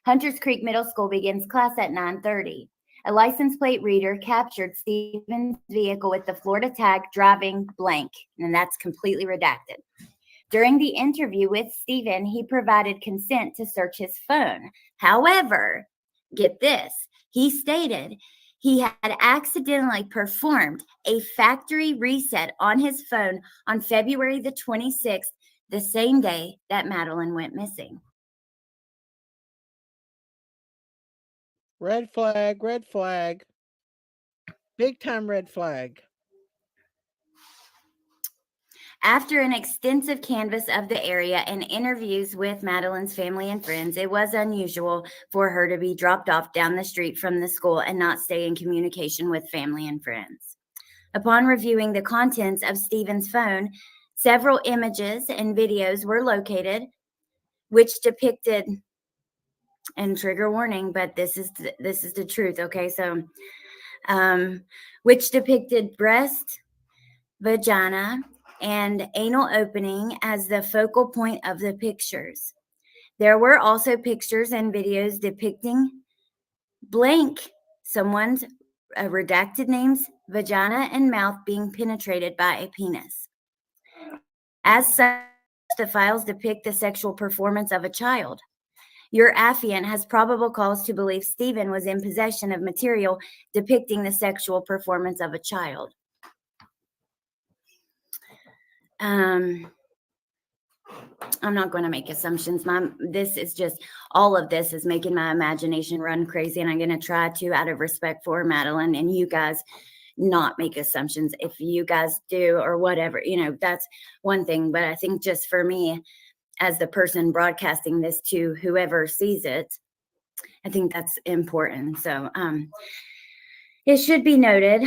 Hunters Creek Middle School begins class at 9:30. A license plate reader captured Stephen's vehicle with the Florida tag driving blank, and that's completely redacted. During the interview with Stephen, he provided consent to search his phone. However, get this, he stated he had accidentally performed a factory reset on his phone on February the 26th, the same day that Madeline went missing. Red flag, red flag. Big time red flag. After an extensive canvass of the area and interviews with Madeline's family and friends, it was unusual for her to be dropped off down the street from the school and not stay in communication with family and friends. Upon reviewing the contents of Stephen's phone, several images and videos were located, which depicted, and trigger warning, but this is the truth. Okay, so, which depicted breast, vagina, and anal opening as the focal point of the pictures. There were also pictures and videos depicting blank, someone's redacted names, vagina and mouth being penetrated by a penis. As such, the files depict the sexual performance of a child. Your affiant has probable cause to believe Stephen was in possession of material depicting the sexual performance of a child. I'm not going to make assumptions. This is just, all of this is making my imagination run crazy, and I'm going to try to, out of respect for Madeline and you guys, not make assumptions. If you guys do or whatever, that's one thing. But I think just for me, as the person broadcasting this to whoever sees it, I think that's important. So it should be noted,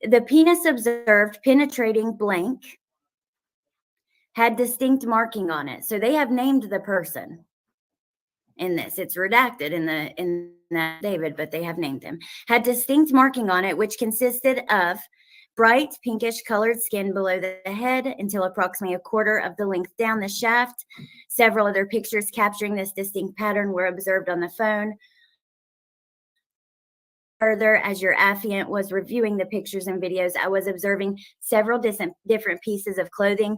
the penis observed penetrating blank had distinct marking on it. So they have named the person in this. It's redacted in that David, but they have named him. Had distinct marking on it, which consisted of bright pinkish colored skin below the head until approximately a quarter of the length down the shaft. Several other pictures capturing this distinct pattern were observed on the phone. Further, as your affiant was reviewing the pictures and videos, I was observing several different pieces of clothing,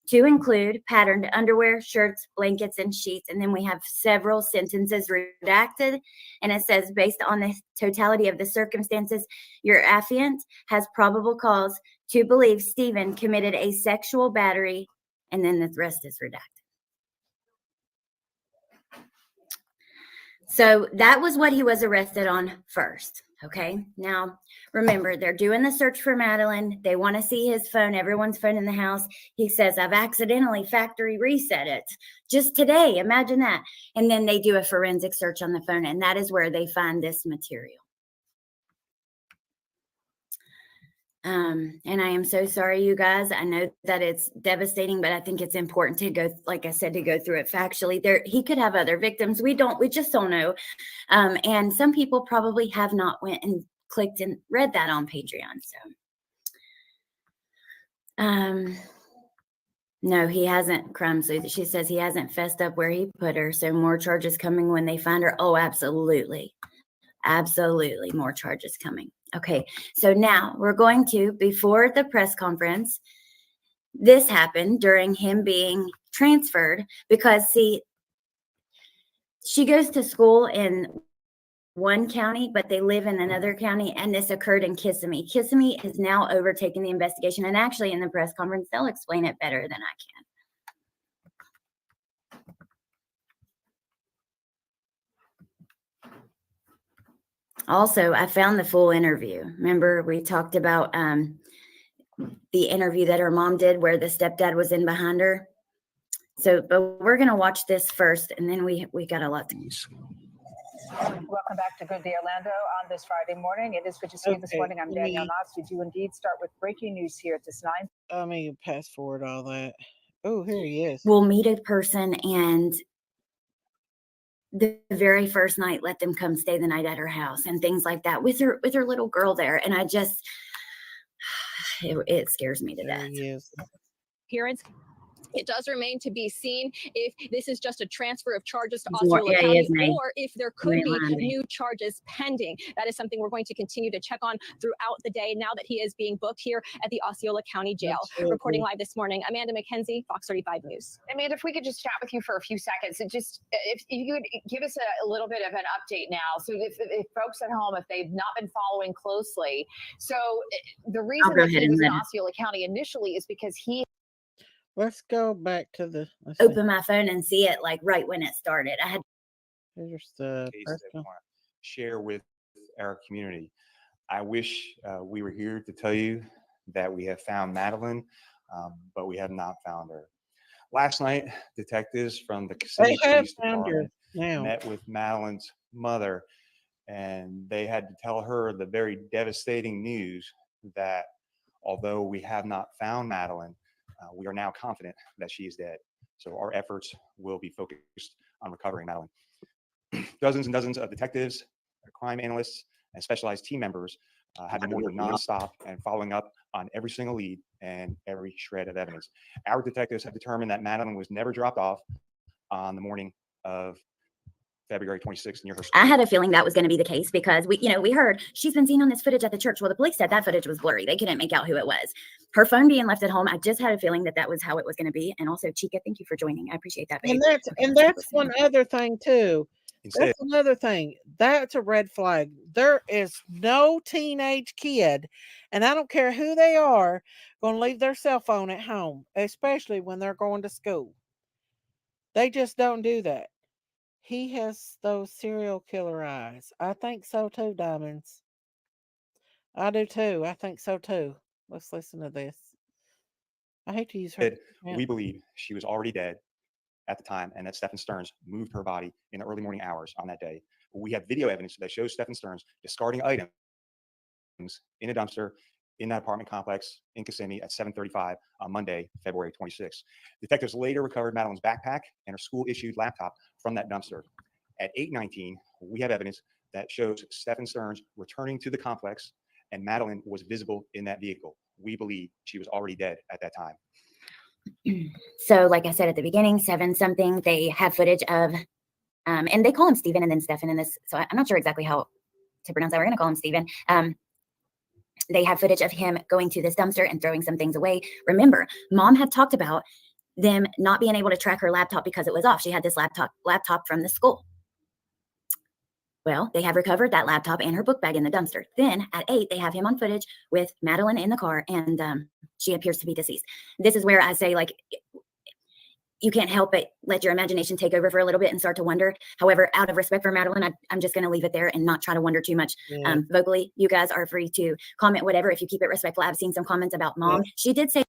to include patterned underwear, shirts, blankets, and sheets. And then we have several sentences redacted. And it says, based on the totality of the circumstances, your affiant has probable cause to believe Stephen committed a sexual battery. And then the rest is redacted. So that was what he was arrested on first. Okay. Now, remember, they're doing the search for Madeline. They want to see his phone, everyone's phone in the house. He says, I've accidentally factory reset it just today. Imagine that. And then they do a forensic search on the phone, and that is where they find this material. And I am so sorry, you guys. I know that it's devastating, but I think it's important to go, like I said, to go through it factually. He could have other victims. We just don't know. And some people probably have not went and clicked and read that on Patreon. So, no, he hasn't, she says he hasn't fessed up where he put her. So more charges coming when they find her. Oh, absolutely. Absolutely. More charges coming. Okay, so now we're going to, before the press conference, this happened during him being transferred because, see, she goes to school in one county, but they live in another county, and this occurred in Kissimmee. Kissimmee has now overtaken the investigation, and actually in the press conference, they'll explain it better than I can. Also, I found the full interview. Remember, we talked about the interview that her mom did where the stepdad was in behind her. So, but we're going to watch this first, and then we got a lot to. Welcome back to Good Day Orlando on this Friday morning. It is good to see you this morning. I'm Danielle Knotts. We do indeed start with breaking news here at this 9. Let me pass forward all that. Oh, here he is. We'll meet a person, and the very first night, let them come stay the night at her house and things like that with her little girl there. And I just, it scares me to death. Yes. Appearance. It does remain to be seen if this is just a transfer of charges to More- Osceola yeah, County, yes, ma'am. or if there could be Right. new charges pending. That is something we're going to continue to check on throughout the day now that he is being booked here at the Osceola County Jail. Absolutely. Reporting live this morning, Amanda McKenzie, Fox 35 News. Amanda, if we could just chat with you for a few seconds, and just if you could give us a little bit of an update now. So if folks at home, if they've not been following closely, so the reason go that he ahead and was in let it. Osceola County initially is because he Let's go back to the. Let's see. Open my phone and see it like right when it started. I had Here's the case press that con- share with our community. I wish we were here to tell you that we have found Madeline, but we have not found her. Last night, detectives from the They Kissimmee have Police found her Department now. met with Madeline's mother, and they had to tell her the very devastating news that although we have not found Madeline, we are now confident that she is dead. So our efforts will be focused on recovering Madeline. Dozens and dozens of detectives, crime analysts, and specialized team members have been working nonstop and following up on every single lead and every shred of evidence. Our detectives have determined that Madeline was never dropped off on the morning of February 26th near her school. I had a feeling that was going to be the case because we heard she's been seen on this footage at the church. Well, the police said that footage was blurry. They couldn't make out who it was. Her phone being left at home. I just had a feeling that was how it was going to be. And also, Chica, thank you for joining. I appreciate that. Babe. And that's one other thing too. Instead, That's another thing. That's a red flag. There is no teenage kid, and I don't care who they are, going to leave their cell phone at home, especially when they're going to school. They just don't do that. He has those serial killer eyes. I think so too, Diamonds. I do too. I think so too. Let's listen to this. I hate to use her. we believe she was already dead at the time and that Stephen Stearns moved her body in the early morning hours on that day. We have video evidence that shows Stephen Stearns discarding items in a dumpster in that apartment complex in Kissimmee at 7:35 on Monday, February 26th. Detectives later recovered Madeline's backpack and her school-issued laptop from that dumpster. At 8:19, we have evidence that shows Stephen Stearns returning to the complex and Madeline was visible in that vehicle. We believe she was already dead at that time. So, like I said at the beginning, 7-something, they have footage of, and they call him Stephen and then Stephen in this. So I'm not sure exactly how to pronounce that. We're going to call him Stephen. They have footage of him going to this dumpster and throwing some things away. Remember, Mom had talked about them not being able to track her laptop because it was off. She had this laptop from the school. Well, they have recovered that laptop and her book bag in the dumpster. Then at 8, they have him on footage with Madeline in the car, and she appears to be deceased. This is where I say, like, you can't help but let your imagination take over for a little bit and start to wonder. However, out of respect for Madeline, I'm just going to leave it there and not try to wonder too much. Yeah. Vocally, you guys are free to comment whatever if you keep it respectful. I've seen some comments about Mom. Yeah. She did say,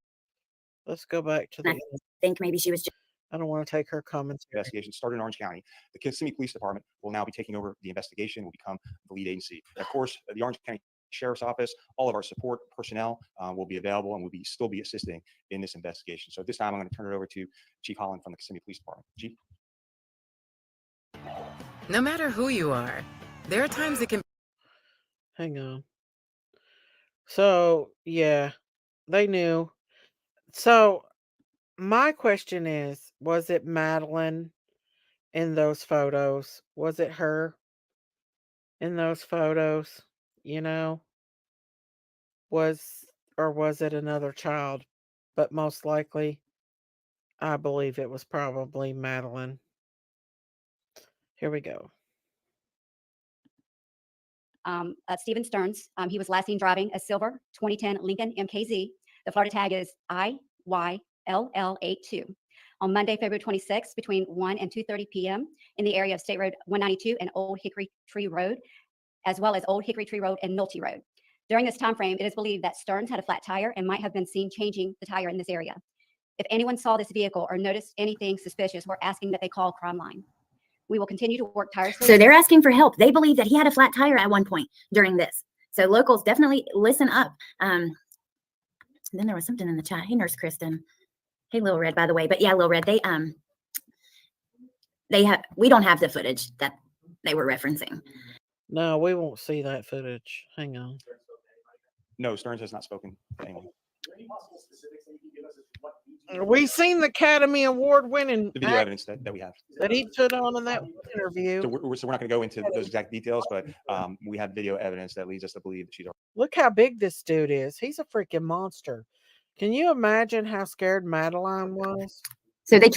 Let's go back to the. I think maybe she was just. I don't want to take her comments. Investigation started in Orange County. The Kissimmee Police Department will now be taking over the investigation, will become the lead agency. And of course, the Orange County Sheriff's Office, all of our support personnel will be available and will still be assisting in this investigation. So at this time, I'm going to turn it over to Chief Holland from the Kissimmee Police Department. Chief. No matter who you are, there are times it can. Hang on. So, yeah, they knew. So, my question is, was it Madeline in those photos? Was it her in those photos? Or was it another child? But most likely, I believe it was probably Madeline. Here we go. Stephen Stearns. He was last seen driving a silver 2010 Lincoln MKZ. The Florida tag is IYLL82. On Monday, February 26th, between 1 and 2:30 p.m. in the area of State Road 192 and Old Hickory Tree Road, as well as Old Hickory Tree Road and Nolte Road. During this time frame, it is believed that Stearns had a flat tire and might have been seen changing the tire in this area. If anyone saw this vehicle or noticed anything suspicious, we're asking that they call Crime Line. We will continue to work tirelessly. So they're asking for help. They believe that he had a flat tire at one point during this. So locals, definitely listen up. Then there was something in the chat. Hey, Nurse Kristen. Hey, Lil Red, by the way. But yeah, Lil Red, we don't have the footage that they were referencing. No, we won't see that footage. Hang on. No, Stearns has not spoken to anyone. We've seen the Academy Award winning The video evidence that we have. that he put on in that interview. So we're not going to go into those exact details, but we have video evidence that leads us to believe that she's. Look how big this dude is. He's a freaking monster. Can you imagine how scared Madeline was? So they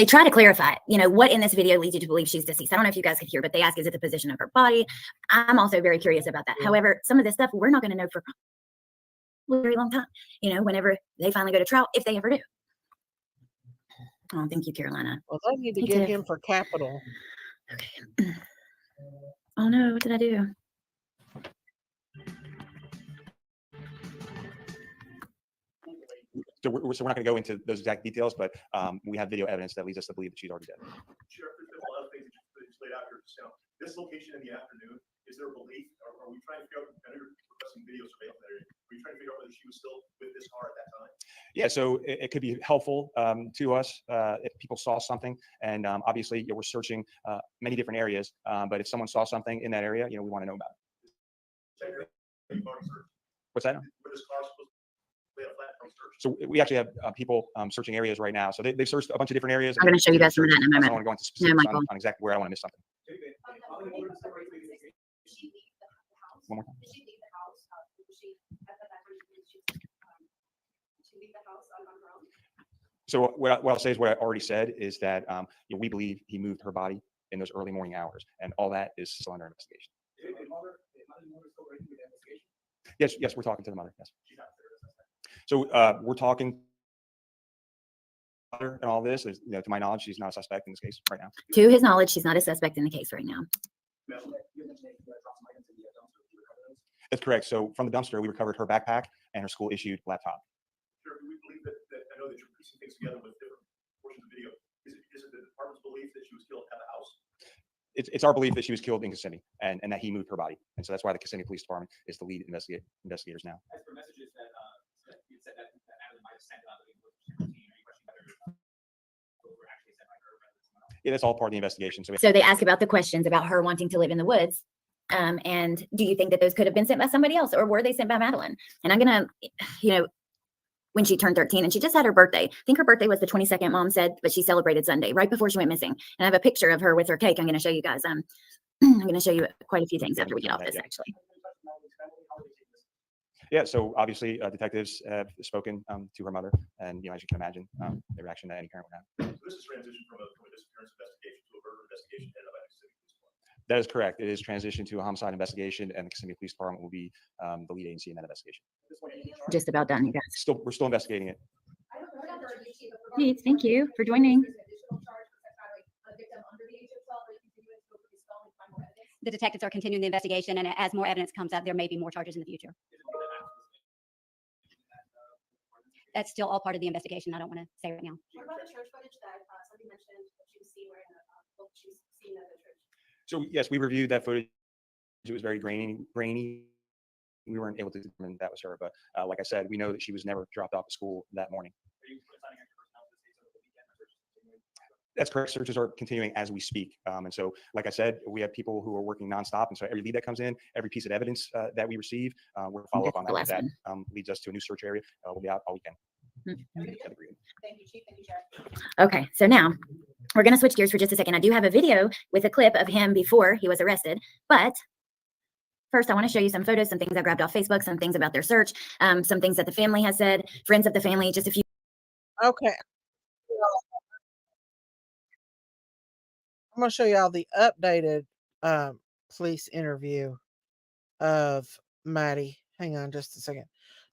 try to clarify, what in this video leads you to believe she's deceased. I don't know if you guys could hear, but they ask, is it the position of her body? I'm also very curious about that. Yeah. However, some of this stuff we're not going to know for a very long time, whenever they finally go to trial, if they ever do. Oh, thank you, Carolina. Well, they need to get him for capital. Okay. Oh no, what did I do? So we're not going to go into those exact details, but we have video evidence that leads us to believe that she's already dead. Sheriff, there's been a lot of things that you just laid out here just now. This location in the afternoon, is there a belief, or are we trying to figure out, I know you're requesting video surveillance in that area, are you trying to figure out whether she was still with this car at that time? Yeah, so it could be helpful to us if people saw something, and obviously we're searching many different areas, but if someone saw something in that area, we want to know about it. What's that? Where this car supposed to be a platform search? So we actually have people searching areas right now. So they've searched a bunch of different areas. I'm going to show you guys some of that in a I moment. don't want to go into No, specifics Michael. on exactly where I want to miss something. One more time. So what I'll say is what I already said is that we believe he moved her body in those early morning hours, and all that is still under investigation. Yes, we're talking to the mother. Yes. So we're talking and all this. To my knowledge, she's not a suspect in this case right now. To his knowledge, she's not a suspect in the case right now. That's correct. So from the dumpster, we recovered her backpack and her school issued laptop. Sure, do we believe that, I know that you're piecing things together with different portions of the video. Is it the department's belief that she was killed at the house? It's our belief that she was killed in Kissimmee and that he moved her body. And so that's why the Kissimmee Police Department is the lead investigators now. As for messages that you said that Madeline might have sent out, Yeah, that's all part of the investigation. So they ask about the questions about her wanting to live in the woods. And do you think that those could have been sent by somebody else, or were they sent by Madeline? And I'm going to, when she turned 13 and she just had her birthday. I think her birthday was the 22nd, Mom said, but she celebrated Sunday right before she went missing. And I have a picture of her with her cake. I'm going to show you guys. I'm going to show you quite a few things after we get off this, actually. Yeah, so obviously detectives have spoken to her mother, and as you can imagine, the reaction that any parent would have. So this is transition from a disappearance investigation to a murder investigation headed by the Kissimmee Police Department. That is correct. It is transitioned to a homicide investigation, and the Kissimmee Police Department will be the lead agency in that investigation. Just about done, you guys. We're still investigating it. Please, thank you for joining. The detectives are continuing the investigation, and as more evidence comes out, there may be more charges in the future. That's still all part of the investigation. I don't want to say right now. What about the church footage that somebody mentioned that she was seen wearing she was seen at the church? So yes, we reviewed that footage. It was very grainy. We weren't able to determine that was her, but like I said, we know that she was never dropped off at school that morning. That's correct. Searches are continuing as we speak. And so, like I said, we have people who are working nonstop. And so every lead that comes in, every piece of evidence that we receive, we're follow up on that. That leads us to a new search area. We'll be out all weekend. Thank you, Chief. Thank you, Sheriff. Okay, so now we're going to switch gears for just a second. I do have a video with a clip of him before he was arrested, but first I want to show you some photos, some things I grabbed off Facebook, some things about their search, some things that the family has said, friends of the family, just a few. Okay. I'm going to show y'all the updated police interview of Maddie. Hang on just a second.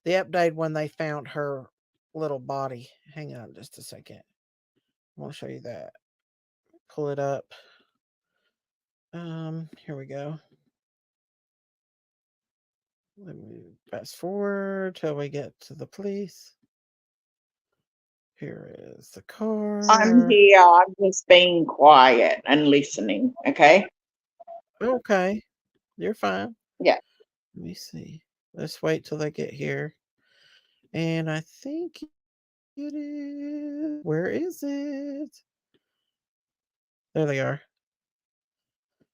The update when they found her little body. Hang on just a second. I want to show you that. Pull it up. Here we go. Let me fast forward till we get to the police. Here is the car. I'm here. I'm just being quiet and listening. Okay. Okay. You're fine. Yeah. Let me see. Let's wait till they get here. And I think it is. Where is it? There they are.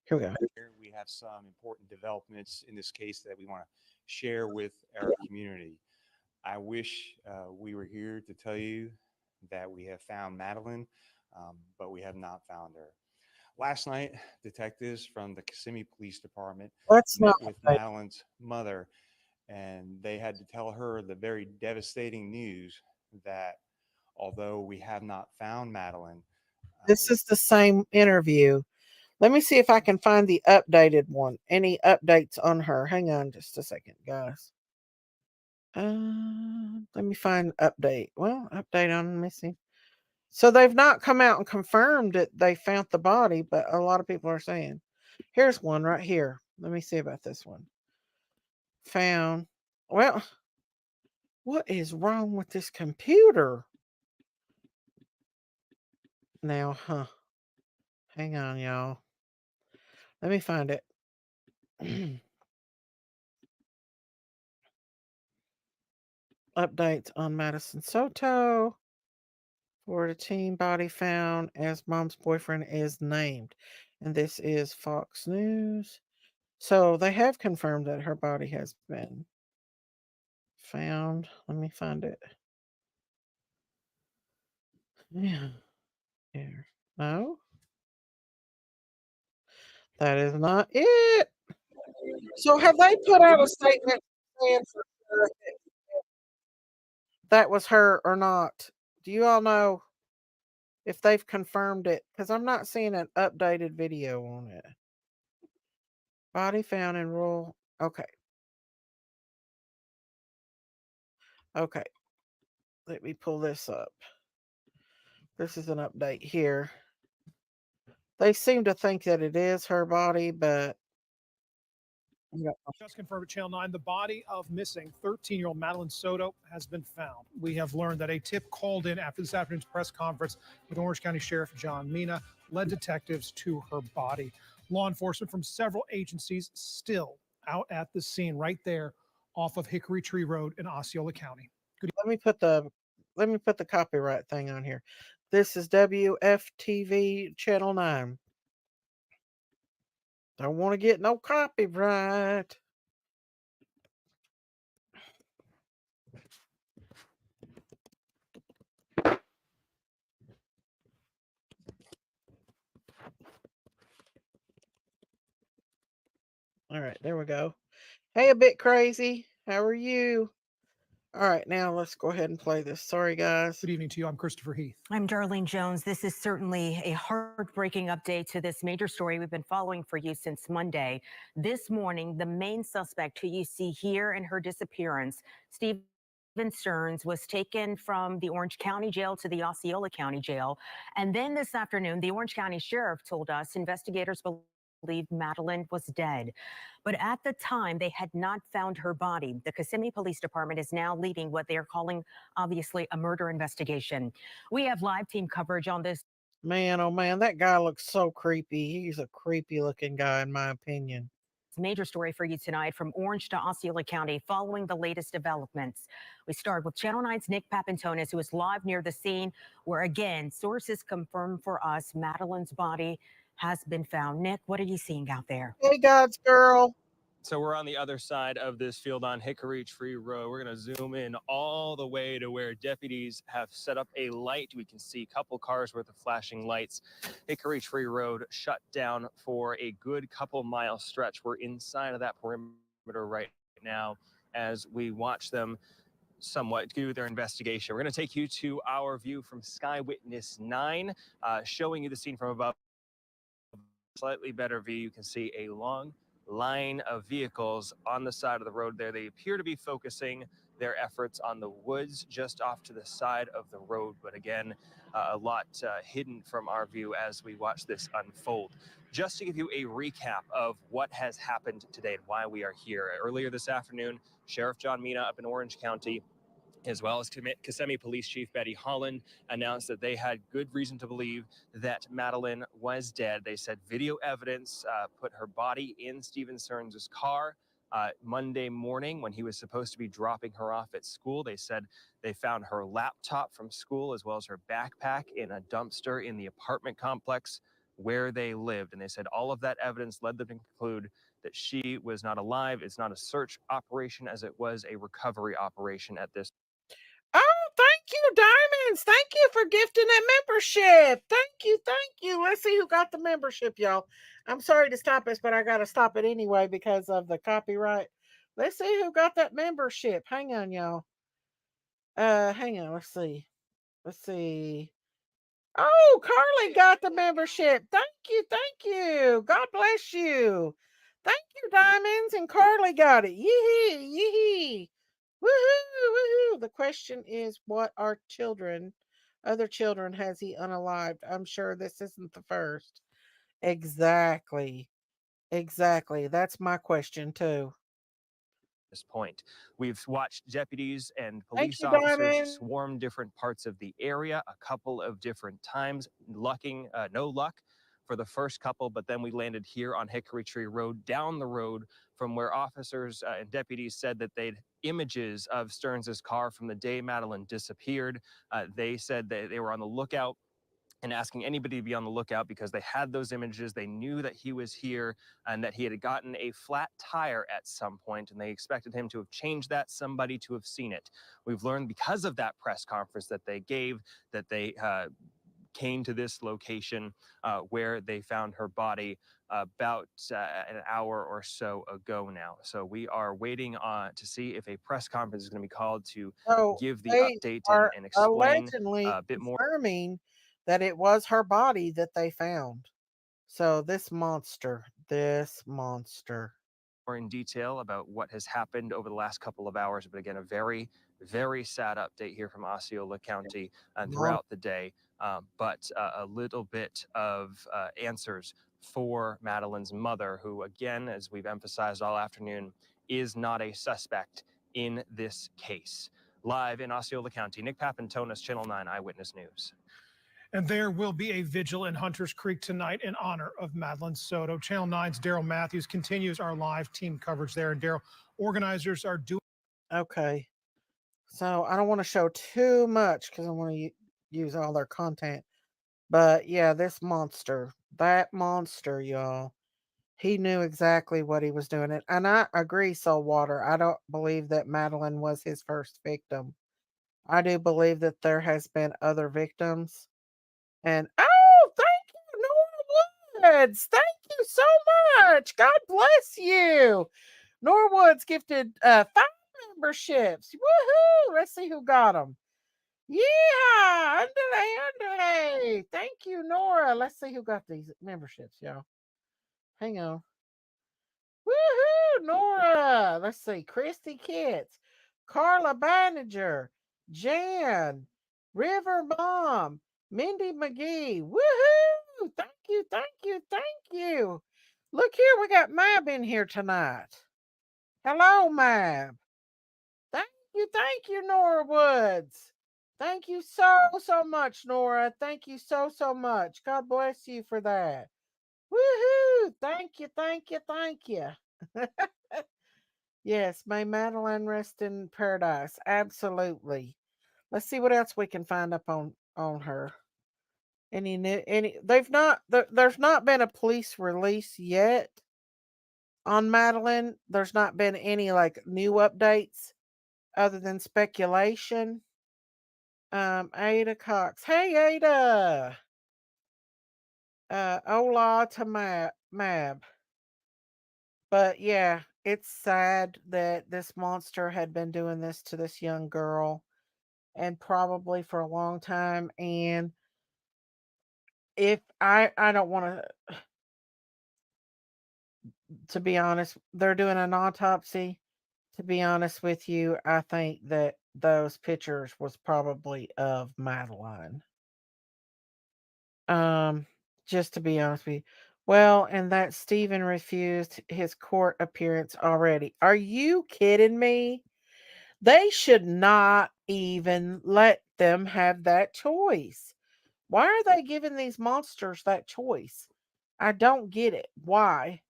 Here we go. We have some important developments in this case that we want to share with our community. I wish we were here to tell you that we have found Madeline, but we have not found her. Last night, detectives from the Kissimmee Police Department met with Madeline's mother, and they had to tell her the very devastating news that although we have not found Madeline. This is the same interview. Let me see if I can find the updated one. Any updates on her? Hang on just a second, guys. Let me find update. Well, update on missing. So they've not come out and confirmed that they found the body, but a lot of people are saying. Here's one right here. Let me see about this one. Found. Well, what is wrong with this computer? Now, hang on, y'all. Let me find it. Updates on Madison Soto. Florida teen body found as mom's boyfriend is named. And this is Fox News. So they have confirmed that her body has been found. Let me find it. Yeah. Here. No. That is not it. So have they put out a statement saying for sure that was her or not? Do you all know if they've confirmed it? Because I'm not seeing an updated video on it. Body found in rural. Okay. Okay. Let me pull this up. This is an update here. They seem to think that it is her body, but Just confirmed at Channel 9, the body of missing 13-year-old Madeline Soto has been found. We have learned that a tip called in after this afternoon's press conference with Orange County Sheriff John Mina led detectives to her body. Law enforcement from several agencies still out at the scene right there off of Hickory Tree Road in Osceola County. let me put the copyright thing on here. This is WFTV Channel 9. Don't want to get no copyright. All right, there we go. Hey, a bit crazy. How are you? All right, now let's go ahead and play this. Sorry, guys. Good evening to you. I'm Christopher Heath. I'm Darlene Jones. This is certainly a heartbreaking update to this major story we've been following for you since Monday. This morning, the main suspect who you see here in her disappearance, Stephen Stearns, was taken from the Orange County Jail to the Osceola County Jail. And then this afternoon, the Orange County Sheriff told us investigators believe Madeline was dead. But at the time, they had not found her body. The Kissimmee Police Department is now leading what they are calling, obviously, a murder investigation. We have live team coverage on this. Man, oh man, that guy looks so creepy. He's a creepy looking guy, in my opinion. Major story for you tonight from Orange to Osceola County following the latest developments. We start with Channel 9's Nick Papantonis, who is live near the scene where, again, sources confirm for us Madeline's body has been found. Nick, what are you seeing out there? Hey, God's girl. So we're on the other side of this field on Hickory Tree Road. We're going to zoom in all the way to where deputies have set up a light. We can see a couple cars worth of flashing lights. Hickory Tree Road shut down for a good couple mile stretch. We're inside of that perimeter right now as we watch them somewhat do their investigation. We're going to take you to our view from Sky Witness 9, showing you the scene from above. Slightly better view, you can see a long line of vehicles on the side of the road there. They appear to be focusing their efforts on the woods just off to the side of the road, but again, a lot hidden from our view as we watch this unfold. Just to give you a recap of what has happened today and why we are here. Earlier this afternoon, Sheriff John Mina up in Orange County, as well as Kissimmee Police Chief Betty Holland, announced that they had good reason to believe that Madeline was dead. They said video evidence put her body in Stephen Stearns' car Monday morning when he was supposed to be dropping her off at school. They said they found her laptop from school as well as her backpack in a dumpster in the apartment complex where they lived. And they said all of that evidence led them to conclude that she was not alive. It's not a search operation as it was a recovery operation at this. Oh, thank you, Diamonds. Thank you for gifting that membership. Thank you. Thank you. Let's see who got the membership, y'all. I'm sorry to stop us, but I got to stop it anyway because of the copyright. Let's see who got that membership. Hang on, y'all. Hang on. Let's see. Let's see. Oh, Carly got the membership. Thank you. Thank you. God bless you. Thank you, Diamonds. And Carly got it. Yee-hee. Yee-hee. Woohoo! Woohoo! The question is, what are other children has he unalived? I'm sure this isn't the first. Exactly. Exactly. That's my question too. This point. We've watched deputies and Thank police you, officers Diamond. swarm different parts of the area a couple of different times, no luck for the first couple, but then we landed here on Hickory Tree Road, down the road from where officers and deputies said that they'd images of Stearns's car from the day Madeline disappeared. They said that they were on the lookout and asking anybody to be on the lookout because they had those images. They knew that he was here and that he had gotten a flat tire at some point, and they expected him to have changed that, somebody to have seen it. We've learned because of that press conference that they gave that they came to this location where they found her body about an hour or so ago now. So we are waiting on to see if a press conference is going to be called to So give the they update are and explain allegedly a bit more confirming that it was her body that they found. So this monster. more in detail about what has happened over the last couple of hours. But again, a very, very sad update here from Osceola County Mon- throughout the day. But a little bit of answers for Madeline's mother, who, again, as we've emphasized all afternoon, is not a suspect in this case. Live in Osceola County, Nick Papantonis, Channel 9 Eyewitness News. And there will be a vigil in Hunters Creek tonight in honor of Madeline Soto. Channel 9's Daryl Matthews continues our live team coverage there. And Daryl, organizers are doing. Okay. So I don't want to show too much because I want to use all their content. But yeah, that monster, y'all, he knew exactly what he was doing. And I agree, Saltwater. I don't believe that Madeline was his first victim. I do believe that there has been other victims. And oh, thank you, Norwoods. Thank you so much. God bless you. Norwood's gifted 5 memberships. Woohoo! Let's see who got them. Yeah, underlay. Thank you, Nora. Let's see who got these memberships, y'all. Hang on. Woohoo, Nora. Let's see. Christy Kitts, Carla Banniger, Jan, River Mom, Mindy McGee. Woohoo! Thank you, thank you, thank you. Look here, we got Mab in here tonight. Hello, Mab. Thank you, Nora Woods. Thank you so much, Nora. Thank you so much. God bless you for that. Woohoo! Thank you. Yes, may Madeline rest in paradise. Absolutely. Let's see what else we can find up on her. There's not been a police release yet on Madeline. There's not been any like new updates other than speculation. Ada Cox. Hey, Ada. Hola to Mab. But yeah, it's sad that this monster had been doing this to this young girl and probably for a long time. And if I don't want to be honest, they're doing an autopsy. To be honest with you, I think that those pictures was probably of Madeline. Um, just to be honest with you. Well, and that Stephen refused his court appearance already. Are you kidding me? They should not even let them have that choice. Why are they giving these monsters that choice? I don't get it. Why?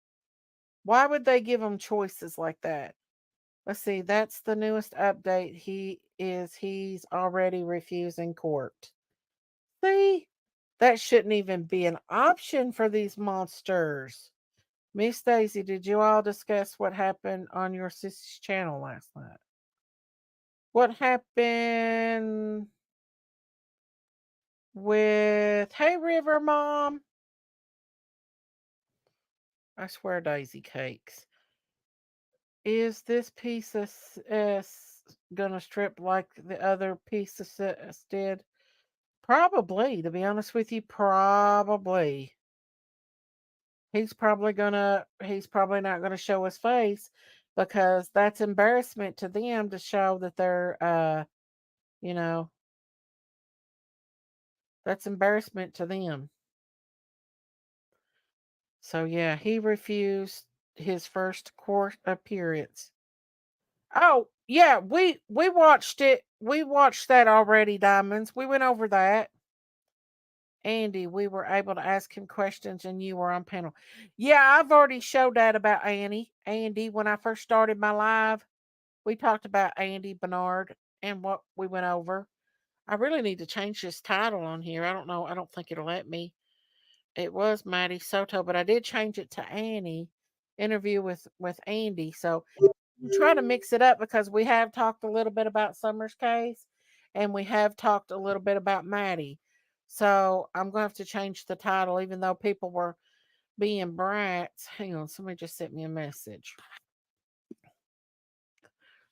Why would they give them choices like that? Let's see. That's the newest update. He's already refusing court. See? That shouldn't even be an option for these monsters. Miss Daisy, did you all discuss what happened on your sister's channel last night? What happened with Hey River Mom? I swear Daisy cakes. Is this piece of gonna strip like the other piece of did? Probably, to be honest with you, probably. He's probably not gonna show his face because that's embarrassment to them to show that they're you know, that's embarrassment to them. So yeah, he refused his first court appearance. Oh, yeah, we watched it. We watched that already, Diamonds. We went over that. Andy, we were able to ask him questions and you were on panel. Yeah, I've already showed that about Andy, when I first started my live, we talked about Andy Bernard and what we went over. I really need to change this title on here. I don't know. I don't think it'll let me. It was Maddie Soto, but I did change it to Annie. Interview with Andy. So try to mix it up because we have talked a little bit about Summer's case and we have talked a little bit about Maddie. So I'm going to have to change the title, even though people were being brats. Hang on, somebody just sent me a message.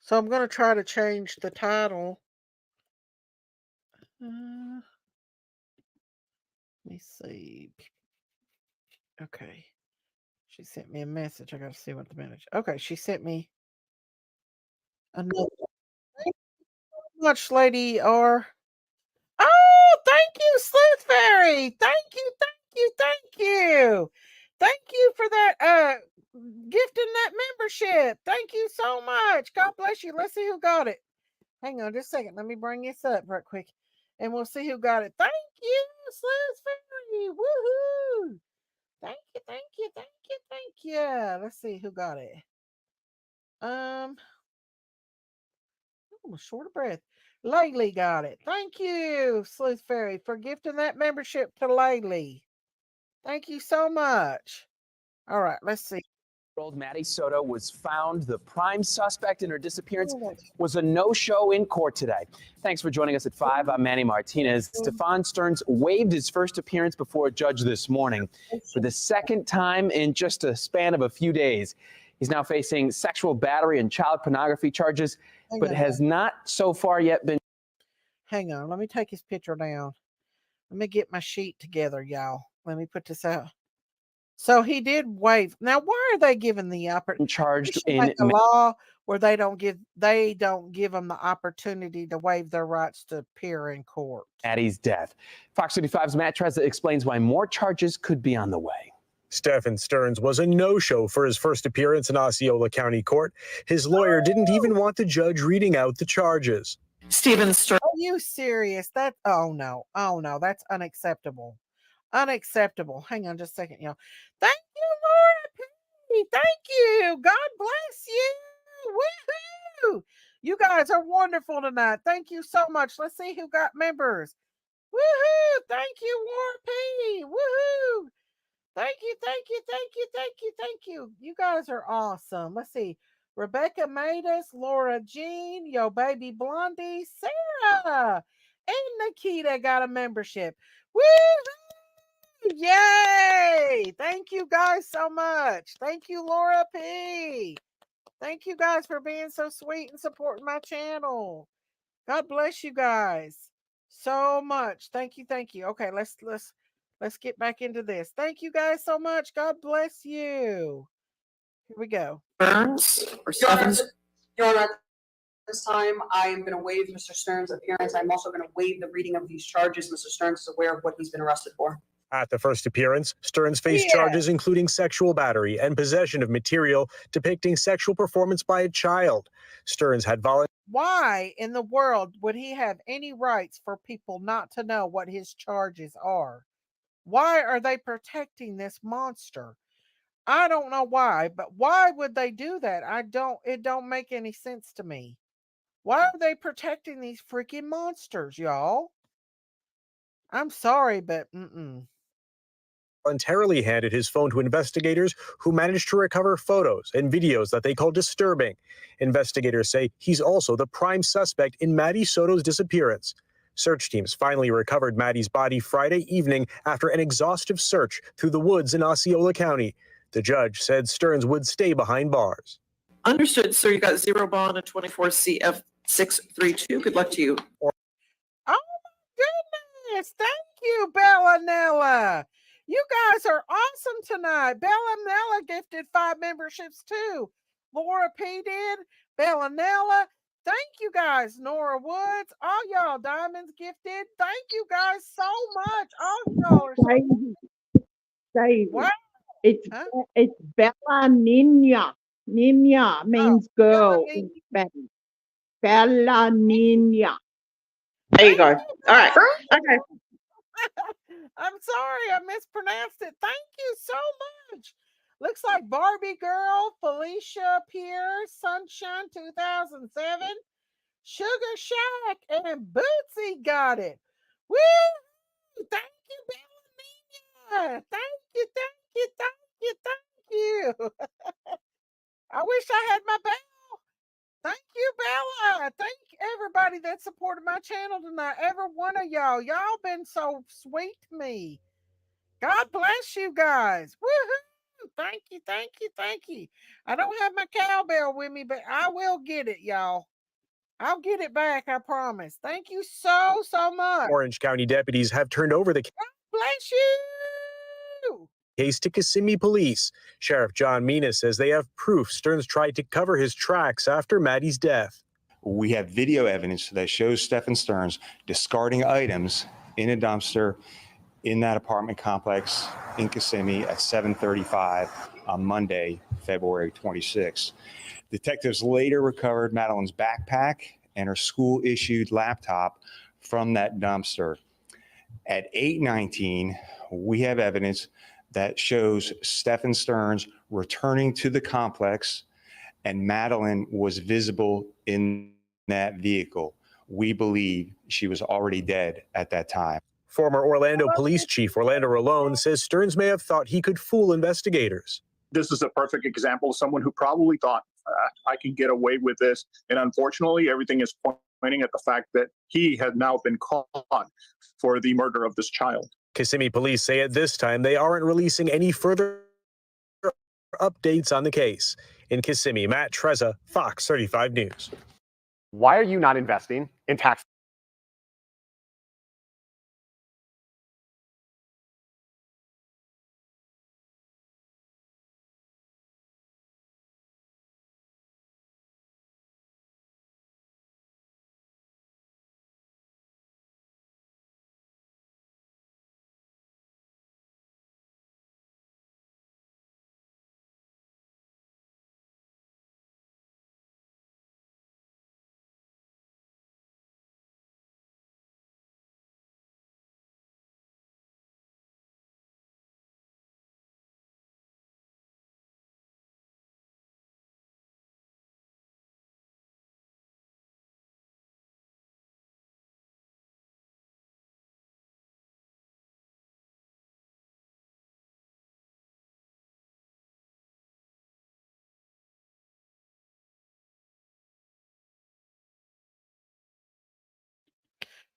So I'm going to try to change the title. Let me see. Okay. She sent me a message. I got to see what the message. Okay, she sent me another. Thank you so much, Lady R. Oh, thank you, Sleuth Fairy. Thank you, thank you, thank you. Thank you for that gifting that membership. Thank you so much. God bless you. Let's see who got it. Hang on just a second. Let me bring this up right quick. And we'll see who got it. Thank you, Sleuth Fairy. Woohoo. Thank you, thank you, thank you, thank you. Let's see who got it. I'm short of breath. Laylee got it. Thank you, Sleuth Fairy, for gifting that membership to Laylee. Thank you so much. All right, let's see. Maddie Soto was found the prime suspect in her disappearance was a no-show in court today. Thanks for joining us at 5. I'm Manny Martinez. Stefan Stearns waived his first appearance before a judge this morning for the second time in just a span of a few days. He's now facing sexual battery and child pornography charges, but has not so far yet been. Hang on, let me take his picture down. Let me get my sheet together, y'all. Let me put this out. So he did waive. Now, why are they giving the opportunity? Charged in make a law where they don't give them the opportunity to waive their rights to appear in court. Maddie's death. Fox 35's Matt Trezza explains why more charges could be on the way. Stephen Stearns was a no-show for his first appearance in Osceola County Court. His lawyer didn't even want the judge reading out the charges. Stephen Stearns. Are you serious? Oh no, that's unacceptable. Unacceptable. Hang on just a second, y'all. Thank you, Laura P. Thank you. God bless you. Woohoo! You guys are wonderful tonight. Thank you so much. Let's see who got members. Woohoo! Thank you, Laura P. Woohoo! Thank you, thank you, thank you, thank you, thank you. You guys are awesome. Let's see. Rebecca Matus, Laura Jean, Yo Baby Blondie, Sarah, and Nikita got a membership. Woo! Yay! Thank you guys so much. Thank you, Laura P. Thank you guys for being so sweet and supporting my channel. God bless you guys so much. Thank you, thank you. Okay, let's get back into this. Thank you guys so much. God bless you. Here we go. Stearns or Stephens. Your Honor, at this time, I am going to waive Mr. Stearns' appearance. I'm also going to waive the reading of these charges. Mr. Stearns is aware of what he's been arrested for. At the first appearance, Stearns faced charges including sexual battery and possession of material depicting sexual performance by a child. Stearns had volunteered. Why in the world would he have any rights for people not to know what his charges are? Why are they protecting this monster? I don't know why, but why would they do that? It don't make any sense to me. Why are they protecting these freaking monsters, y'all? I'm sorry, but voluntarily handed his phone to investigators who managed to recover photos and videos that they call disturbing. Investigators say he's also the prime suspect in Maddie Soto's disappearance. Search teams finally recovered Maddie's body Friday evening after an exhaustive search through the woods in Osceola County. The judge said Stearns would stay behind bars. Understood, sir. You got 0 bond and 24 CF 632. Good luck to you. oh my goodness. Thank you, Bellanella. You guys are awesome tonight. Bellanella gifted 5 memberships too. Laura P did. Bellanella. Thank you guys. Nora Woods. All y'all diamonds gifted. Thank you guys so much. All y'all are so Daisy. what? It's Huh? it's Bella Nina. Nina Oh, means Bella girl in Nina. Spanish. Bella Thank you. Nina. There you Thank go. you, All right. Okay. Bella. I'm sorry, I mispronounced it. Thank you so much. Looks like Barbie Girl, Felicia Pierce, Sunshine 2007, Sugar Shack, and Bootsy got it. Woo! Thank you, Bella. Thank you, thank you, thank you, thank you. I wish I had my bell. Thank you, Bella. Thank everybody that supported my channel tonight. Every one of y'all. Y'all been so sweet to me. God bless you guys. Woohoo! Thank you, thank you, thank you. I don't have my cowbell with me, but I will get it, y'all. I'll get it back, I promise. Thank you so, so much. Orange County deputies have turned over the Bless you. case to Kissimmee police. Sheriff John Mina says they have proof Stearns tried to cover his tracks after Maddie's death. We have video evidence that shows Stephen Stearns discarding items in a dumpster in that apartment complex in Kissimmee at 7:35 on Monday, February 26. Detectives later recovered Madeline's backpack and her school-issued laptop from that dumpster. At 8:19, we have evidence that shows Stephen Stearns returning to the complex and Madeline was visible in that vehicle. We believe she was already dead at that time. Former Orlando Police Chief Orlando Rolone says Stearns may have thought he could fool investigators. This is a perfect example of someone who probably thought, I can get away with this. And unfortunately, everything is pointing at the fact that he had now been caught for the murder of this child. Kissimmee police say at this time they aren't releasing any further updates on the case. In Kissimmee, Matt Trezza, Fox 35 News. Why are you not investing in tax?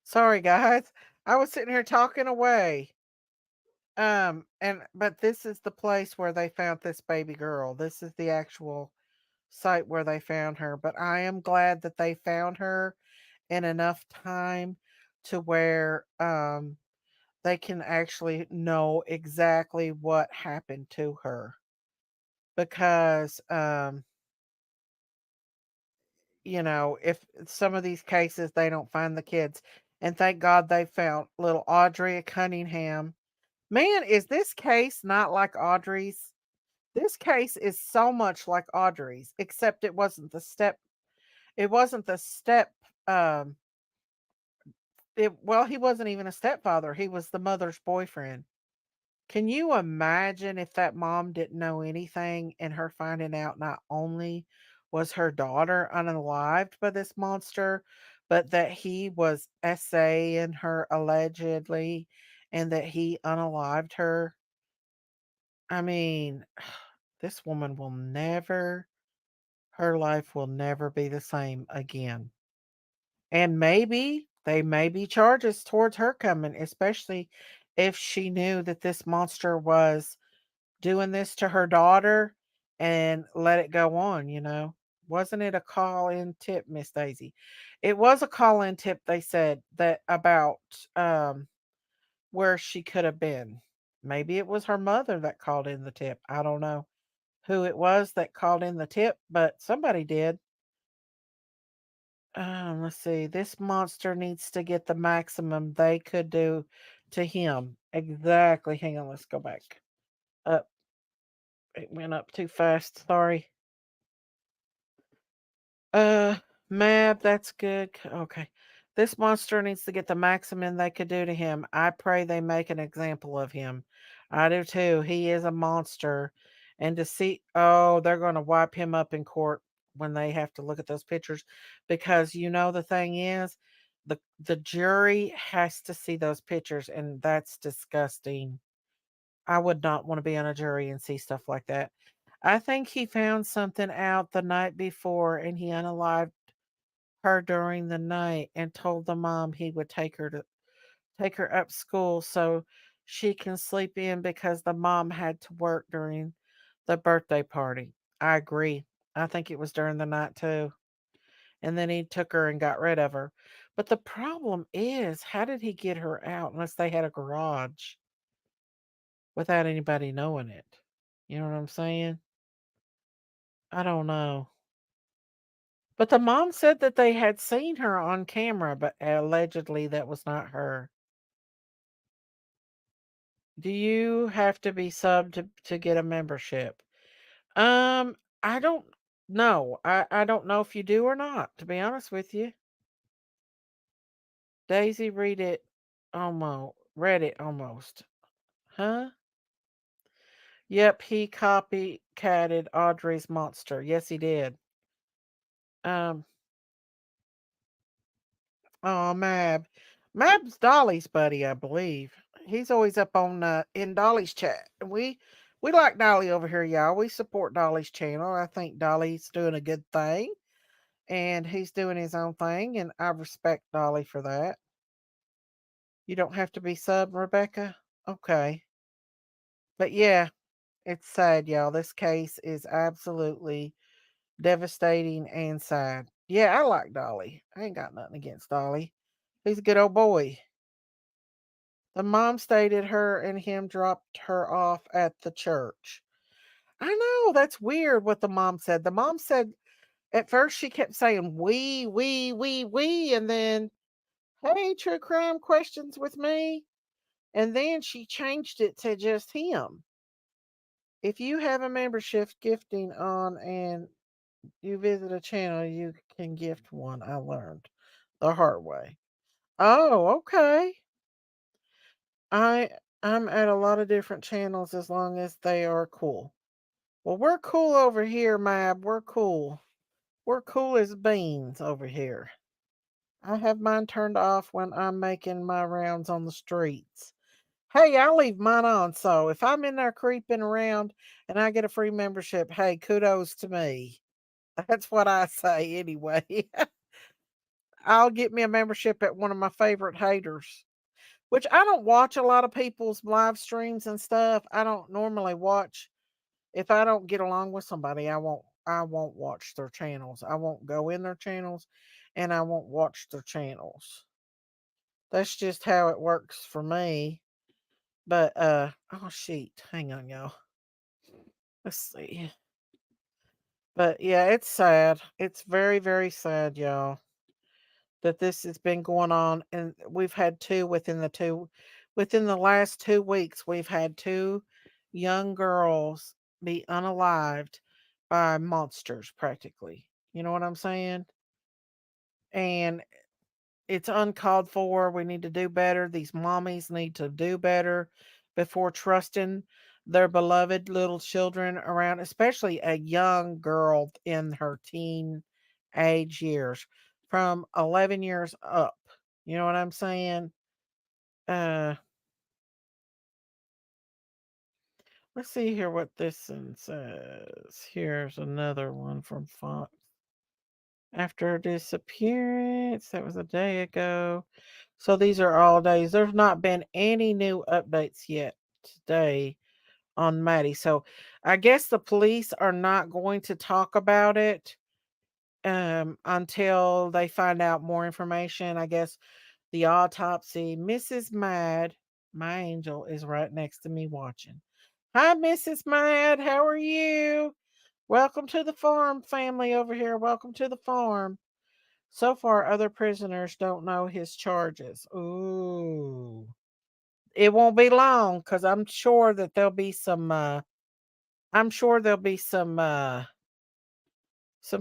Sorry, guys. I was sitting here talking away. And but this is the place where they found this baby girl. This is the actual site where they found her. But I am glad that they found her in enough time to where they can actually know exactly what happened to her. Because if some of these cases they don't find the kids. And thank God they found little Audrey Cunningham. Man, is this case not like Audrey's? This case is so much like Audrey's, except it wasn't the step um he wasn't even a stepfather. He was the mother's boyfriend. Can you imagine if that mom didn't know anything and her finding out not only was her daughter unalived by this monster, but that he was essaying her allegedly and that he unalived her? I mean, this woman will never, her life will never be the same again. And maybe they may be charges towards her coming, especially if she knew that this monster was doing this to her daughter and let it go on. Wasn't it a call in tip, Miss Daisy? It was a call in tip, they said that about where she could have been. Maybe it was her mother that called in the tip. I don't know who it was that called in the tip, but somebody did. Let's see. This monster needs to get the maximum they could do to him. Exactly. Hang on. Let's go back up. It went up too fast. Sorry. Uh, Mab, that's good. Okay. This monster needs to get the maximum they could do to him. I pray they make an example of him. I do too. He is a monster. And to see, oh, they're going to wipe him up in court when they have to look at those pictures because the thing is, the jury has to see those pictures, and that's disgusting. I would not want to be on a jury and see stuff like that. I think he found something out the night before and he unalived her during the night and told the mom he would take her up school so she can sleep in because the mom had to work during the birthday party. I agree. I think it was during the night too. And then he took her and got rid of her. But the problem is, how did he get her out unless they had a garage without anybody knowing it? You know what I'm saying? I don't know. But the mom said that they had seen her on camera, but allegedly that was not her. Do you have to be subbed to get a membership? I don't know. I don't know if you do or not, to be honest with you. Daisy read it almost. Huh? Yep, he copycatted Audrey's monster. Yes, he did. Um, oh, Mab. Mab's Dolly's buddy, I believe. He's always up on in Dolly's chat. We like Dolly over here, y'all. We support Dolly's channel. I think Dolly's doing a good thing, and he's doing his own thing, and I respect Dolly for that. You don't have to be sub, Rebecca. Okay, but yeah, it's sad, y'all. This case is absolutely devastating and sad. Yeah, I like Dolly. I ain't got nothing against Dolly. He's a good old boy. The mom stated her and him dropped her off at the church. I know, that's weird what the mom said. The mom said at first she kept saying we, and then, hey, true crime questions with me. And then she changed it to just him. If you have a membership gifting on and you visit a channel, you can gift one. I learned the hard way. Oh, okay. I I'm at a lot of different channels as long as they are cool. Well, we're cool over here, Mab. We're cool. We're cool as beans over here. I have mine turned off when I'm making my rounds on the streets. Hey, I leave mine on, so if I'm in there creeping around and I get a free membership, hey, kudos to me. That's what I say anyway. I'll get me a membership at one of my favorite haters. Which I don't watch a lot of people's live streams and stuff. I don't normally watch if I don't get along with somebody, I won't watch their channels. I won't go in their channels and I won't watch their channels. That's just how it works for me. But oh shit, hang on y'all. Let's see. But yeah, it's sad. It's very, very sad, y'all, that this has been going on and we've had within the last 2 weeks, we've had two young girls be unalived by monsters practically. You know what I'm saying? And it's uncalled for. We need to do better. These mommies need to do better before trusting their beloved little children around, especially a young girl in her teen age years from 11 years up. You know what I'm saying? Uh, let's see here what this one says. Here's another one from Fox. After disappearance, that was a day ago. So these are all days. There's not been any new updates yet today on Maddie. So I guess the police are not going to talk about it until they find out more information. I guess the autopsy. Mrs. Mad, my angel, is right next to me watching. Hi, Mrs. Mad. How are you? Welcome to the farm family over here. Welcome to the farm. So far, other prisoners don't know his charges. Ooh. It won't be long because I'm sure that there'll be some I'm sure there'll be some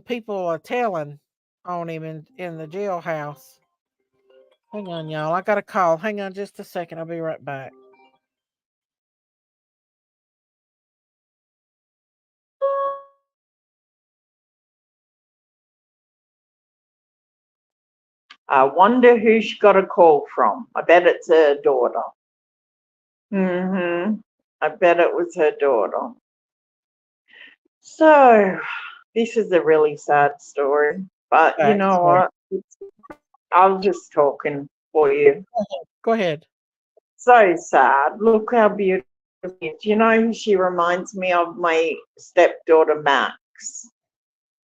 people telling on him in the jailhouse. Hang on, y'all. I got a call. Hang on just a second. I'll be right back. I wonder who she got a call from. I bet it's her daughter. I bet it was her daughter. So, this is a really sad story, but you know what? I was just talking for you. Go ahead. So sad. Look how beautiful she is. You know who she reminds me of? My stepdaughter, Max.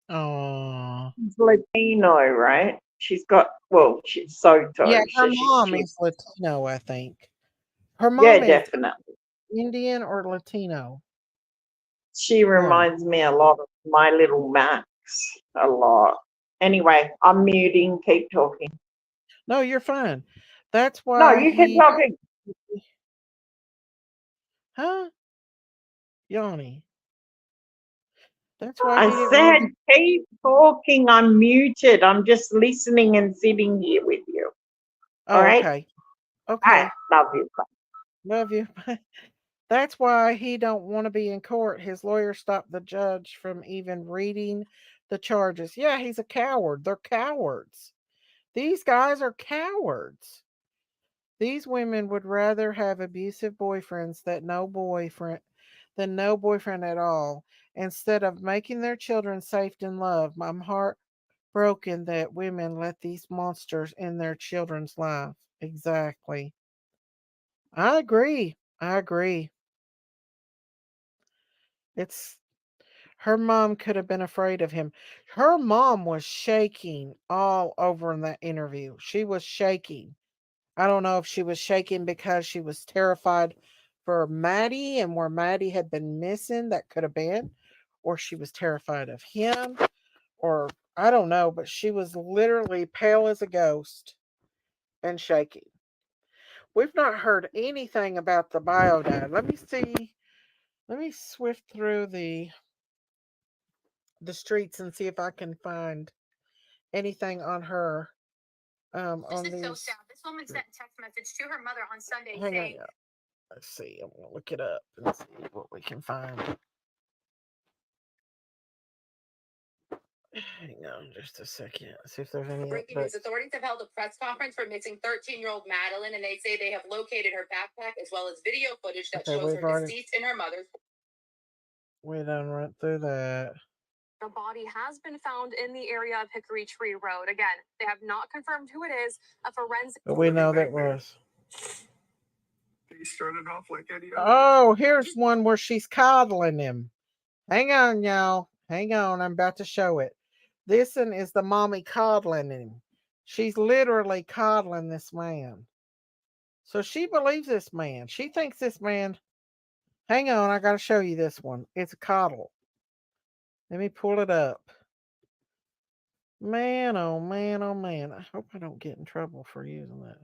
Oh. She's Latino, right? She's Soto. Yeah, her So mom she's is Latino, I think. Her yeah, mom is definitely. Indian or Latino. She reminds me a lot of my little Max. A lot. Anyway, I'm muting. Keep talking. No, you're fine. That's No, why you keep talking. Huh? Yanni. That's why I he didn't want said keep talking. I'm muted. I'm just listening and sitting here with you. Oh, All right? okay. Okay. Love you. Love you. That's why he don't want to be in court. His lawyer stopped the judge from even reading the charges. Yeah, he's a coward. They're cowards. These guys are cowards. These women would rather have abusive boyfriends than no boyfriend at all, instead of making their children safe and loved. I'm heartbroken that women let these monsters in their children's life. Exactly. I agree. I agree. It's her mom could have been afraid of him. Her mom was shaking all over in that interview. She was shaking. I don't know if she was shaking because she was terrified for Maddie and where Maddie had been missing. That could have been. Or she was terrified of him. Or I don't know, but she was literally pale as a ghost and shaking. We've not heard anything about the bio dad. Let me see. Let me swift through the streets and see if I can find anything on her. This is so sad. This woman sent a text message to her mother on Sunday Hang on, saying, yeah. Let's see. I'm gonna look it up and see what we can find. Hang on just a second. See if there's any breaking news. Authorities have held a press conference for missing 13-year-old Madeline, and they say they have located her backpack as well as video footage that shows her deceased in her mother's. We done went through that. A body has been found in the area of Hickory Tree Road. Again, they have not confirmed who it is. A forensic. But we know that was. He started off like any other. Oh, here's one where she's coddling him. Hang on, y'all. Hang on. I'm about to show it. This one is the mommy coddling him. She's literally coddling this man. So she believes this man. She thinks this man. Hang on. I got to show you this one. It's a coddle. Let me pull it up. Man, oh man, oh man. I hope I don't get in trouble for using that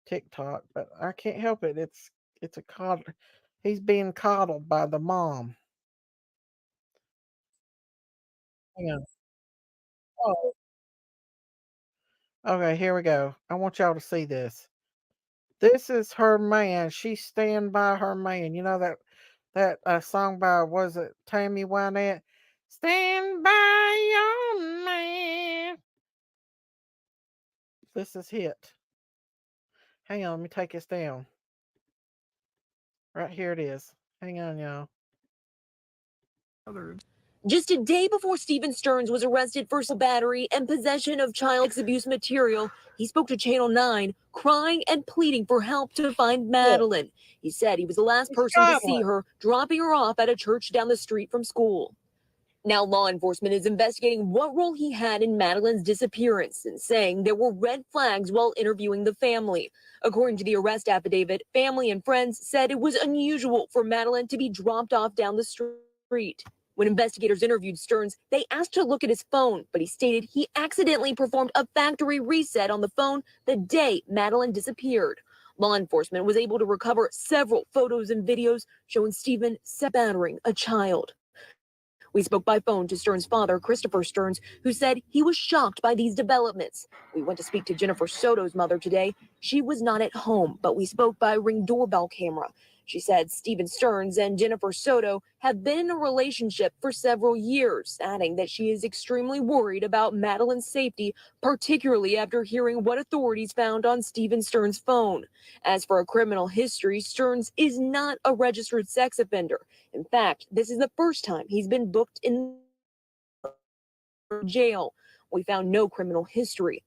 TikTok, but I can't help it. It's a coddle. He's being coddled by the mom. Hang on. Oh. Okay, here we go. I want y'all to see this. This is her man. She's standing by her man. You know that song by, was it Tammy Wynette? Stand by your man. This is it. Hang on, let me take this down. Right here it is. Hang on, y'all. Just a day before Stephen Stearns was arrested for battery and possession of child abuse material, he spoke to Channel 9, crying and pleading for help to find Madeline. He said he was the last person to see her, dropping her off at a church down the street from school. Now law enforcement is investigating what role he had in Madeline's disappearance and saying there were red flags while interviewing the family. According to the arrest affidavit, family and friends said it was unusual for Madeline to be dropped off down the street. When investigators interviewed Stearns, they asked to look at his phone, but he stated he accidentally performed a factory reset on the phone the day Madeline disappeared. Law enforcement was able to recover several photos and videos showing Stephen battering a child. We spoke by phone to Stearns' father, Christopher Stearns, who said he was shocked by these developments. We went to speak to Jennifer Soto's mother today. She was not at home, but we spoke by Ring doorbell camera. She said Stephen Stearns and Jennifer Soto have been in a relationship for several years, adding that she is extremely worried about Madeline's safety, particularly after hearing what authorities found on Stephen Stearns' phone. As for a criminal history, Stearns is not a registered sex offender. In fact, this is the first time he's been booked in jail. We found no criminal history.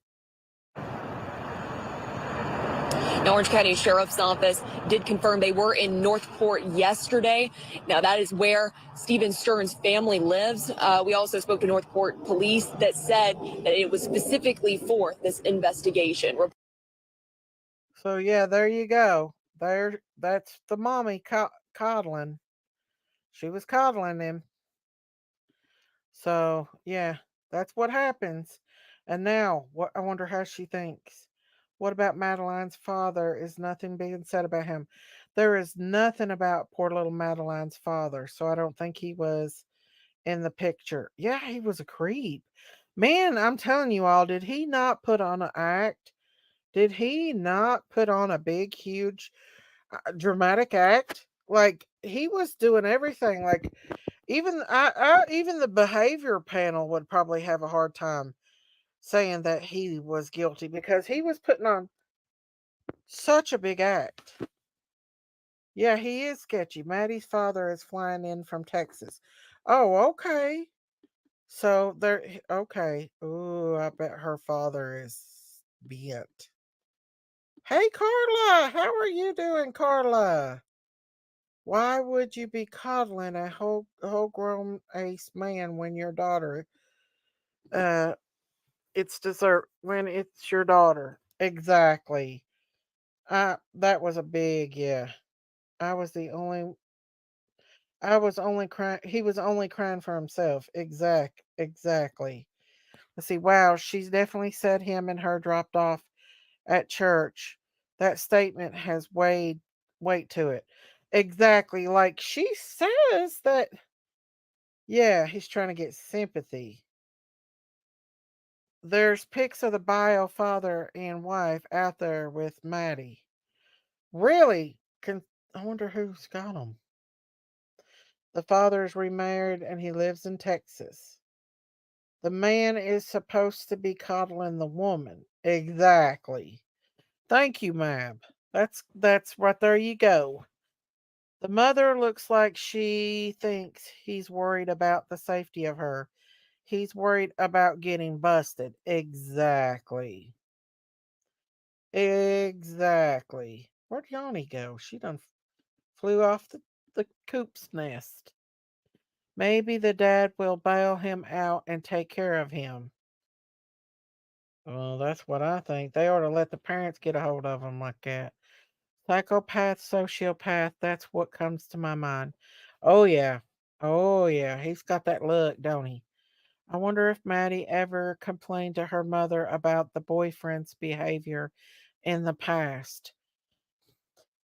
The Orange County Sheriff's Office did confirm they were in Northport yesterday. Now, that is where Stephen Stearns' family lives. We also spoke to Northport police that said that it was specifically for this investigation. So yeah, there you go. That's the mommy coddling. She was coddling him. So yeah, that's what happens. And now, what I wonder how she thinks. What about Madeline's father? Is nothing being said about him? There is nothing about poor little Madeline's father, so I don't think he was in the picture. Yeah, he was a creep. Man, I'm telling you all, did he not put on an act? Did he not put on a big, huge, dramatic act? Like he was doing everything. Like even the behavior panel would probably have a hard time saying that he was guilty because he was putting on such a big act. Yeah, he is sketchy. Maddie's father is flying in from Texas. Oh, okay. So there, okay. Ooh, I bet her father is bent. Hey, Carla, how are you doing, Carla? Why would you be coddling a whole grown ace man when your daughter uh it's dessert when it's your daughter? Exactly. That was a big yeah. I was the only I was only crying he was only crying for himself. Exactly. Let's see, wow, she's definitely said him and her dropped off at church. That statement has weight to it. Exactly. Like she says that yeah, he's trying to get sympathy. There's pics of the bio father and wife out there with Maddie. Really? I wonder who's got them. The father is remarried and he lives in Texas. The man is supposed to be coddling the woman. Exactly. Thank you, ma'am. That's right there you go. The mother looks like she thinks he's worried about the safety of her. He's worried about getting busted. Exactly. Exactly. Where'd Yanni go? She done flew off the coop's nest. Maybe the dad will bail him out and take care of him. Well, that's what I think. They ought to let the parents get a hold of him like that. Psychopath, sociopath, that's what comes to my mind. Oh, yeah. Oh, yeah. He's got that look, don't he? I wonder if Maddie ever complained to her mother about the boyfriend's behavior in the past.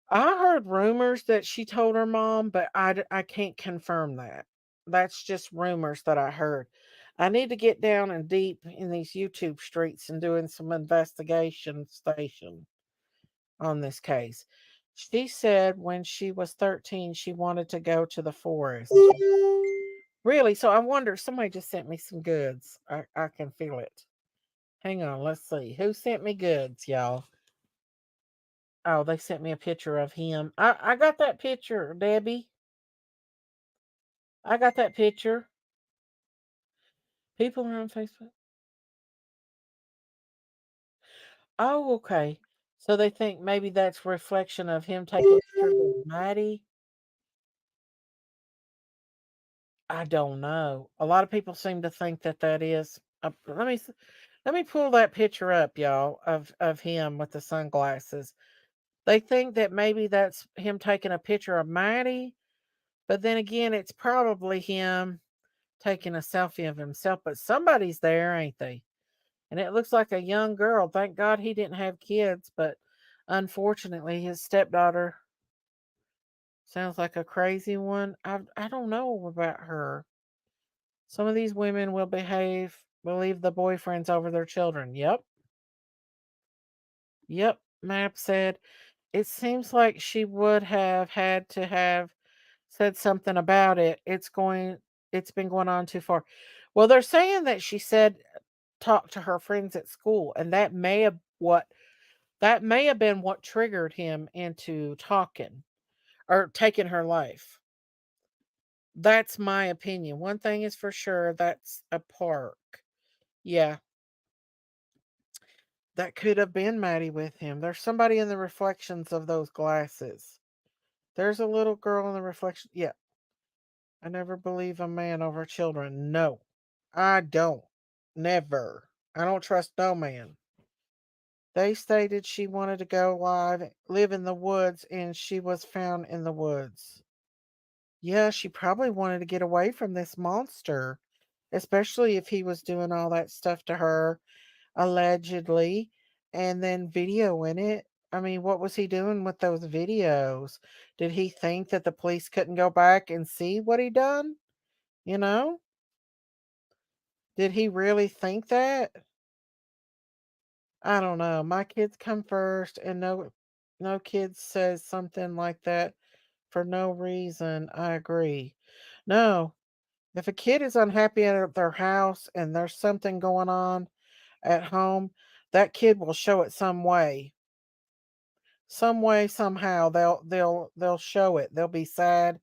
I heard rumors that she told her mom, but I can't confirm that. That's just rumors that I heard. I need to get down and deep in these YouTube streets and doing some investigation station on this case. She said when she was 13, she wanted to go to the forest. Really? So I wonder, somebody just sent me some goods. I can feel it. Hang on, let's see. Who sent me goods, y'all? Oh, they sent me a picture of him. I got that picture, Debbie. I got that picture. People are on Facebook. Oh, okay. So they think maybe that's a reflection of him taking pictures of Maddie. I don't know. A lot of people seem to think that that is. Let me pull that picture up, y'all, of him with the sunglasses. They think that maybe that's him taking a picture of Maddie, but then again, it's probably him taking a selfie of himself. But somebody's there, ain't they? And it looks like a young girl. Thank God he didn't have kids, but Unfortunately, his stepdaughter sounds like a crazy one. I don't know about her. Some of these women will believe the boyfriends over their children. Yep. Yep. Map said it seems like she would have had to have said something about it. It's been going on too far. Well, they're saying that she said talk to her friends at school, and that may have been what triggered him into talking or taking her life. That's my opinion. One thing is for sure, that's a park. Yeah, that could have been Maddie with him. There's somebody in the reflections of those glasses. There's a little girl in the reflection. Yeah, I never believe a man over children. No, I don't. Never. I don't trust no man. They stated she wanted to go live in the woods, and she was found in the woods. Yeah, she probably wanted to get away from this monster, especially if he was doing all that stuff to her, allegedly, and then videoing it. I mean, what was he doing with those videos? Did he think that the police couldn't go back and see what he done? You know? Did he really think that? I don't know. My kids come first, and no kid says something like that for no reason. I agree. No, if a kid is unhappy at their house and there's something going on at home, that kid will show it some way. Some way, somehow they'll show it. They'll be sad.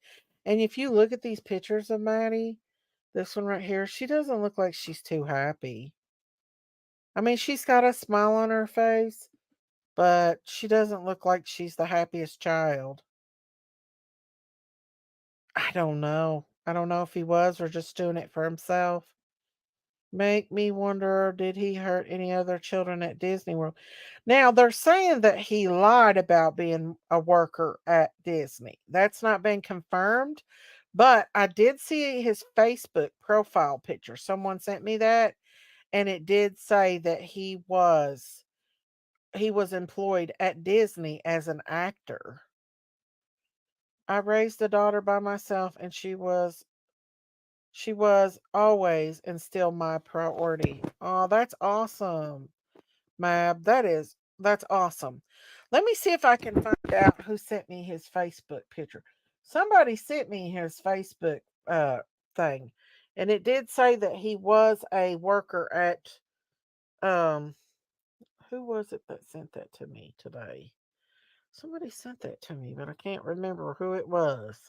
And if you look at these pictures of Maddie, this one right here, she doesn't look like she's too happy. I mean, she's got a smile on her face, but she doesn't look like she's the happiest child. I don't know. I don't know if he was or just doing it for himself. Make me wonder, did he hurt any other children at Disney World? Now, they're saying that he lied about being a worker at Disney. That's not been confirmed, but I did see his Facebook profile picture. Someone sent me that, and it did say that he was employed at Disney as an actor. I raised a daughter by myself, and she was always and still my priority. Oh, that's awesome, Mab. That's awesome. Let me see if I can find out who sent me his Facebook picture. Somebody sent me his Facebook thing, and it did say that he was a worker at um who was it that sent that to me today? Somebody sent that to me, but I can't remember who it was.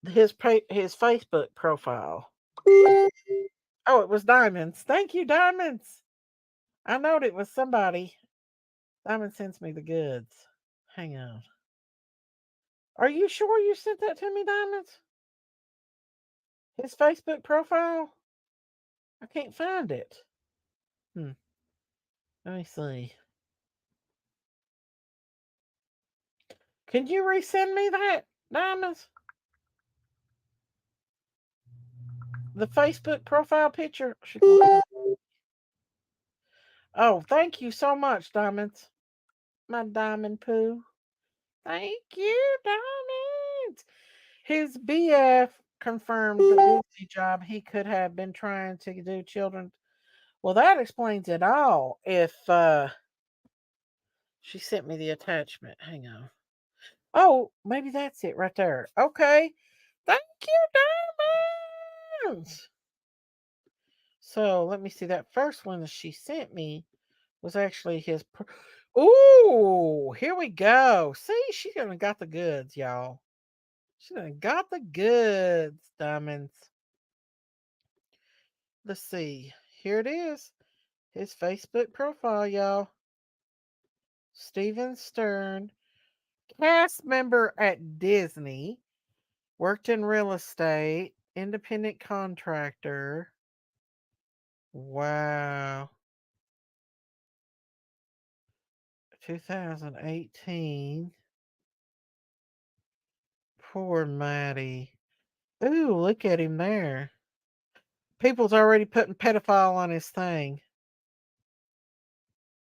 His Facebook profile. Oh, it was Diamonds. Thank you, Diamonds. I knowed it was somebody. Diamond sends me the goods. Hang on. Are you sure you sent that to me, Diamonds? His Facebook profile? I can't find it. Let me see. Can you resend me that, Diamonds? The Facebook profile picture? Oh, thank you so much, Diamonds. My diamond poo. Thank you, Diamonds. His BF confirmed the Disney job he could have been trying to do children. Well, that explains it all. If she sent me the attachment. Hang on. Oh, maybe that's it right there. Okay. Thank you, Diamonds. So let me see. That first one that she sent me was actually his. Ooh, here we go. See, she done got the goods, y'all. She done got the goods, Diamonds. Let's see. Here it is. His Facebook profile, y'all. Steven Stern, cast member at Disney, worked in real estate, independent contractor. Wow. 2018. Poor Maddie. Ooh, look at him there. People's already putting pedophile on his thing.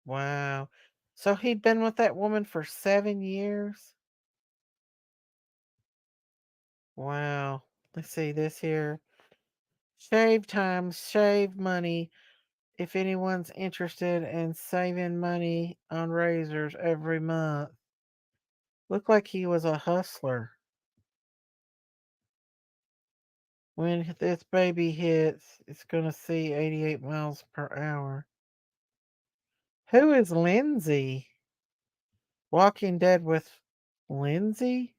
Wow. So he'd been with that woman for 7 years? Wow. Let's see this here. Shave time, shave money. If anyone's interested in saving money on razors every month. Looked like he was a hustler. When this baby hits, it's going to see 88 miles per hour. Who is Lindsay? Walking Dead with Lindsay?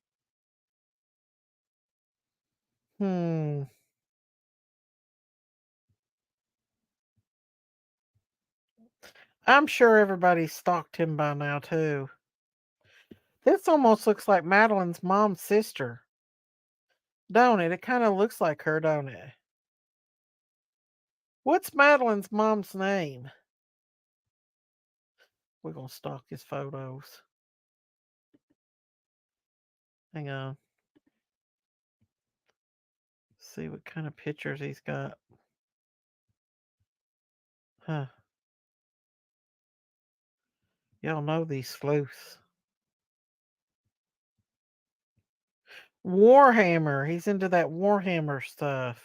Hmm. I'm sure everybody stalked him by now, too. This almost looks like Madeline's mom's sister. Don't it? It kind of looks like her, don't it? What's Madeline's mom's name? We're going to stalk his photos. Hang on. See what kind of pictures he's got. Huh. Y'all know these sleuths. Warhammer. He's into that Warhammer stuff.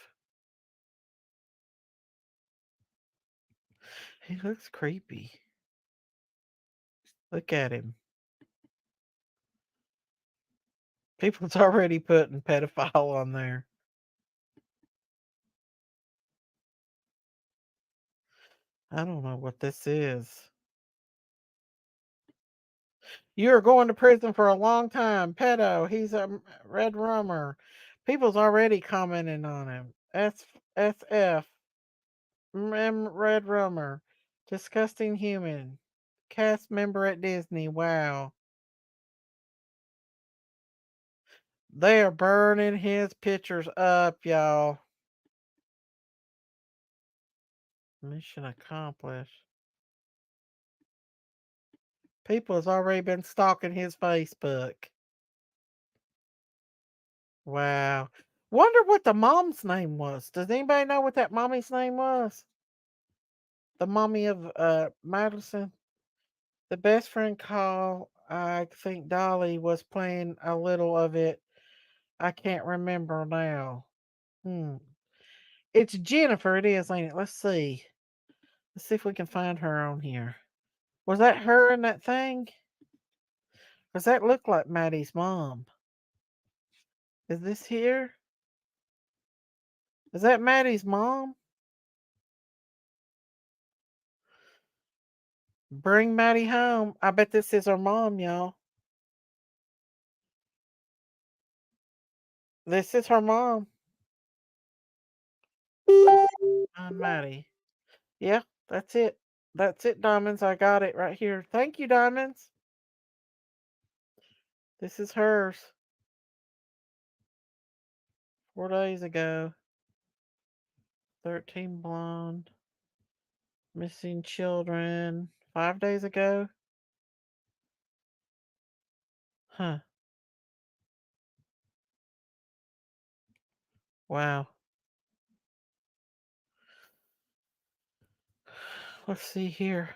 He looks creepy. Look at him. People's already putting pedophile on there. I don't know what this is. You're going to prison for a long time. Pedo. He's a red rummer. People's already commenting on him. SF. Red rummer. Disgusting human. Cast member at Disney. Wow. They are burning his pictures up, y'all. Mission accomplished. People has already been stalking his Facebook. Wow. Wonder what the mom's name was. Does anybody know what that mommy's name was? The mommy of Madison? The best friend call, I think Dolly was playing a little of it. I can't remember now. It's Jennifer, it is, ain't it? Let's see. Let's see if we can find her on here. Was that her in that thing? Does that look like Maddie's mom? Is this here? Is that Maddie's mom? Bring Maddie home. I bet this is her mom, y'all. This is her mom. Maddie. Yeah, that's it. That's it, Diamonds. I got it right here. Thank you, Diamonds. This is hers. 4 days ago. 13 blonde. Missing children. 5 days ago. Huh. Wow. Let's see here.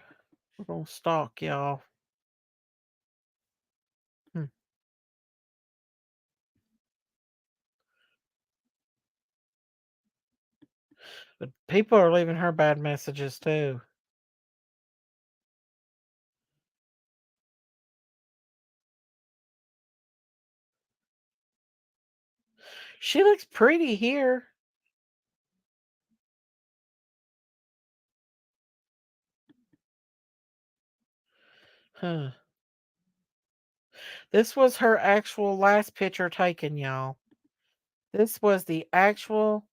We're going to stalk y'all. But people are leaving her bad messages too. She looks pretty here. Huh. This was her actual last picture taken, y'all. This was the actual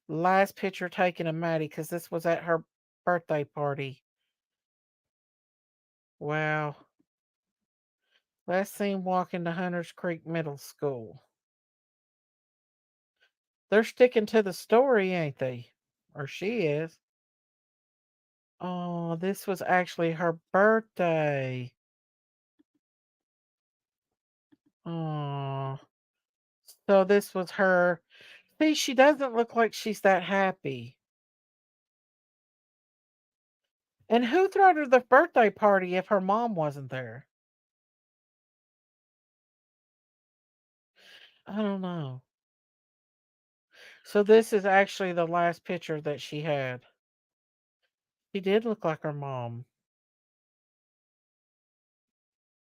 last picture taken of Maddie because this was at her birthday party. Wow. Last seen walking to Hunters Creek Middle School. They're sticking to the story, ain't they? Or she is. Oh, this was actually her birthday. Oh. So this was her. See, she doesn't look like she's that happy. And who threw her the birthday party if her mom wasn't there? I don't know. So this is actually the last picture that she had. She did look like her mom.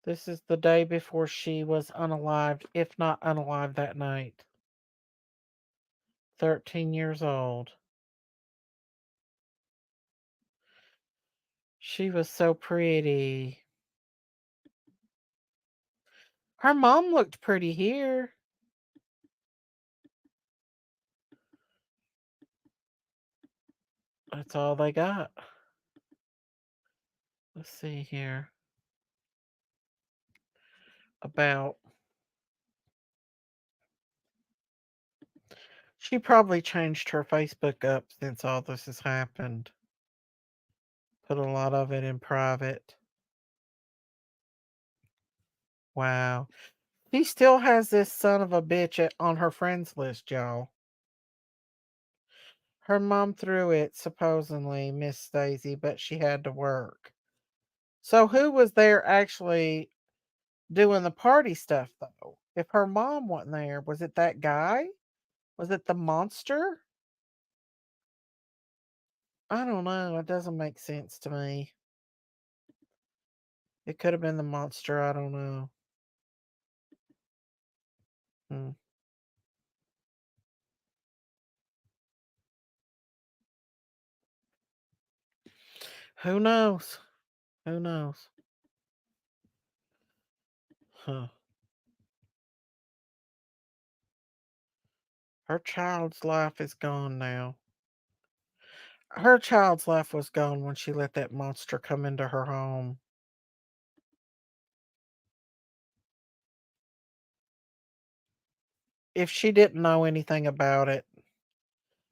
This is the day before she was unalived, if not unalive that night. 13 years old. She was so pretty. Her mom looked pretty here. That's all they got. Let's see here. About. She probably changed her Facebook up since all this has happened. Put a lot of it in private. Wow. She still has this son of a bitch on her friends list, y'all. Her mom threw it, supposedly, Miss Stacy, but she had to work. So who was there actually doing the party stuff, though? If her mom wasn't there, was it that guy? Was it the monster? I don't know. It doesn't make sense to me. It could have been the monster. I don't know. Hmm. Who knows? Who knows? Huh. Her child's life is gone now. Her child's life was gone when she let that monster come into her home. If she didn't know anything about it,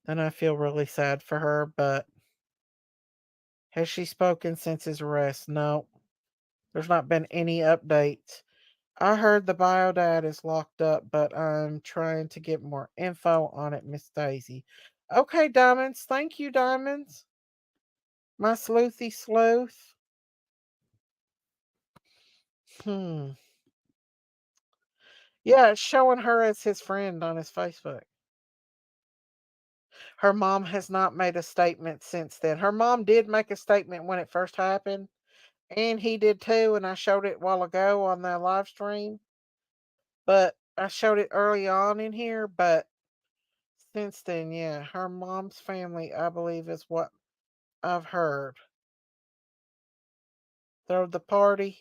then I feel really sad for her, but has she spoken since his arrest? No. There's not been any updates. I heard the bio dad is locked up, but I'm trying to get more info on it, Miss Daisy. Okay, Diamonds. Thank you, Diamonds. My sleuthy sleuth. Hmm. Yeah, it's showing her as his friend on his Facebook. Her mom has not made a statement since then. Her mom did make a statement when it first happened, and he did too, and I showed it a while ago on the live stream. But I showed it early on in here, but since then, yeah, her mom's family, I believe, is what I've heard. Throw the party.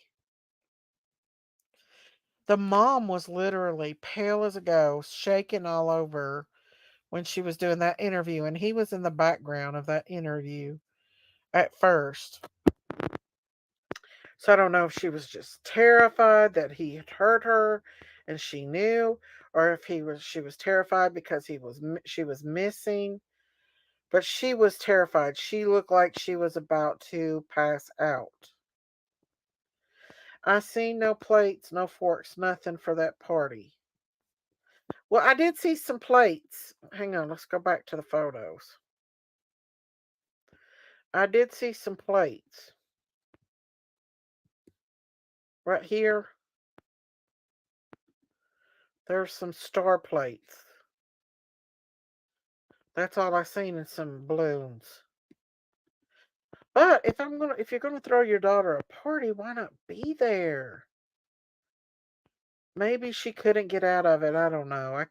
The mom was literally pale as a ghost, shaking all over when she was doing that interview, and he was in the background of that interview at first. So I don't know if she was just terrified that he had hurt her and she knew, or if she was terrified because she was missing. But she was terrified. She looked like she was about to pass out. I seen no plates, no forks, nothing for that party. Well, I did see some plates. Hang on, let's go back to the photos. I did see some plates. Right here, there's some star plates. That's all I seen, and some balloons. But if you're gonna throw your daughter a party, why not be there? Maybe she couldn't get out of it. I don't know.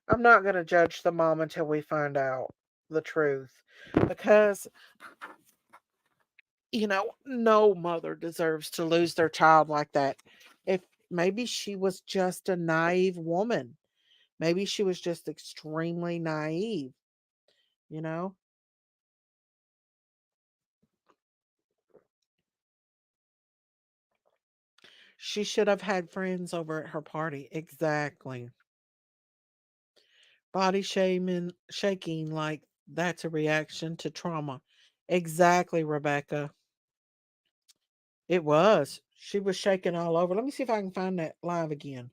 I'm not gonna judge the mom until we find out the truth. Because, no mother deserves to lose their child like that. If maybe she was just a naive woman. Maybe she was just extremely naive, you know? She should have had friends over at her party. Exactly. Body shaming, shaking like that's a reaction to trauma. Exactly, Rebecca. It was. She was shaking all over. Let me see if I can find that live again.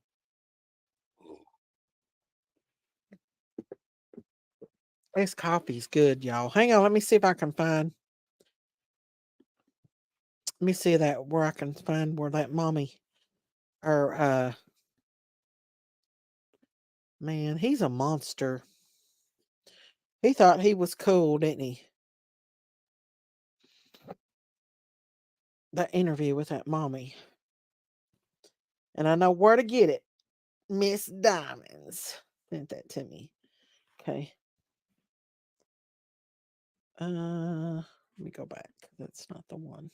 This coffee's good, y'all. Hang on, let me see if I can find. Let me see that where I can find where that mommy or man, he's a monster. He thought he was cool, didn't he? That interview with that mommy. And I know where to get it. Miss Diamonds sent that to me. Okay. Let me go back. That's not the one.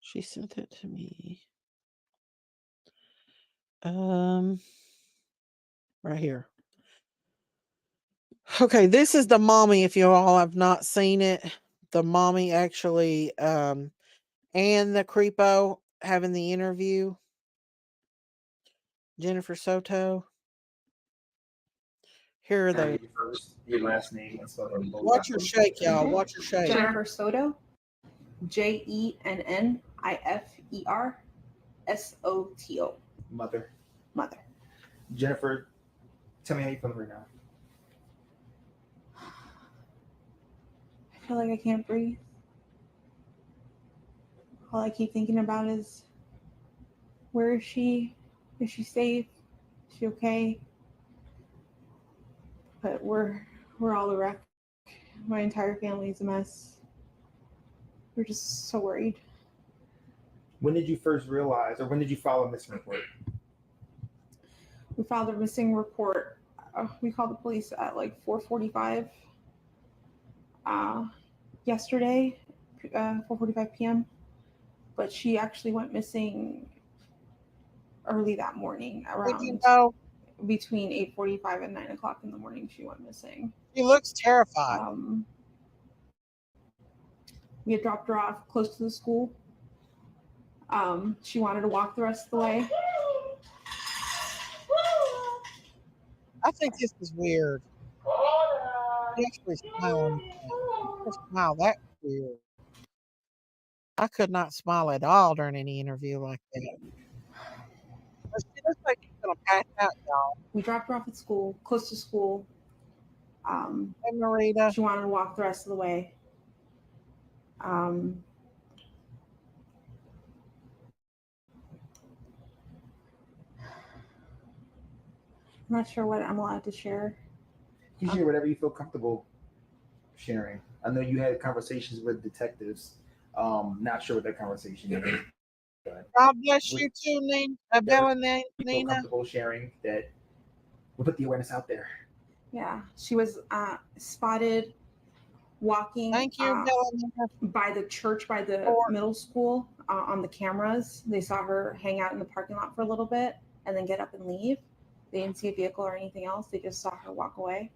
She sent it to me. Right here. Okay, this is the mommy. If you all have not seen it, the mommy actually, and the creepo having the interview. Jennifer Soto. Here are they. Your first, your last name, and spell them both. Watch your shake, y'all. Watch your shake. Jennifer Soto, JENNIFER Mother. Mother. Jennifer, tell me how you feeling right now. I feel like I can't breathe. All I keep thinking about is, where is she? Is she safe? Is she okay? But we're all a wreck. My entire family's a mess. We're just so worried. When did you first realize, or when did you file a missing report? We filed a missing report. We called the police at like 4:45 yesterday, 4:45 p.m. But she actually went missing early that morning, around between 8:45 and 9 o'clock in the morning. She went missing. She looks terrified. We had dropped her off close to the school. She wanted to walk the rest of the way. I think this is weird. She actually smiling. Her smile, that's weird. I could not smile at all during any interview like that. But she looks like she's gonna pass out, y'all. We dropped her off at school, close to school. Hey, Marita. She wanted to walk the rest of the way. I'm not sure what I'm allowed to share. You share whatever you feel comfortable sharing. I know you had conversations with detectives. Not sure what that conversation is. God bless you too, Bella You feel Nina. comfortable sharing that. We'll put the awareness out there. Yeah, she was spotted walking Thank you, Bella Nina. by the church, by the middle school, on the cameras. They saw her hang out in the parking lot for a little bit and then get up and leave. They didn't see a vehicle or anything else. They just saw her walk away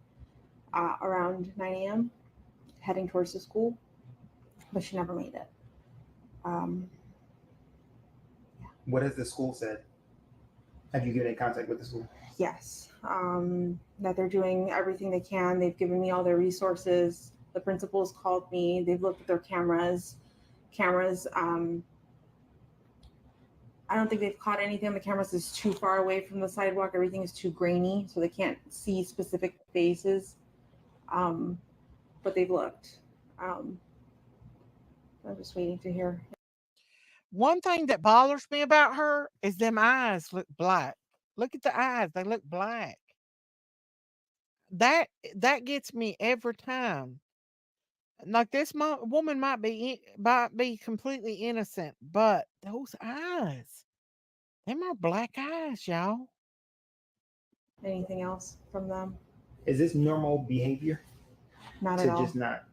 around 9 a.m. heading towards the school, but she never made it. What has the school said? Have you given in contact with the school? Yes, that they're doing everything they can. They've given me all their resources. The principals called me. They've looked at their cameras. I don't think they've caught anything on the cameras is too far away from the sidewalk. Everything is too grainy, so they can't see specific faces. But they've looked. I'm just waiting to hear. One thing that bothers me about her is them eyes look black. Look at the eyes; they look black. That gets me every time. Like this woman might be completely innocent, but those eyes, them are black eyes, y'all. Anything else from them? Is this normal behavior? Not to at all. just not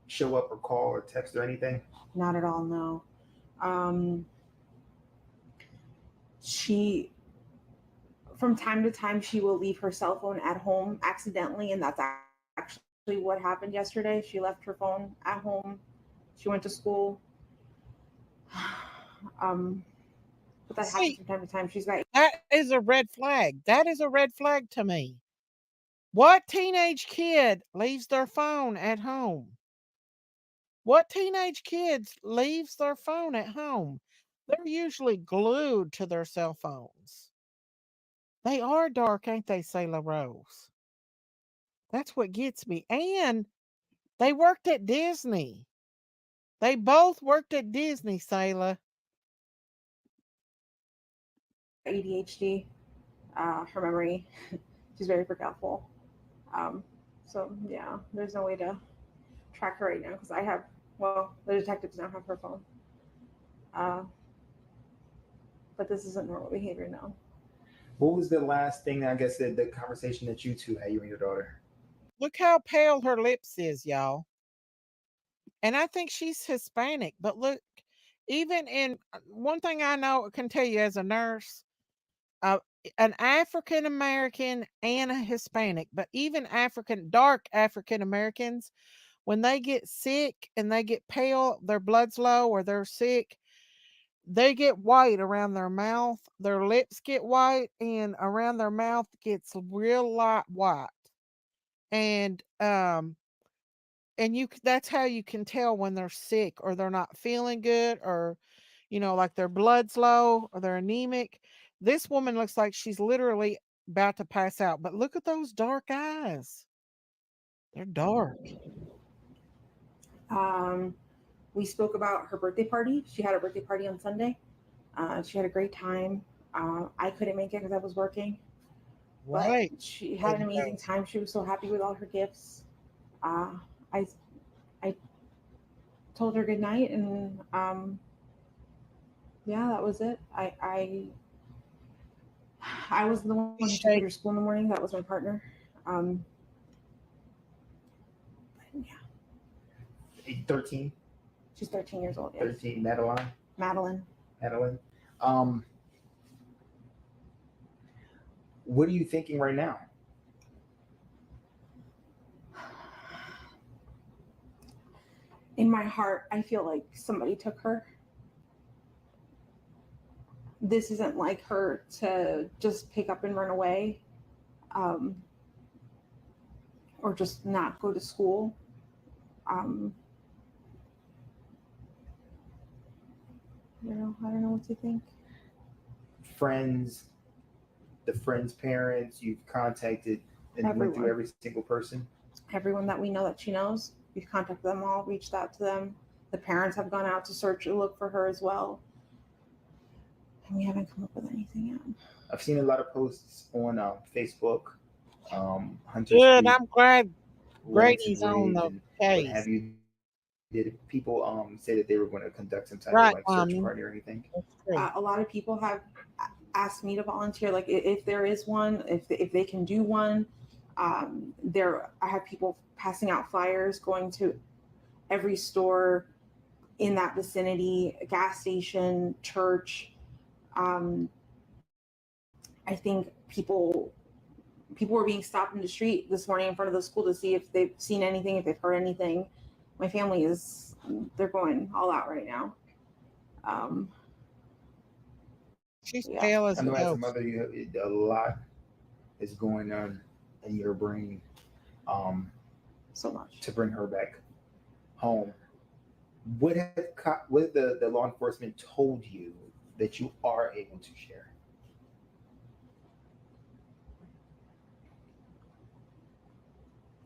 show up or call or text or anything? Not at all, no. She, from time to time, she will leave her cell phone at home accidentally, and that's actually what happened yesterday. She left her phone at home. She went to school. But that happens from time to time. She's got. That is a red flag. That is a red flag to me. What teenage kid leaves their phone at home? What teenage kids leaves their phone at home? They're usually glued to their cell phones. They are dark, ain't they, Sailor Rose? That's what gets me. And they worked at Disney. They both worked at Disney, Sailor. ADHD, her memory, she's very forgetful. Um, so yeah, there's no way to track her right now because I have, well, the detectives now have her phone. Uh, but this isn't normal behavior now. What was the last thing, I guess, the conversation that you two had, you and your daughter? Look how pale her lips is, y'all. And I think she's Hispanic. But look, even in one thing I know can tell you as a nurse, uh, an African American and a Hispanic, but even dark African Americans, when they get sick and they get pale, their blood's low or they're sick, they get white around their mouth. Their lips get white, and around their mouth gets real light white. And that's how you can tell when they're sick or they're not feeling good, or like their blood's low or they're anemic. This woman looks like she's literally about to pass out, but look at those dark eyes. They're dark. We spoke about her birthday party. She had a birthday party on Sunday. She had a great time. I couldn't make it because I was working, but Right. she had an amazing time. She was so happy with all her gifts. I I told her good night, and yeah, that was it. I was the one who took her to school in the morning. That was my partner. Yeah. 13? She's 13 years old. Yes. 13, Madeline? Madeline. Madeline. What are you thinking right now? In my heart, I feel like somebody took her. This isn't like her to just pick up and run away, or just not go to school. I don't know what to think. Friends, the friends' parents, you've contacted and went through every single person? Everyone that we know that she knows, we've contacted them all, reached out to them. The parents have gone out to search and look for her as well. And we haven't come up with anything yet. I've seen a lot of posts on Facebook. Hunter Good. Street, I'm glad Wilmington Grady's on Ridge, the and what case. have you. Did people say that they were going to conduct some type Right, of like search party or anything? A lot of people have asked me to volunteer, like if there is one, if they can do one. I have people passing out flyers, going to every store in that vicinity, gas station, church. I think people were being stopped in the street this morning in front of the school to see if they've seen anything, if they've heard anything. My family they're going all out right now. She's Yeah. pale as I a know as a ghost. mother, a lot is going on in your brain. So much to bring her back home. What have the law enforcement told you that you are able to share?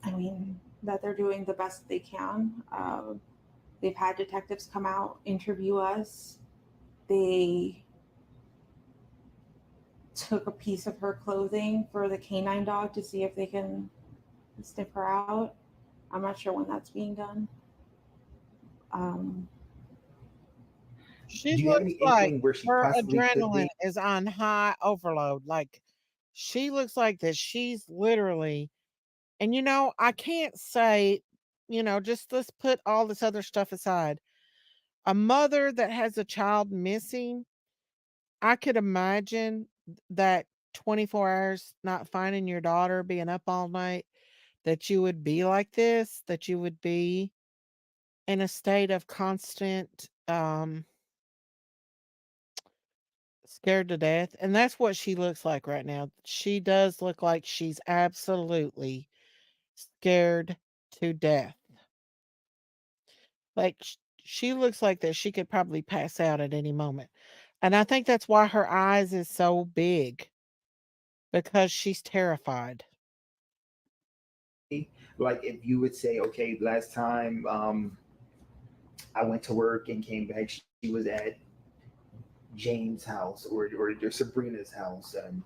I mean, that they're doing the best they can. They've had detectives come out, interview us. They took a piece of her clothing for the canine dog to see if they can sniff her out. I'm not sure when that's being done. She Do you have looks any like inkling where she her possibly could adrenaline be? is on high overload. Like she looks like that she's literally, and I can't say, just let's put all this other stuff aside. A mother that has a child missing, I could imagine that 24 hours not finding your daughter, being up all night, that you would be like this, that you would be in a state of constant scared to death. And that's what she looks like right now. She does look like she's absolutely scared to death. Like she looks like that she could probably pass out at any moment. And I think that's why her eyes is so big. because she's terrified. Like if you would say, okay, last time I went to work and came back, she was at James' house or Sabrina's house, and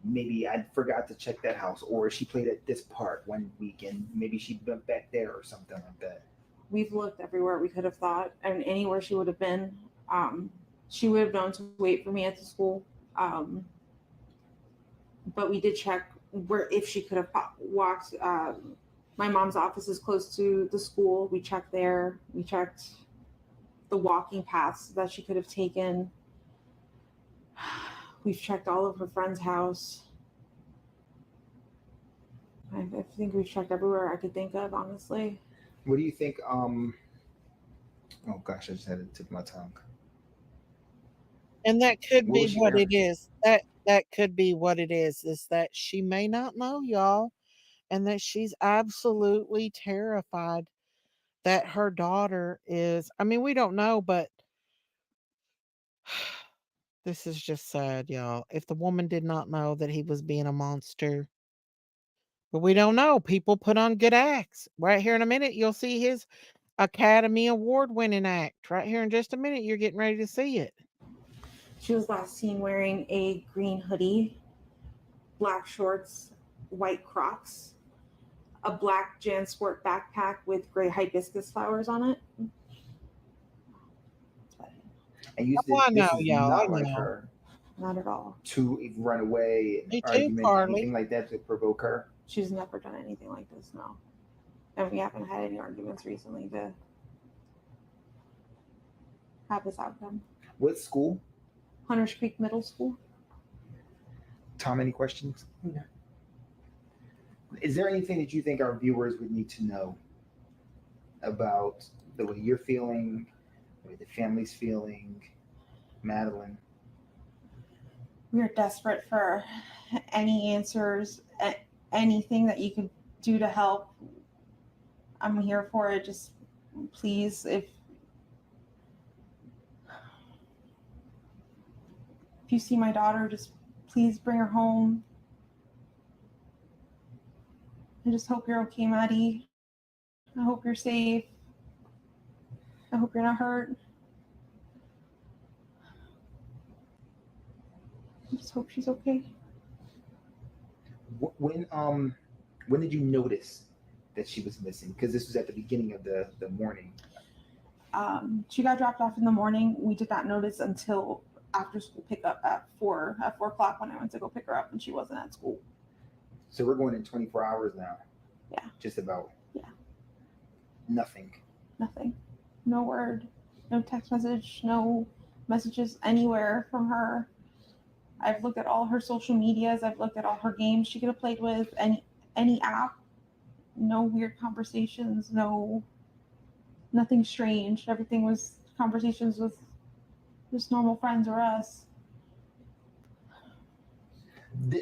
maybe I forgot to check that house, or she played at this park one weekend, maybe she went back there or something like that. We've looked everywhere we could have thought, and anywhere she would have been. She would have known to wait for me at the school. But we did check where if she could have walked. My mom's office is close to the school. We checked there. We checked the walking paths that she could have taken. We've checked all of her friend's house. I think we've checked everywhere I could think of, honestly. What do you think? Oh gosh, I just had it tip of my tongue. And that could What be was she what wearing? it is. That could be what it is that she may not know, y'all, and that she's absolutely terrified that her daughter is, I mean, we don't know, but this is just sad, y'all. If the woman did not know that he was being a monster, but we don't know. People put on good acts. Right here in a minute, you'll see his Academy Award winning act. Right here in just a minute, you're getting ready to see it. She was last seen wearing a green hoodie, black shorts, white Crocs, a black JanSport backpack with gray hibiscus flowers on it. And you Oh, said I know, this is y'all. I not like know. her Not at all. to run away, Me too, argument, Carly. anything like that to provoke her. She's never done anything like this, no. And we haven't had any arguments recently to have this outcome. What school? Hunters Creek Middle School. Tom, any questions? Yeah. Is there anything that you think our viewers would need to know about the way you're feeling, the way the family's feeling, Madeline? We're desperate for any answers, anything that you could do to help. I'm here for it. Just please, if you see my daughter, just please bring her home. I just hope you're okay, Maddie. I hope you're safe. I hope you're not hurt. I just hope she's okay. When did you notice that she was missing? Because this was at the beginning of the morning. She got dropped off in the morning. We did not notice until after school pickup at 4 o'clock when I went to go pick her up and she wasn't at school. So we're going in 24 hours now. Yeah. Just about. Yeah. Nothing. Nothing. No word. No text message. No messages anywhere from her. I've looked at all her social medias. I've looked at all her games she could have played with. Any app. No weird conversations. Nothing strange. Everything was conversations with just normal friends or us.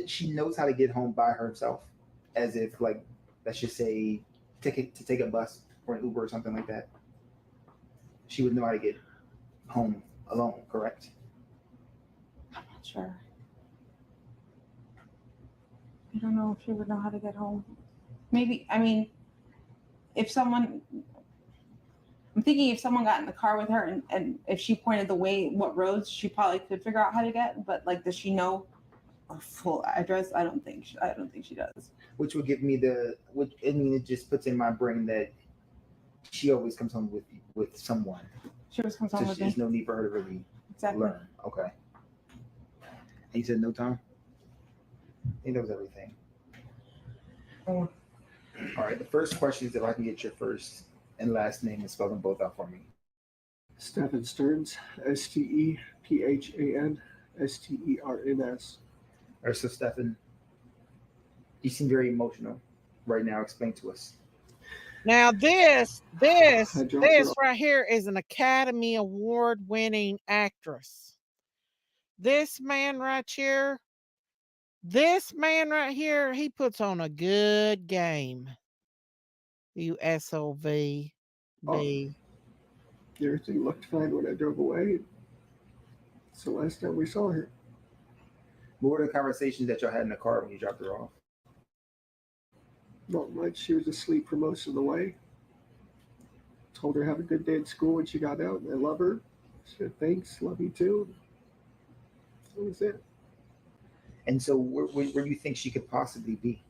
She knows how to get home by herself, as if, like, let's just say, take a bus or an Uber or something like that. She would know how to get home alone, correct? I'm not sure. I don't know if she would know how to get home. Maybe, I mean, I'm thinking if someone got in the car with her and if she pointed the way, what roads, she probably could figure out how to get. But like, does she know her full address? I don't think she does. Which would give me it just puts in my brain that she always comes home with someone. She always comes home So with me. there's no need for her to really learn. Okay. And you said no, Tom? I think that was everything. All right. The first question is if I can get your first and last name and spell them both out for me. Stephen Stearns, STEPHAN STERNS. All right, so Stephen, you seem very emotional right now. Explain to us. Now this right here is an Academy Award winning actress. This man right here, he puts on a good game. You SOV. Everything looked fine when I drove away. It's the last time we saw her. What were the conversations that y'all had in the car when you dropped her off? Not much. She was asleep for most of the way. Told her have a good day at school when she got out. I love her. She said thanks, love you too. That was it. And so where do you think she could possibly be?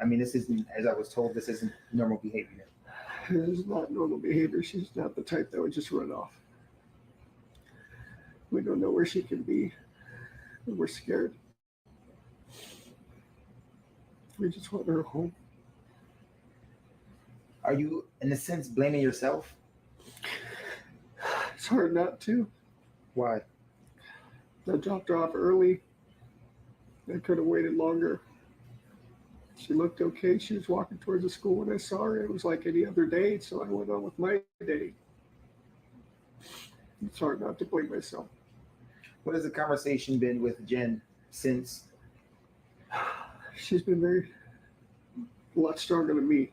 I mean, this isn't, as I was told, this isn't normal behavior. It is not normal behavior. She's not the type that would just run off. We don't know where she can be, and we're scared. We just want her home. Are you, in a sense, blaming yourself? It's hard not to. Why? I dropped her off early. I could have waited longer. She looked okay. She was walking towards the school when I saw her. It was like any other day, so I went on with my day. It's hard not to blame myself. What has the conversation been with Jen since? She's been a lot stronger than me.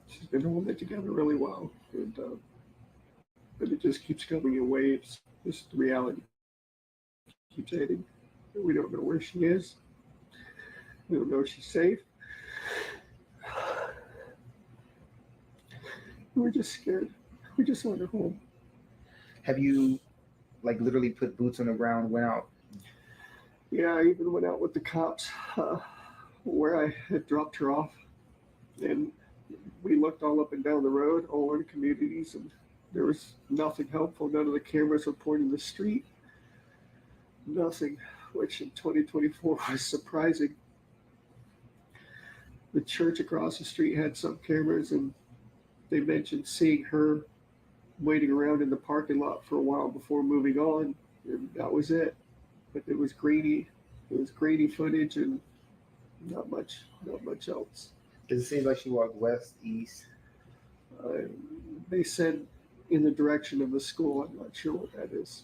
She's been holding it together really well, but it just keeps coming in waves. Just the reality keeps hitting. We don't know where she is. We don't know if she's safe. We're just scared. We just want her home. Have you, like, literally put boots on the ground, went out? Yeah, I even went out with the cops where I had dropped her off. And we looked all up and down the road, all in communities, and there was nothing helpful. None of the cameras were pointing the street. Nothing, which in 2024 was surprising. The church across the street had some cameras, and they mentioned seeing her waiting around in the parking lot for a while before moving on, and that was it. But it was grainy. It was grainy footage, and not much else. Does it seem like she walked west, east? They said in the direction of the school. I'm not sure what that is.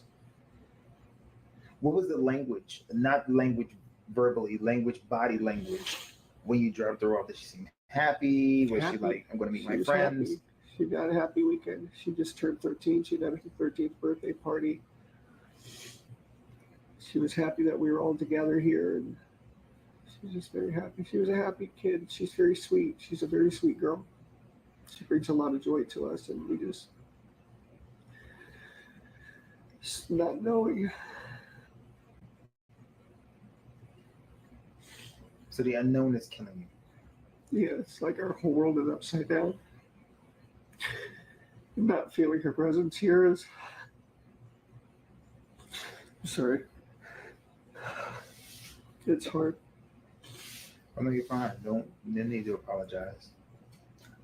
What was the language? Not language verbally, body language. When you dropped her off, did she seem happy? Was she like, I'm going to meet my friends? Happy. She got a happy weekend. She just turned 13. She had a 13th birthday party. She was happy that we were all together here, and she's just very happy. She was a happy kid. She's very sweet. She's a very sweet girl. She brings a lot of joy to us, and we just not knowing. So the unknown is killing you. Yeah, it's like our whole world is upside down. Not feeling her presence here is. Sorry. It's hard. I know you're fine. Don't need to apologize.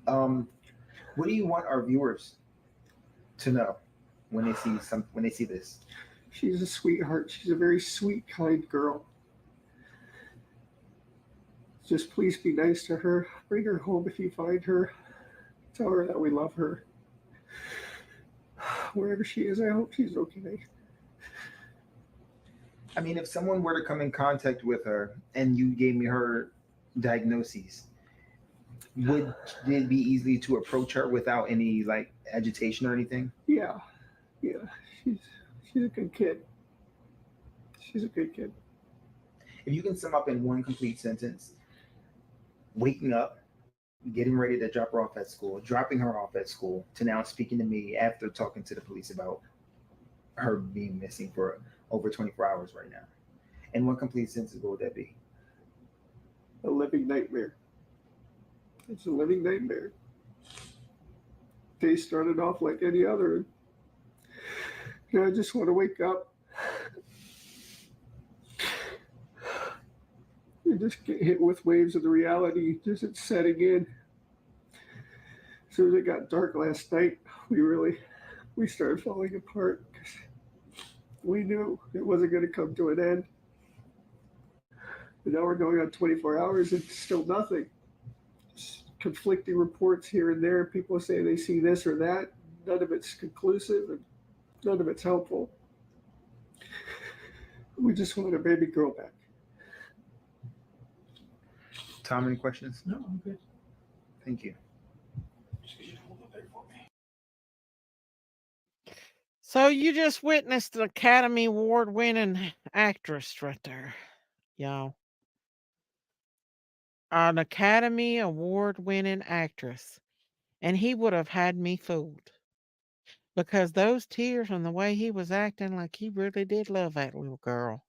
What do you want our viewers to know when they see this? She's a sweetheart. She's a very sweet, kind girl. Just please be nice to her. Bring her home if you find her. Tell her that we love her. Wherever she is, I hope she's okay. I mean, if someone were to come in contact with her and you gave me her diagnoses, would it be easy to approach her without any like agitation or anything? Yeah. She's a good kid. She's a good kid. If you can sum up in one complete sentence, waking up, getting ready to drop her off at school, dropping her off at school, to now speaking to me after talking to the police about her being missing for over 24 hours right now. In one complete sentence, what would that be? A living nightmare. It's a living nightmare. Day started off like any other. I just want to wake up and just get hit with waves of the reality. Just it's setting in. As soon as it got dark last night, we started falling apart because we knew it wasn't going to come to an end. But now we're going on 24 hours and still nothing. Just conflicting reports here and there. People say they see this or that. None of it's conclusive and none of it's helpful. We just want our baby girl back. Tom, any questions? No, I'm good. Thank you. So you just witnessed an Academy Award winning actress right there, y'all. An Academy Award winning actress. And he would have had me fooled. Because those tears and the way he was acting like he really did love that little girl.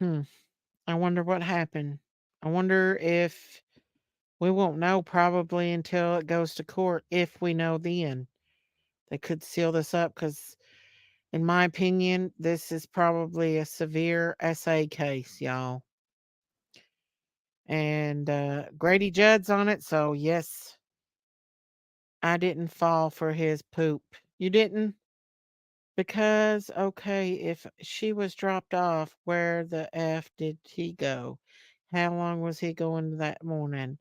I wonder what happened. I wonder if we won't know probably until it goes to court, if we know then. They could seal this up because, in my opinion, this is probably a severe SA case, y'all. And Grady Judd's on it, so yes, I didn't fall for his poop. You didn't? Because, okay, if she was dropped off, where the F did he go? How long was he going that morning?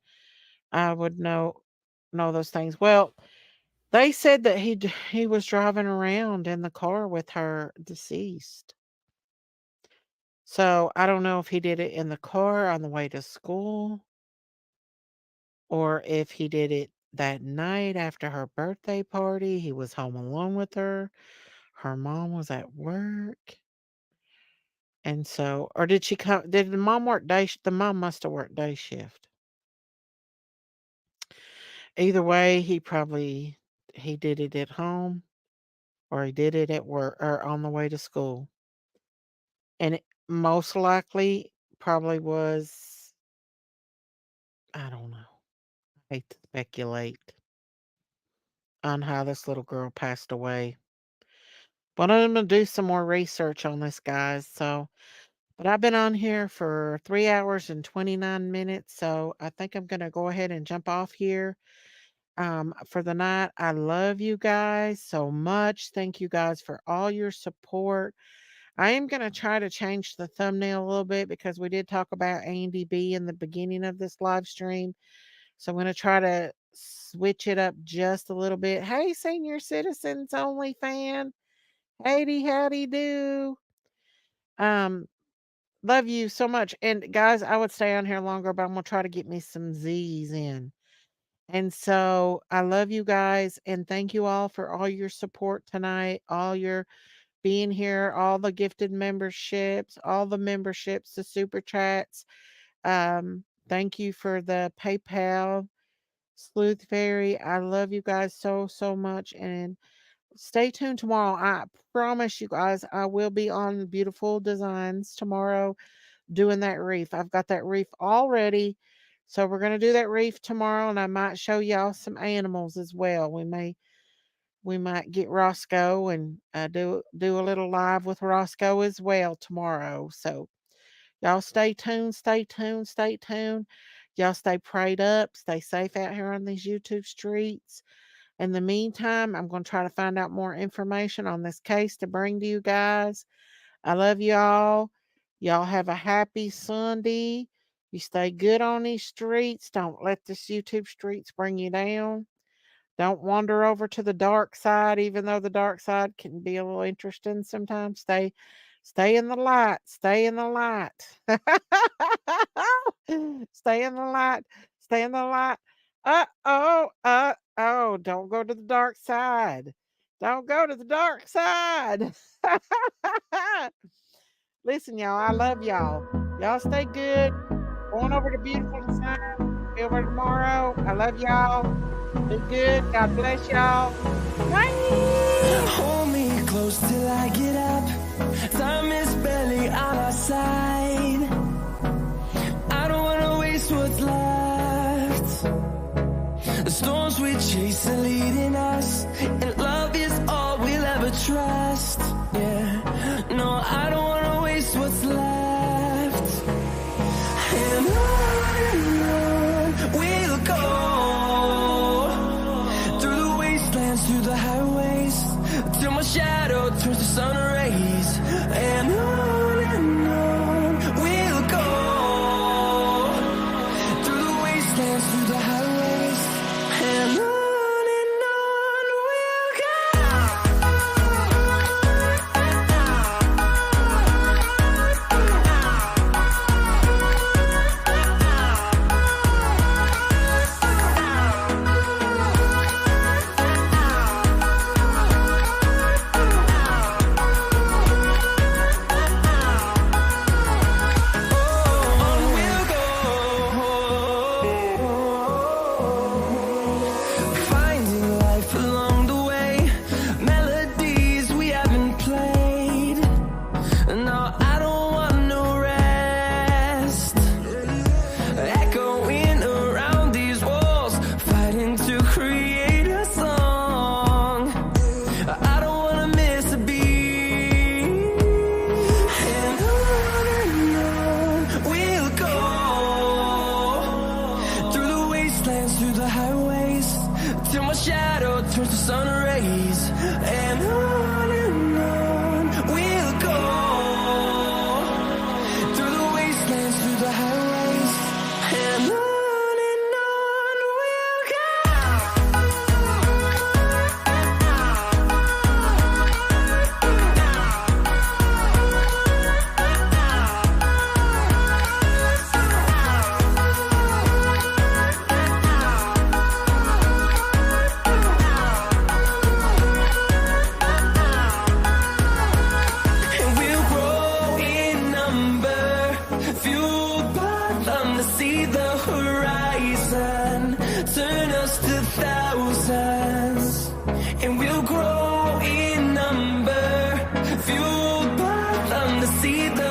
I would know those things. Well, they said that he was driving around in the car with her deceased. So I don't know if he did it in the car on the way to school, or if he did it that night after her birthday party. He was home alone with her. Her mom was at work. And so, or did she come? Did the mom work day? The mom must have worked day shift. Either way, he did it at home, or he did it at work or on the way to school. And it most likely probably was, I don't know. I hate to speculate on how this little girl passed away. But I'm gonna do some more research on this, guys. So, but I've been on here for 3 hours and 29 minutes, so I think I'm gonna go ahead and jump off here for the night. I love you guys so much. Thank you guys for all your support. I am going to try to change the thumbnail a little bit because we did talk about Andy B in the beginning of this live stream. So I'm going to try to switch it up just a little bit. Hey, senior citizens only fan. Howdy, howdy do. Love you so much. And guys, I would stay on here longer, but I'm going to try to get me some Z's in. And so I love you guys and thank you all for all your support tonight, all your being here, all the gifted memberships, all the memberships, the super chats. Thank you for the PayPal, Sleuth Fairy. I love you guys so, so much. And stay tuned tomorrow. I promise you guys, I will be on Beautiful Designs tomorrow doing that reef. I've got that reef all ready. So we're going to do that reef tomorrow, and I might show y'all some animals as well. We might get Roscoe and do a little live with Roscoe as well tomorrow. So y'all stay tuned, stay tuned, stay tuned. Y'all stay prayed up, stay safe out here on these YouTube streets. In the meantime, I'm going to try to find out more information on this case to bring to you guys. I love y'all. Y'all have a happy Sunday. You stay good on these streets. Don't let this YouTube streets bring you down. Don't wander over to the dark side, even though the dark side can be a little interesting sometimes. Stay in the light. Stay in the light. Stay in the light. Stay in the light. Oh. Don't go to the dark side. Don't go to the dark side. Listen, y'all, I love y'all. Y'all stay good. Going over to Beautiful Design. Be over tomorrow. I love y'all. Be good. God bless y'all. Bye. Hold me close till I get up. Time is barely on our side. I don't wanna waste what's left. The storms we chase are leading us, and love is all we'll ever trust. Yeah, no, I don't wanna waste what's left. And on we'll go, through the wastelands, through the highways, till my shadow turns to sun rays. And on we'll go, through the wastelands, through the highways, and on we'll go. see the horizon, turn us to thousands, and we'll grow in number, fueled by them to see the